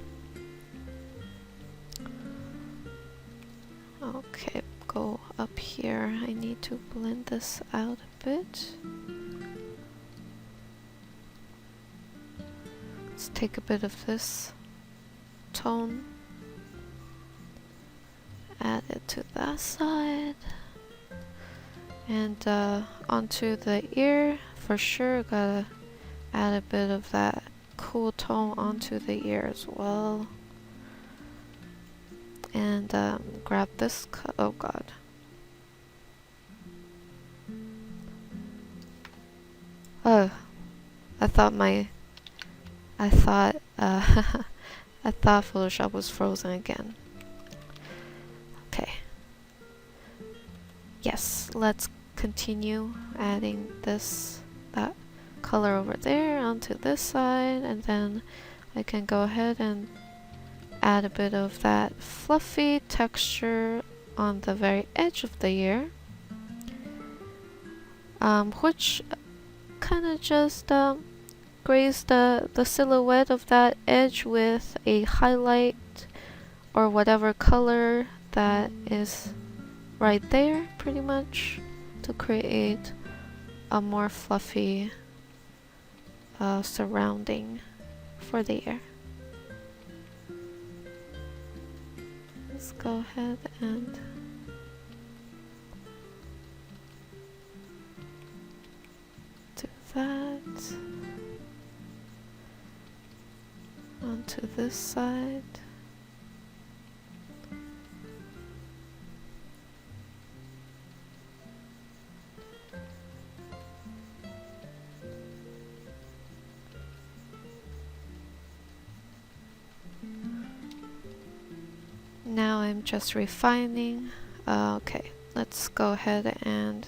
Okay, go up here. I need to blend this out a bit. Let's take a bit of this tone, add it to that side, and onto the ear. For sure gotta add a bit of that cool tone onto the ear as well. And grab this, oh god. Oh, I thought I thought Photoshop was frozen again. Okay. Yes, let's continue adding that color over there onto this side, and then I can go ahead and add a bit of that fluffy texture on the very edge of the ear, which kind of just graze the silhouette of that edge with a highlight or whatever color that is right there, pretty much, to create a more fluffy surrounding for the ear. Let's go ahead and do that onto this side. Now I'm just refining. Okay, let's go ahead and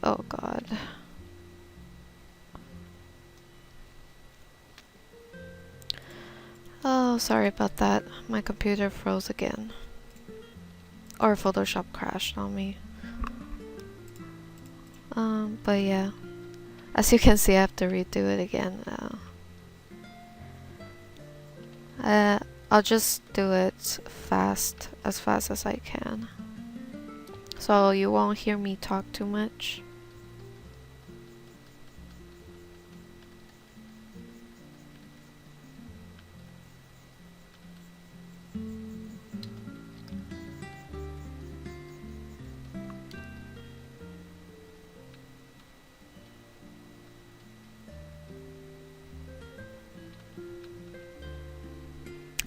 oh god. Oh, sorry about that. My computer froze again. Or Photoshop crashed on me. But yeah. As you can see, I have to redo it again. I'll just do it as fast as I can. So you won't hear me talk too much.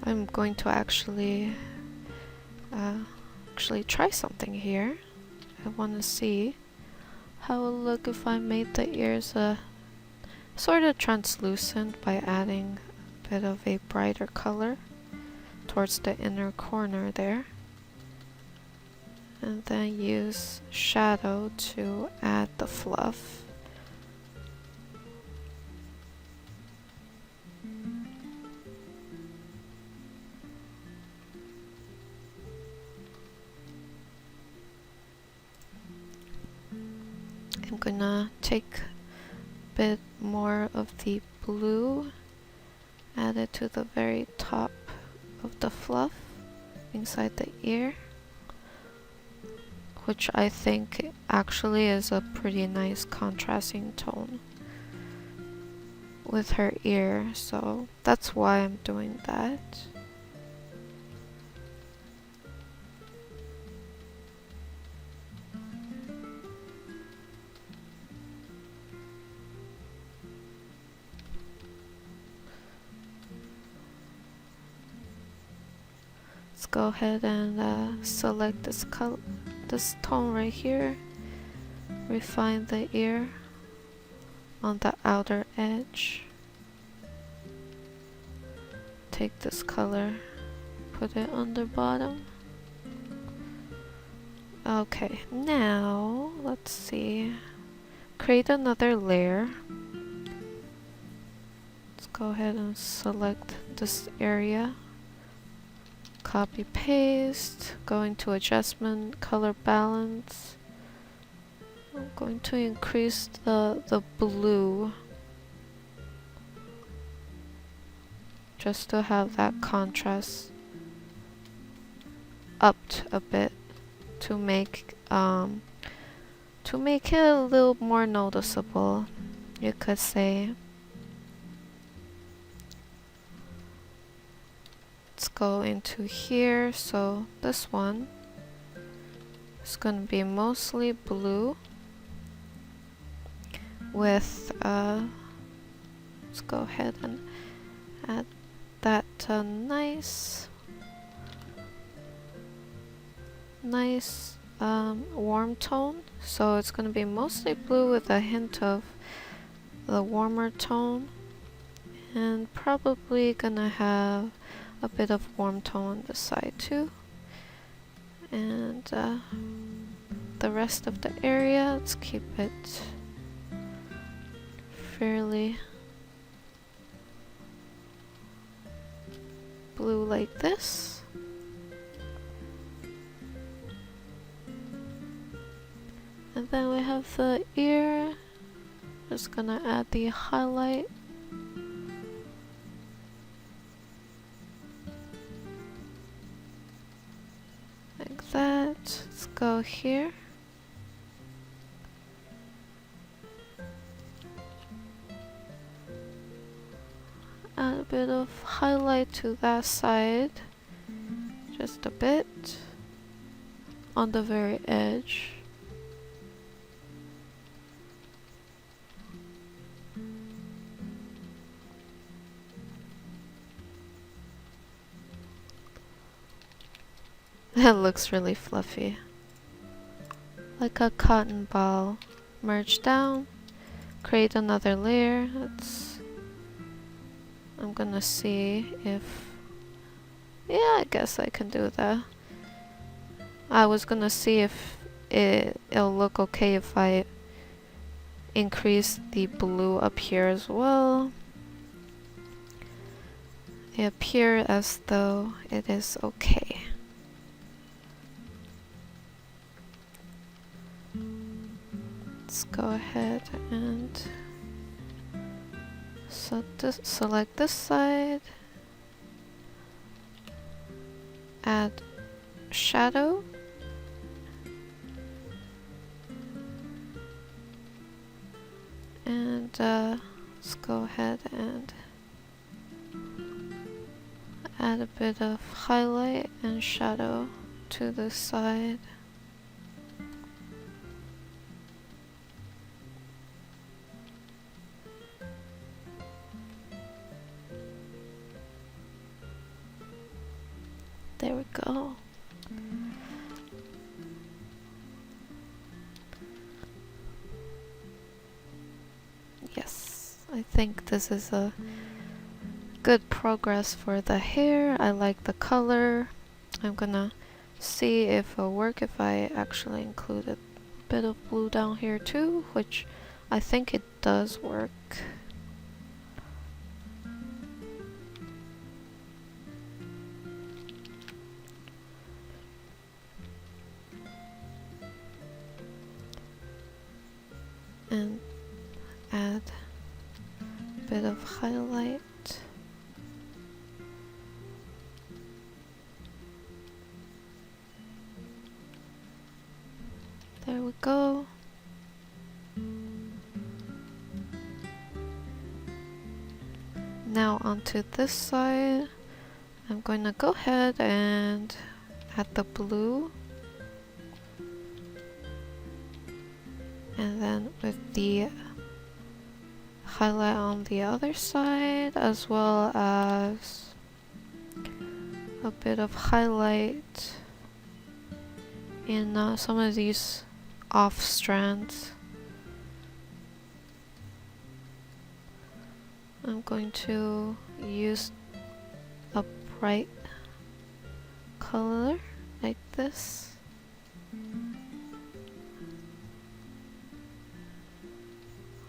I'm going to actually try something here. I want to see how it will look if I made the ears sort of translucent by adding a bit of a brighter color towards the inner corner there, and then use shadow to add the fluff. gonna take a bit more of the blue, add it to the very top of the fluff inside the ear, which I think actually is a pretty nice contrasting tone with her ear, so that's why I'm doing that. Let's go ahead and select this color, this tone right here. Refine the ear on the outer edge. Take this color, put it on the bottom. Okay, now let's see. Create another layer. Let's go ahead and select this area. Copy paste, going to adjustment, color balance. I'm going to increase the blue just to have that contrast upped a bit to make it a little more noticeable, you could say. Let's go into here, so this one is gonna be mostly blue with let's go ahead and add that nice warm tone. So it's gonna be mostly blue with a hint of the warmer tone, and probably gonna have a bit of warm tone on the side too. And the rest of the area, let's keep it fairly blue like this. And then we have the ear. Just gonna add the highlight. Like that. Let's go here. Add a bit of highlight to that side. Just a bit. On the very edge. It looks really fluffy. Like a cotton ball. Merge down. Create another layer. I'm gonna see if... Yeah, I guess I can do that. I was gonna see if it'll look okay if I increase the blue up here as well. It appears as though it is okay. Let's go ahead and select this side, add shadow, and let's go ahead and add a bit of highlight and shadow to the side. There we go. Yes, I think this is a good progress for the hair. I like the color. I'm gonna see if it'll work if I actually include a bit of blue down here too, which I think it does work. and add a bit of highlight. There we go. Now onto this side, I'm going to go ahead and add the blue. And then with the highlight on the other side, as well as a bit of highlight in some of these off strands. I'm going to use a bright color like this.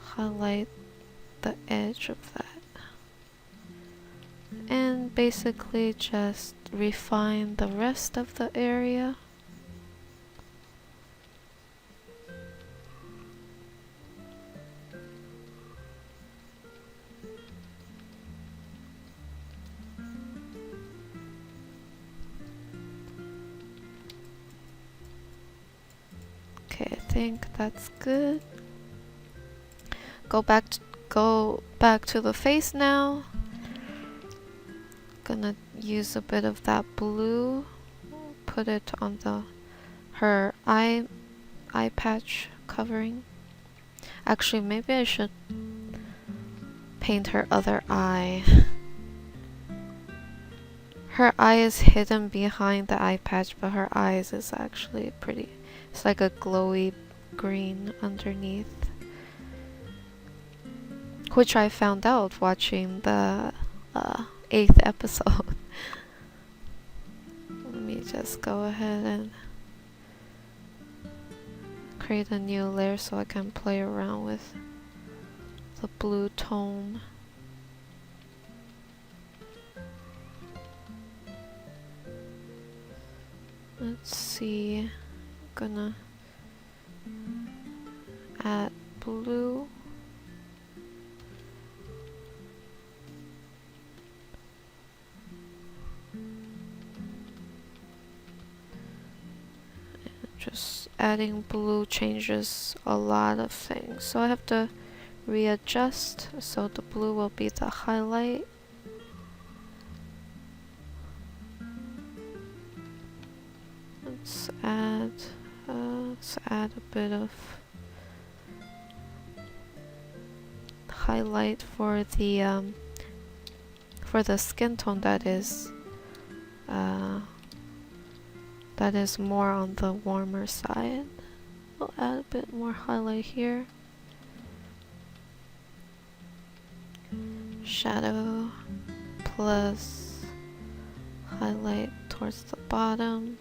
Highlight the edge of that. And basically just refine the rest of the area. Okay, I think that's good. Go back to the face now. Gonna use a bit of that blue. Put it on her eye patch covering. Actually, maybe I should paint her other eye. Her eye is hidden behind the eye patch, but her eyes is actually pretty. It's like a glowy green underneath. Which I found out watching the 8th episode. Let me just go ahead and create a new layer so I can play around with the blue tone. Let's see, I'm gonna add blue. Just adding blue changes a lot of things, so I have to readjust so the blue will be the highlight. Let's add a bit of highlight for the skin tone that is more on the warmer side. We'll add a bit more highlight here. Shadow plus highlight towards the bottom.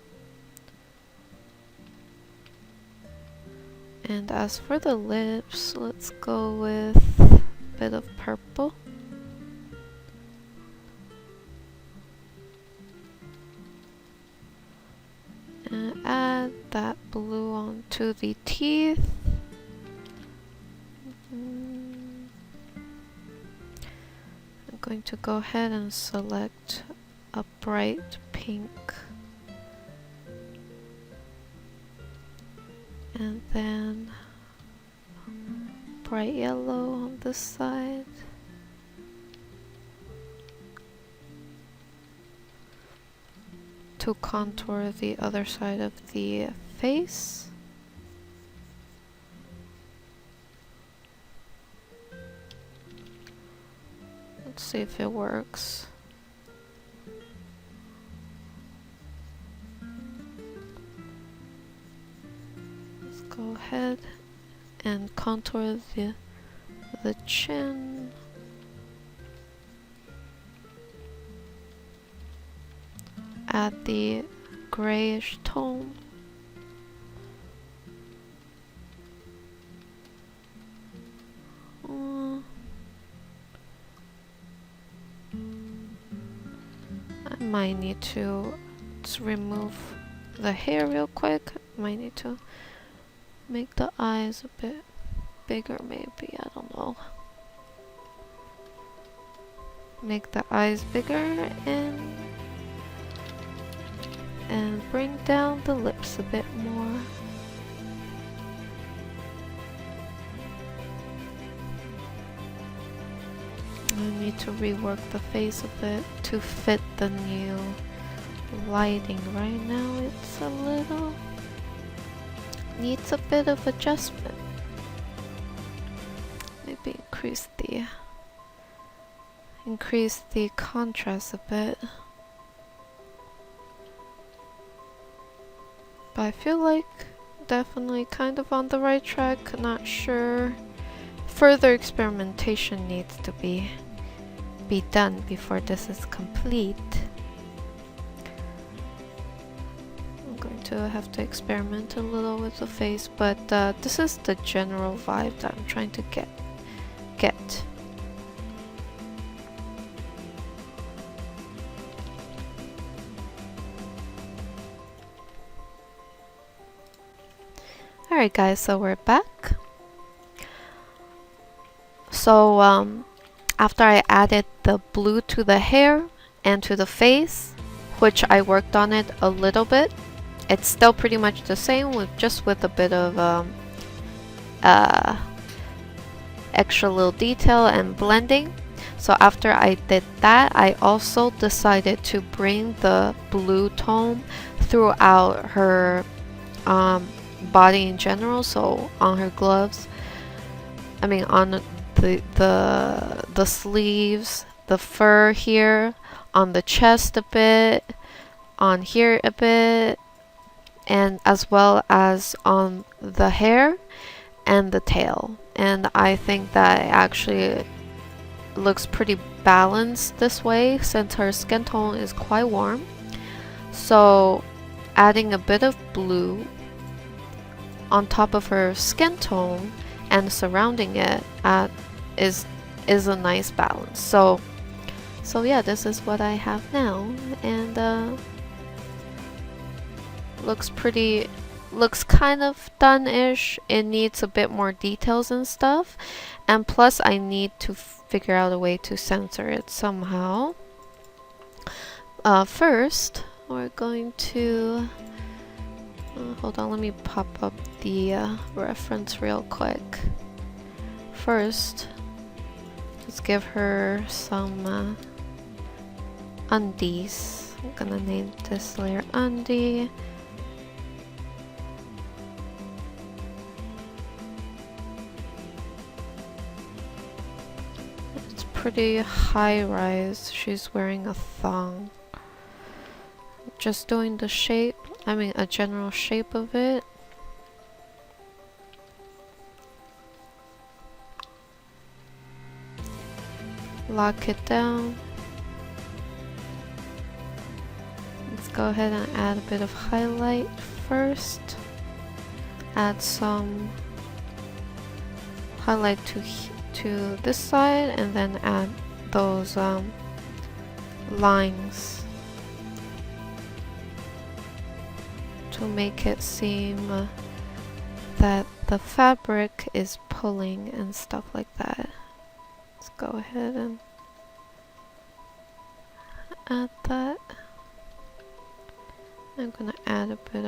And as for the lips, let's go with a bit of purple. And add that blue onto the teeth. I'm going to go ahead and select a bright pink. And then bright yellow on this side. To contour the other side of the face. Let's see if it works. Let's go ahead and contour the chin. Add the grayish tone. I might need to remove the hair real quick. Might need to make the eyes a bit bigger maybe, I don't know. Make the eyes bigger and bring down the lips a bit more. I need to rework the face a bit to fit the new lighting. Right now it's a little needs a bit of adjustment. Maybe increase the contrast a bit. But I feel like definitely kind of on the right track, not sure. Further experimentation needs to be done before this is complete. I'm going to have to experiment a little with the face, but this is the general vibe that I'm trying to get. Alright guys, so we're back. So after I added the blue to the hair and to the face, which I worked on it a little bit, it's still pretty much the same with just with a bit of extra little detail and blending. So after I did that, I also decided to bring the blue tone throughout her body in general. So on her gloves, I mean on the sleeves, the fur here, on the chest a bit, on here a bit, and as well as on the hair and the tail. And I think that it actually looks pretty balanced this way since her skin tone is quite warm. So adding a bit of blue on top of her skin tone and surrounding it is a nice balance. So yeah, this is what I have now, and looks kind of done-ish. It needs a bit more details and stuff, and plus I need to figure out a way to censor it somehow. First we're going to hold on, let me pop up the reference real quick. First, let's give her some undies. I'm gonna name this layer undie. It's pretty high rise. She's wearing a thong. Just doing the shape, I mean a general shape of it. Lock it down. Let's go ahead and add a bit of highlight first. Add some highlight to this side, and then add those lines to make it seem that the fabric is pulling and stuff like that. Let's go ahead and add that. I'm gonna add a bit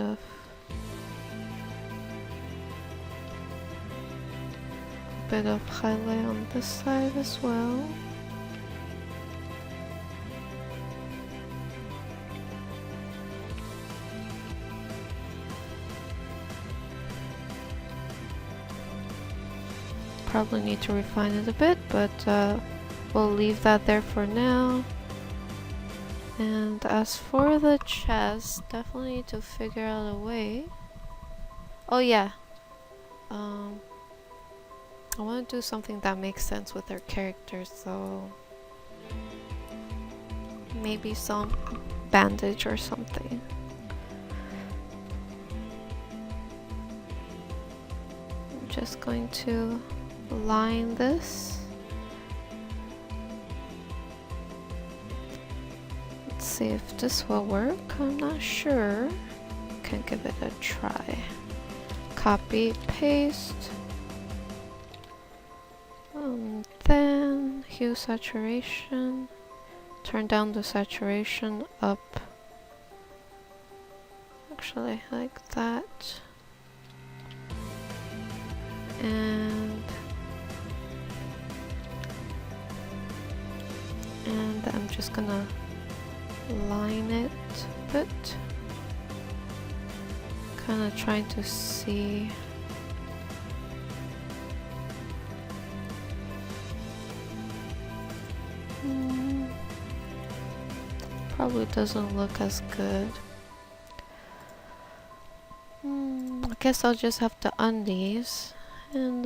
of highlight on this side as well. Probably need to refine it a bit, but we'll leave that there for now. And as for the chest, definitely need to figure out a way. Oh yeah, I want to do something that makes sense with her character, so maybe some bandage or something. I'm just going to line this. Let's see if this will work. I'm not sure. Can give it a try. Copy, paste. Then hue saturation, turn down the saturation up, actually like that, and I'm just gonna line it a bit, kind of trying to see. Probably doesn't look as good. I guess I'll just have to unthese and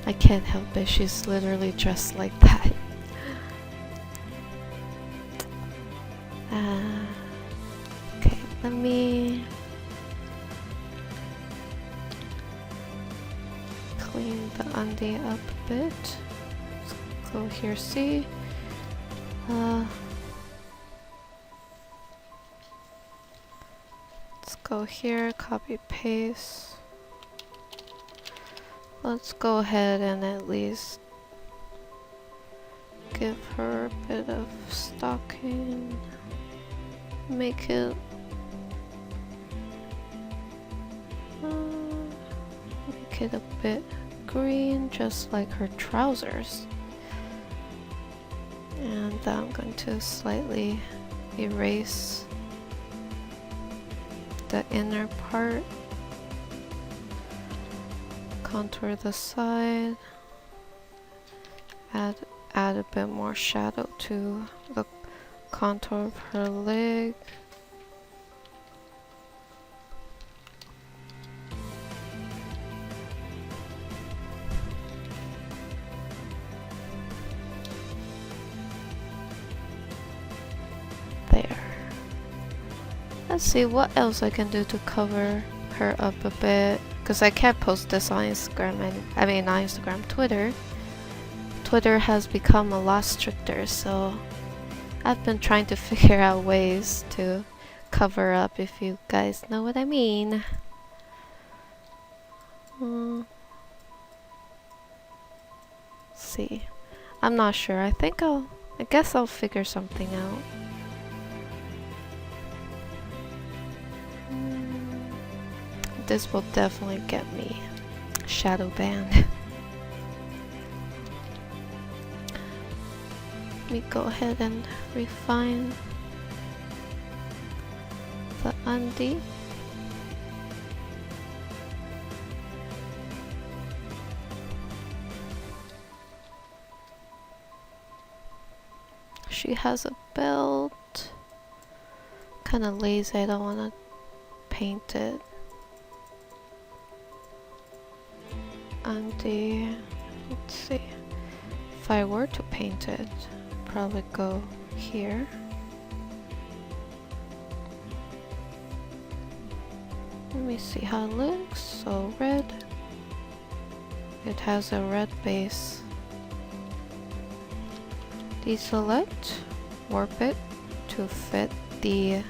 I can't help it, she's literally dressed like that. Okay, let me clean the undie up a bit. Let's go here, see? Let's go here, copy paste. Let's go ahead and at least give her a bit of stocking. Make it a bit green, just like her trousers. And I'm going to slightly erase the inner part, contour the side, add a bit more shadow to the contour of her leg. There. Let's see what else I can do to cover her up a bit, because I can't post this on Instagram, and I mean not Instagram, Twitter. Twitter has become a lot stricter, so I've been trying to figure out ways to cover up, if you guys know what I mean. Let's see. I'm not sure. I guess I'll figure something out. This will definitely get me shadow banned. Let me go ahead and refine the undie. She has a belt. Kind of lazy, I don't want to paint it. Undie, let's see. If I were to paint it, probably go here. Let me see how it looks. So red. It has a red base. Deselect, warp it to fit the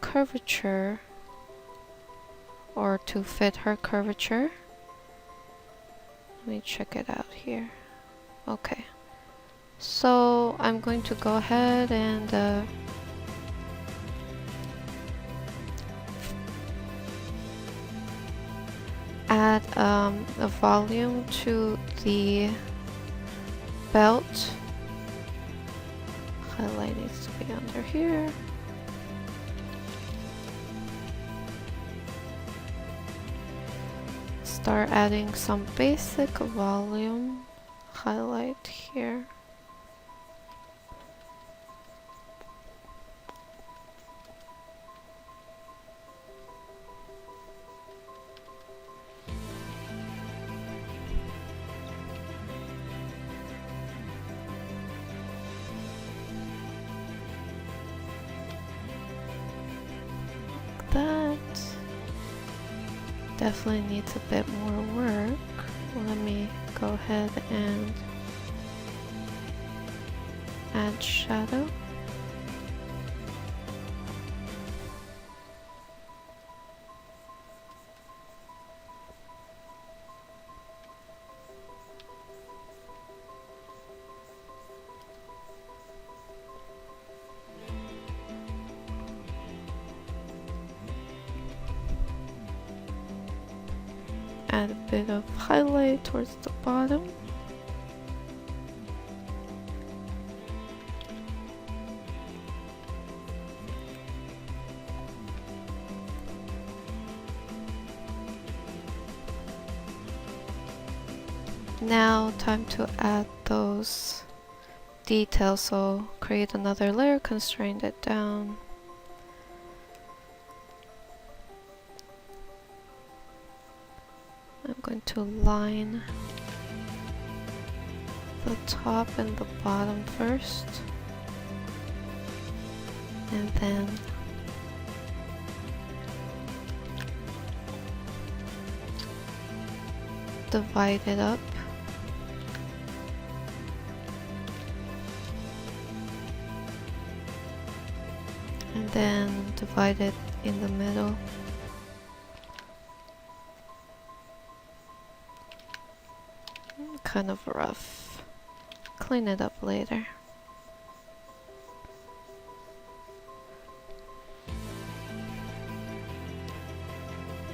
curvature, or to fit her curvature. Let me check it out here. Okay, so I'm going to go ahead and add a volume to the belt. Highlight needs to be under here. Start adding some basic volume. Highlight here. That definitely needs a bit more work. Let me go ahead and Add shadow. Add a bit of highlight towards the bottom. Now time to add those details, so create another layer, constrain it down. I'm going to line the top and the bottom first, and then divide it up. And then divide it in the middle. Kind of rough. Clean it up later.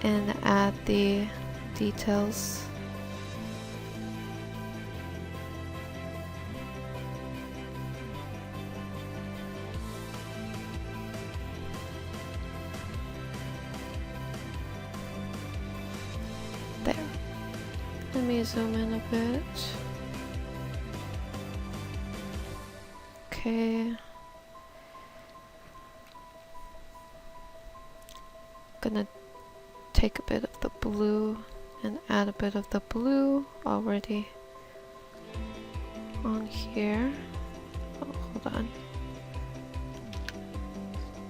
And add the details. There. Let me zoom in a bit. Okay. Gonna take a bit of the blue and add a bit of the blue already on here. Oh, hold on.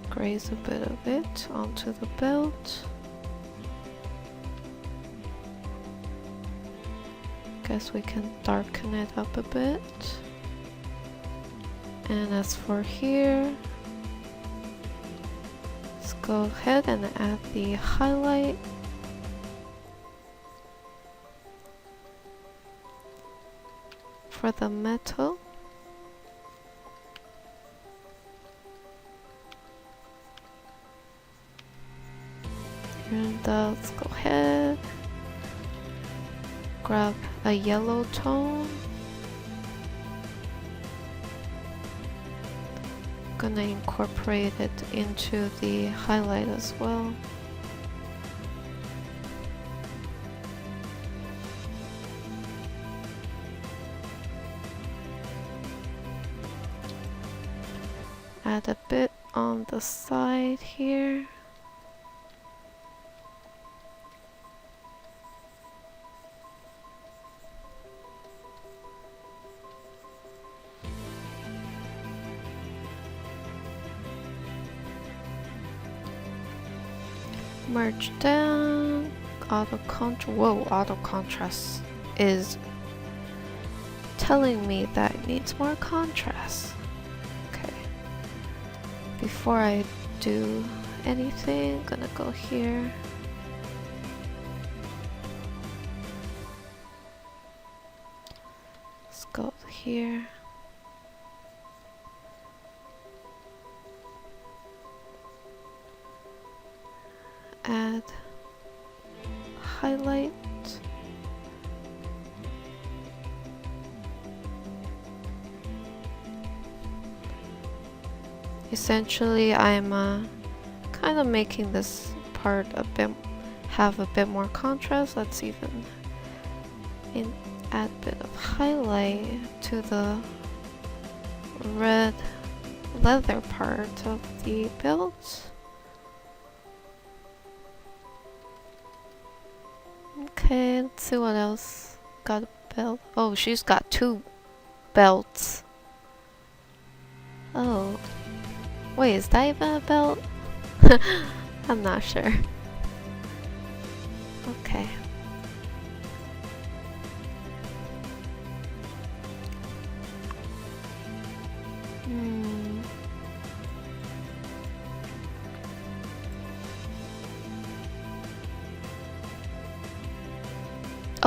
Graze a bit of it onto the belt. Guess we can darken it up a bit. And as for here, let's go ahead and add the highlight. For the metal. And let's go ahead, grab a yellow tone. Gonna incorporate it into the highlight as well. Add a bit on the side here. Merge down. Auto contrast is telling me that it needs more contrast. Okay. Before I do anything, I'm gonna go here. Let's go here. Add highlight. Essentially, I'm kind of making this part have a bit more contrast. Let's even add a bit of highlight to the red leather part of the belt. Okay, let's see what else. Got a belt. Oh, she's got two belts. Oh. Wait, is that even a belt? I'm not sure. Okay.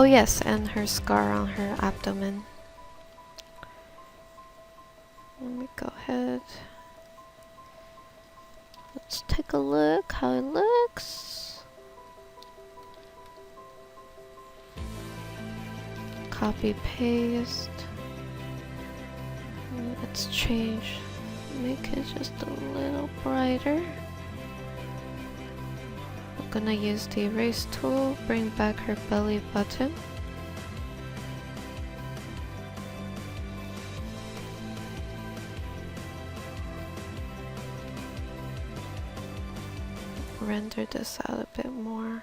Oh yes, and her scar on her abdomen. Let me go ahead. Let's take a look how it looks. Copy paste. Let's change. Make it just a little brighter. I'm gonna use the erase tool, bring back her belly button. Render this out a bit more.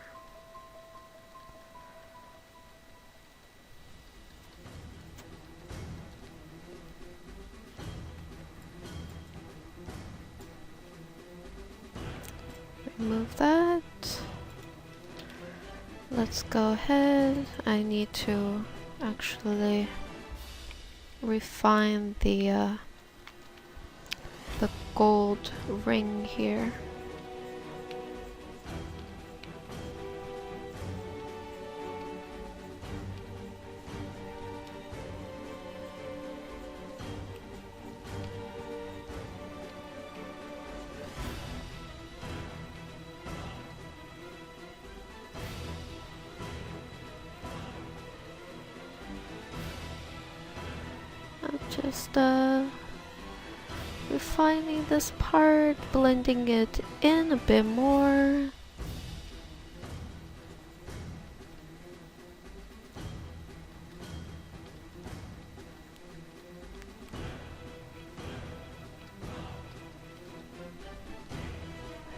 Remove that. Let's go ahead. I need to actually refine the gold ring here. I'm just refining this part, blending it in a bit more.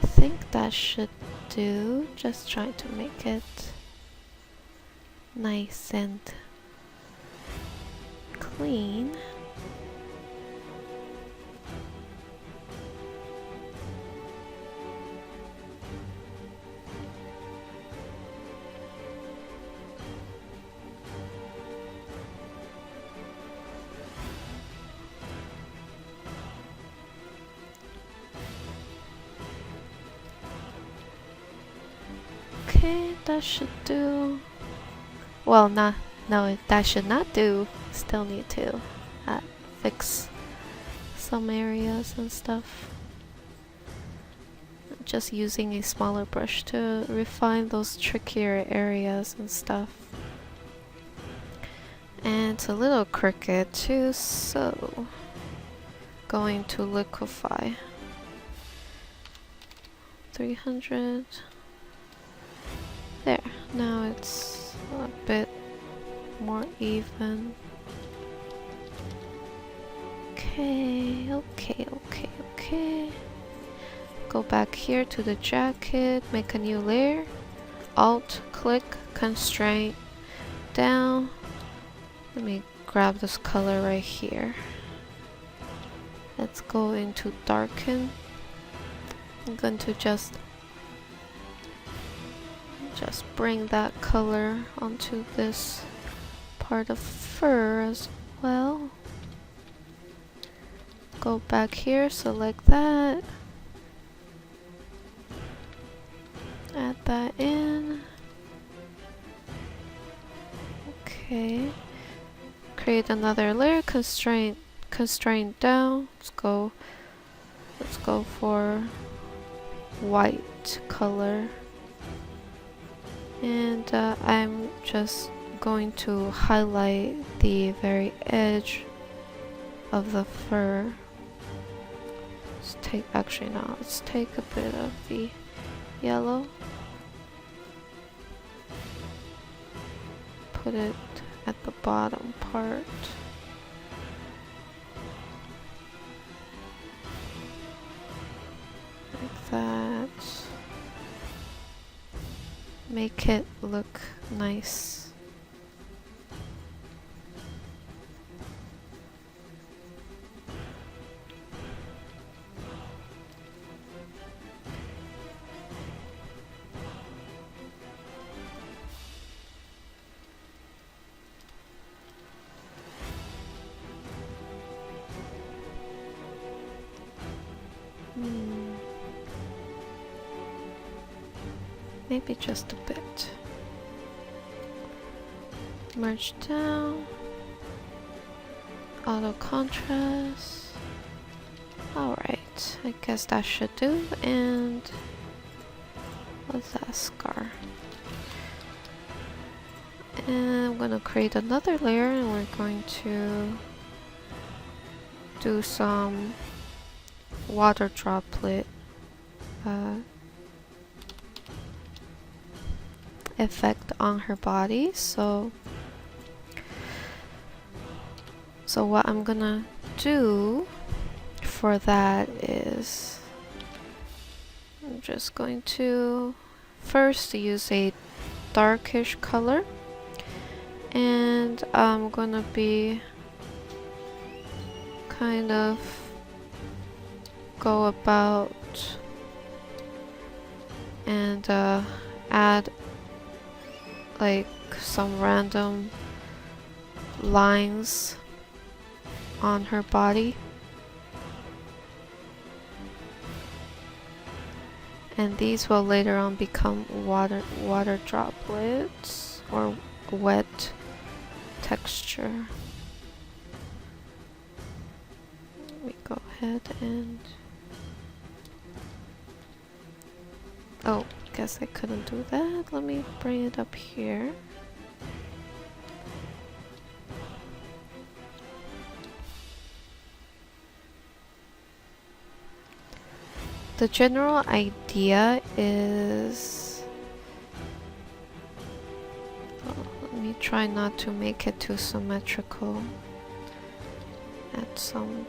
I think that should do. Just trying to make it nice and clean. Okay, that should do. Well, no, that should not do. Still need to fix some areas and stuff. Just using a smaller brush to refine those trickier areas and stuff. And it's a little crooked too, so going to liquefy. 300. There, now it's a bit more even. Okay. Go back here to the jacket, make a new layer. Alt, click, constraint, down. Let me grab this color right here. Let's go into darken. I'm going to just bring that color onto this part of fur as well. Go back here, select that. Add that in. Okay. Create another layer, constraint down. Let's go for white color. And I'm just going to highlight the very edge of the fur. Let's take a bit of the yellow. Put it at the bottom part. Like that. Make it look nice. Maybe just a bit. Merge down. Auto contrast. Alright, I guess that should do. And what's that? Scar. And I'm gonna create another layer and we're going to do some water droplet effect on her body. So what I'm gonna do for that is I'm just going to first use a darkish color, and I'm gonna be kind of go about and add like some random lines on her body. And these will later on become water droplets or wet texture. Let me go ahead and oh, guess I couldn't do that. Let me bring it up here. The general idea is, let me try not to make it too symmetrical. Add some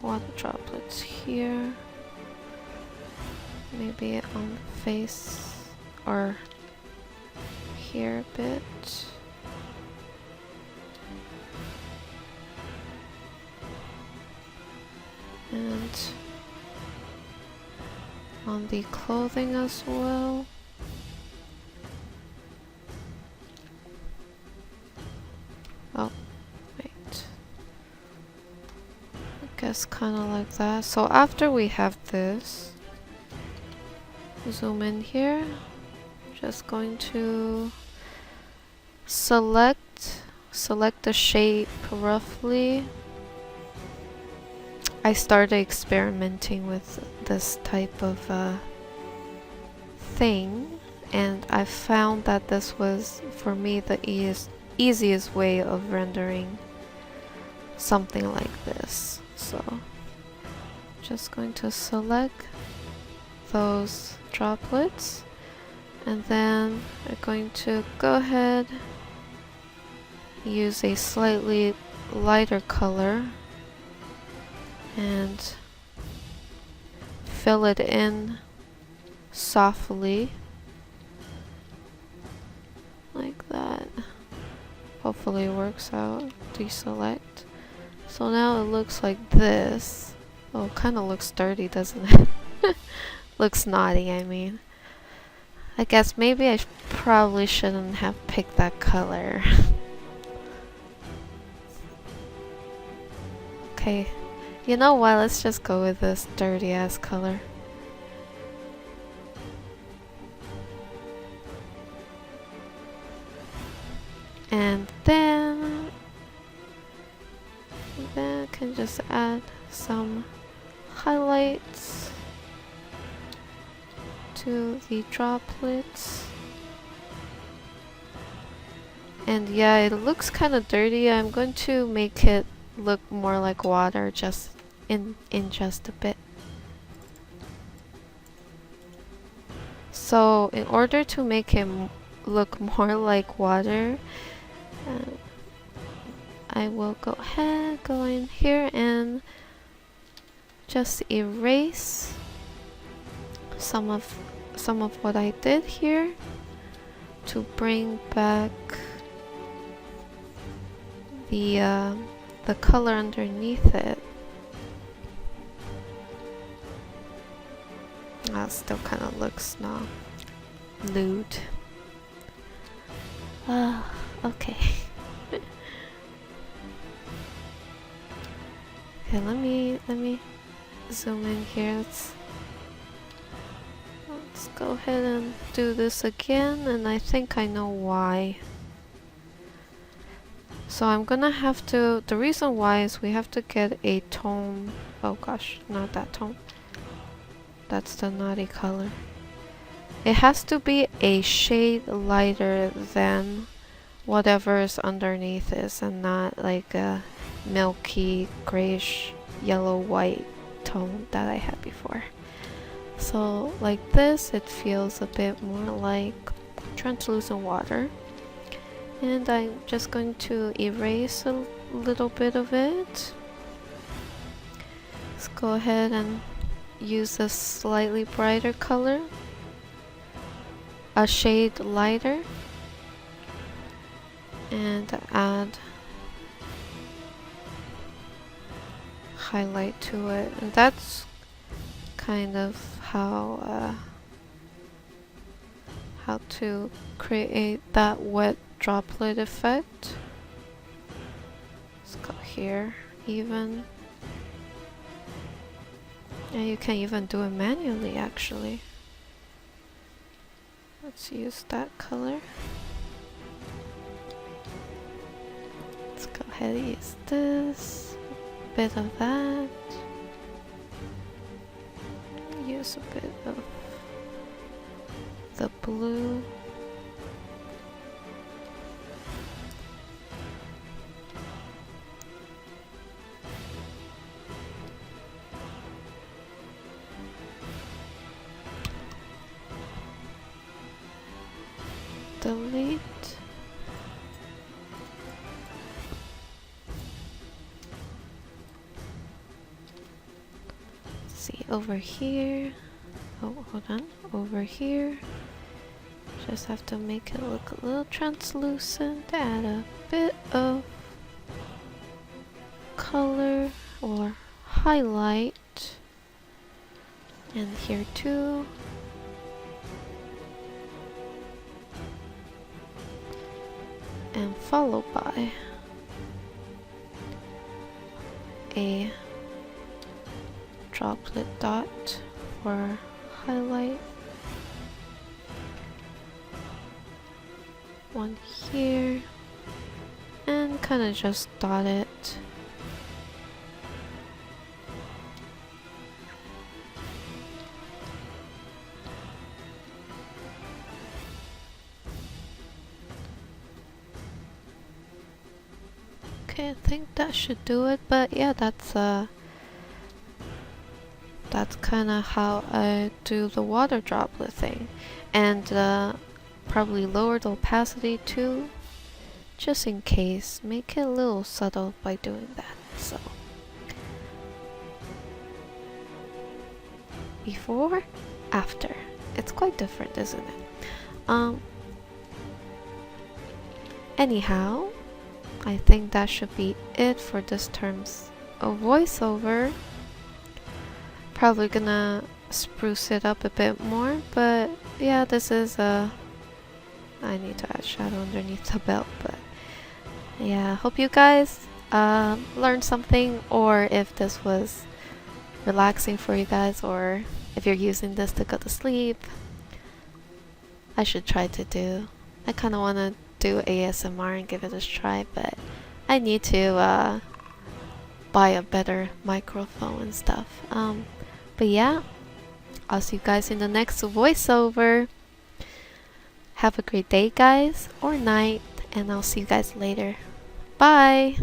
water droplets here. Maybe on the face or here a bit. And on the clothing as well. Oh, wait. I guess kind of like that. So after we have this, zoom in here. Just going to select the shape roughly. I started experimenting with this type of thing, and I found that this was for me the easiest way of rendering something like this. So just going to select those droplets, and then we're going to go ahead, use a slightly lighter color and fill it in softly like that. Hopefully it works out. Deselect. So now it looks like this. Oh, it kind of looks dirty, doesn't it? Looks naughty, I mean. I guess maybe I probably shouldn't have picked that color. Okay. You know what, let's just go with this dirty ass color. And then I can just add some highlights to the droplets. And yeah, it looks kind of dirty. I'm going to make it look more like water, just in just a bit. So in order to make it look more like water, I will go ahead, go in here and just erase some of what I did here to bring back the color underneath it. That still kind of looks not lewd. Okay. Okay, let me zoom in here. Let's go ahead and do this again, and I think I know why. So I'm gonna have to, the reason why is we have to get a tone, oh gosh, not that tone. That's the naughty color. It has to be a shade lighter than whatever's underneath is, and not like a milky grayish yellow white tone that I had before. So like this, it feels a bit more like translucent water. And I'm just going to erase a little bit of it. Let's go ahead and use a slightly brighter color, a shade lighter, and add highlight to it. And that's kind of how to create that wet droplet effect. Let's go here, even. And you can even do it manually, actually. Let's use that color. Let's go ahead and use this, a bit of that. Use a bit of the blue. Delete. Let's see, over here. Oh, hold on. Over here. Just have to make it look a little translucent. Add a bit of color or highlight. And here too. And followed by a droplet dot for highlight. One here, and kind of just dot it. Okay, I think that should do it, but yeah, that's kind of how I do the water droplet thing. And probably lower the opacity too, just in case. Make it a little subtle by doing that. So before, after. It's quite different, isn't it? Anyhow, I think that should be it for this term's voiceover. Probably gonna spruce it up a bit more, but yeah, this is I need to add shadow underneath the belt, but yeah, hope you guys learned something, or if this was relaxing for you guys, or if you're using this to go to sleep. I should try to do, I kind of want to do ASMR and give it a try, but I need to buy a better microphone and stuff. But yeah, I'll see you guys in the next voiceover. Have a great day, guys, or night, and I'll see you guys later. Bye!